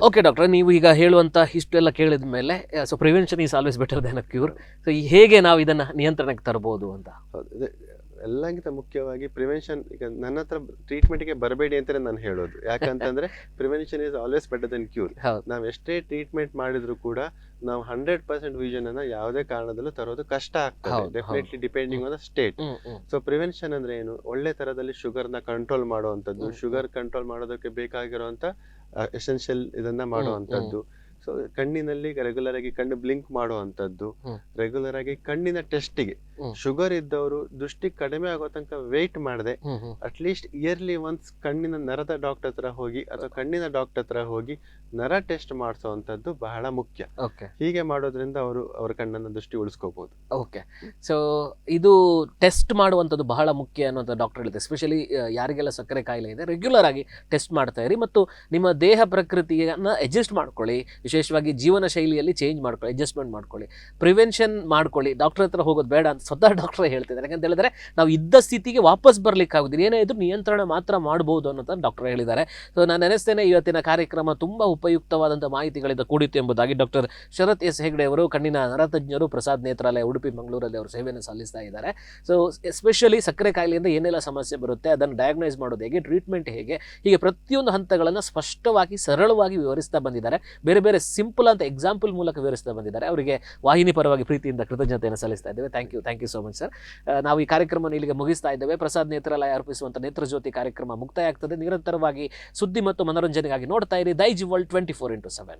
[SPEAKER 1] ಓಕೆ ಡಾಕ್ಟರ್, ನೀವು ಈಗ ಹೇಳುವಂತ ಇಷ್ಟೆಲ್ಲ ಕೇಳಿದ ಮೇಲೆ so prevention is always better than a cure. So ಹೇಗೆ ನಾವು ಇದನ್ನ ನಿಯಂತ್ರಣಕ್ಕೆ ತರಬಹುದು ಅಂತ?
[SPEAKER 2] ಎಲ್ಲಕ್ಕಿಂತ ಮುಖ್ಯವಾಗಿ ಪ್ರಿವೆನ್ಷನ್. ಈಗ ನನ್ನ ಹತ್ರ ಟ್ರೀಟ್ಮೆಂಟ್ಗೆ ಬರಬೇಡಿ ಅಂತಾನೆ ನಾನು ಹೇಳೋದು. ಯಾಕಂತಂದ್ರೆ prevention is always better then cure. ನಾವ್ ಎಷ್ಟೇ ಟ್ರೀಟ್ಮೆಂಟ್ ಮಾಡಿದ್ರು ಕೂಡ ನಾವು 100% ವಿಷನ್ ಅನ್ನ ಯಾವುದೇ ಕಾರಣದಲ್ಲೂ ತರೋದು ಕಷ್ಟ ಆಗ್ತದೆ, definitely depending on the state. So prevention ಅಂದ್ರೆ ಏನು? ಒಳ್ಳೆ ತರದಲ್ಲಿ ಶುಗರ್ ನ ಕಂಟ್ರೋಲ್ ಮಾಡುವಂತದ್ದು, ಶುಗರ್ ಕಂಟ್ರೋಲ್ ಮಾಡೋದಕ್ಕೆ ಬೇಕಾಗಿರುವಂತ ಎಸೆನ್ಷಿಯಲ್ ಇದನ್ನ ಮಾಡುವಂತದ್ದು. ಸೊ ಕಣ್ಣಿನಲ್ಲಿ ರೆಗ್ಯುಲರ್ ಆಗಿ ಕಣ್ಣು ಬ್ಲಿಂಕ್ ಮಾಡುವಂತದ್ದು, ರೆಗ್ಯುಲರ್ ಆಗಿ ಕಣ್ಣಿನ ಟೆಸ್ಟಿಗೆ ಶುಗರ್ ಇದ್ದವರು ದೃಷ್ಟಿ ಕಡಿಮೆ ಆಗೋ ತನಕ ವೇಟ್ ಮಾಡದೆ ಅಟ್ಲೀಸ್ಟ್ ಇಯರ್ಲಿ ಒನ್ಸ್ ಕಣ್ಣಿನ ನರದ ಡಾಕ್ಟರ್ ಹತ್ರ ಹೋಗಿ ಅಥವಾ ಕಣ್ಣಿನ ಡಾಕ್ಟರ್ ಹತ್ರ ಹೋಗಿ ನರ ಟೆಸ್ಟ್ ಮಾಡಿಸುವಂತದ್ದು ಬಹಳ ಮುಖ್ಯ. ಹೀಗೆ ಮಾಡೋದ್ರಿಂದ ಅವರ ಕಣ್ಣನ್ನ ದೃಷ್ಟಿ ಉಳಿಸ್ಕೋಬಹುದು.
[SPEAKER 1] ಓಕೆ, ಸೊ ಇದು ಟೆಸ್ಟ್ ಮಾಡುವಂಥದ್ದು ಬಹಳ ಮುಖ್ಯ ಅನ್ನೋದು ಡಾಕ್ಟರ್ ಹೇಳಿದೆ. ಎಸ್ಪೆಷಲಿ ಯಾರಿಗೆಲ್ಲ ಸಕ್ಕರೆ ಕಾಯಿಲೆ ಇದೆ ರೆಗ್ಯುಲರ್ ಆಗಿ ಟೆಸ್ಟ್ ಮಾಡ್ತಾ ಇರಿ ಮತ್ತು ನಿಮ್ಮ ದೇಹ ಪ್ರಕೃತಿಯನ್ನ ಅಡ್ಜಸ್ಟ್ ಮಾಡ್ಕೊಳ್ಳಿ. ವಿಶೇಷವಾಗಿ ಜೀವನ ಶೈಲಿಯಲ್ಲಿ ಚೇಂಜ್ ಮಾಡ್ಕೊಳ್ಳಿ, ಅಡ್ಜಸ್ಟ್ಮೆಂಟ್ ಮಾಡ್ಕೊಳ್ಳಿ, ಪ್ರಿವೆನ್ಷನ್ ಮಾಡ್ಕೊಳ್ಳಿ. ಡಾಕ್ಟರ್ ಹತ್ರ ಹೋಗೋದು ಬೇಡ ಅಂತ ಸ್ವತಃ ಡಾಕ್ಟರ್ ಹೇಳ್ತಿದ್ದಾರೆ. ಯಾಕಂತ ಹೇಳಿದ್ರೆ ನಾವು ಇದ್ದ ಸ್ಥಿತಿಗೆ ವಾಪಸ್ ಬರ್ಲಿಕ್ಕೆ ಆಗುದಿಲ್ಲ, ಏನೇ ಇದ್ರೂ ನಿಯಂತ್ರಣ ಮಾತ್ರ ಮಾಡಬಹುದು ಅನ್ನೋದು ಡಾಕ್ಟರ್ ಹೇಳಿದ್ದಾರೆ. ಸೊ ನಾನು ನೆನೆಸ್ತೇನೆ ಇವತ್ತಿನ ಕಾರ್ಯಕ್ರಮ ತುಂಬಾ ಉಪಯುಕ್ತವಾದಂಥ ಮಾಹಿತಿಗಳಿಂದ ಕೂಡಿತ್ತು ಎಂಬುದಾಗಿ. ಡಾಕ್ಟರ್ ಶರತ್ ಎಸ್ ಹೆಗ್ಡೆ ಅವರು ಕಣ್ಣಿನ ನರತಜ್ಞರು, ಪ್ರಸಾದ್ ನೇತ್ರಾಲಯ ಉಡುಪಿ ಮಂಗಳೂರಲ್ಲಿ ಅವರು ಸೇವೆಯನ್ನು ಸಲ್ಲಿಸ್ತಾ ಇದ್ದಾರೆ. ಸೊ ಎಸ್ಪೆಷಲಿ ಸಕ್ಕರೆ ಕಾಯಿಲೆಯಿಂದ ಏನೆಲ್ಲ ಸಮಸ್ಯೆ ಬರುತ್ತೆ, ಅದನ್ನು ಡಯಾಗ್ನೈಸ್ ಮಾಡೋದು ಹೇಗೆ, ಟ್ರೀಟ್ಮೆಂಟ್ ಹೇಗೆ, ಹೀಗೆ ಪ್ರತಿಯೊಂದು ಹಂತಗಳನ್ನು ಸ್ಪಷ್ಟವಾಗಿ ಸರಳವಾಗಿ ವಿವರಿಸ್ತಾ ಬಂದಿದ್ದಾರೆ. ಬೇರೆ ಬೇರೆ ಸಿಂಪಲ್ ಅಂತ ಎಕ್ಸಾಂಪಲ್ ಮೂಲಕ ವಿವರಿಸ್ತಾ ಬಂದಿದ್ದಾರೆ. ಅವರಿಗೆ ವಾಹಿನಿ ಪರವಾಗಿ ಪ್ರೀತಿಯಿಂದ ಕೃತಜ್ಞತೆಯನ್ನು ಸಲ್ಲಿಸ್ತಾ ಇದ್ದೇವೆ. Thank you so much sir. ನಾವು ಈ ಕಾರ್ಯಕ್ರಮವನ್ನು ಇಲ್ಲಿಗೆ ಮುಗಿಸ್ತಾ ಇದ್ದೇವೆ. ಪ್ರಸಾದ್ ನೇತ್ರಾಲಯ ಅರ್ಪಿಸುವಂಥ ನೇತ್ರಜ್ಯೋತಿ ಕಾರ್ಯಕ್ರಮ ಮುಕ್ತಾಯ ಆಗ್ತದೆ. ನಿರಂತರವಾಗಿ ಸುದ್ದಿ ಮತ್ತು ಮನೋರಂಜನೆಗಾಗಿ ನೋಡ್ತಾ ಇರಿ ದೈಜ್ ವರ್ಲ್ಡ್ 24x7.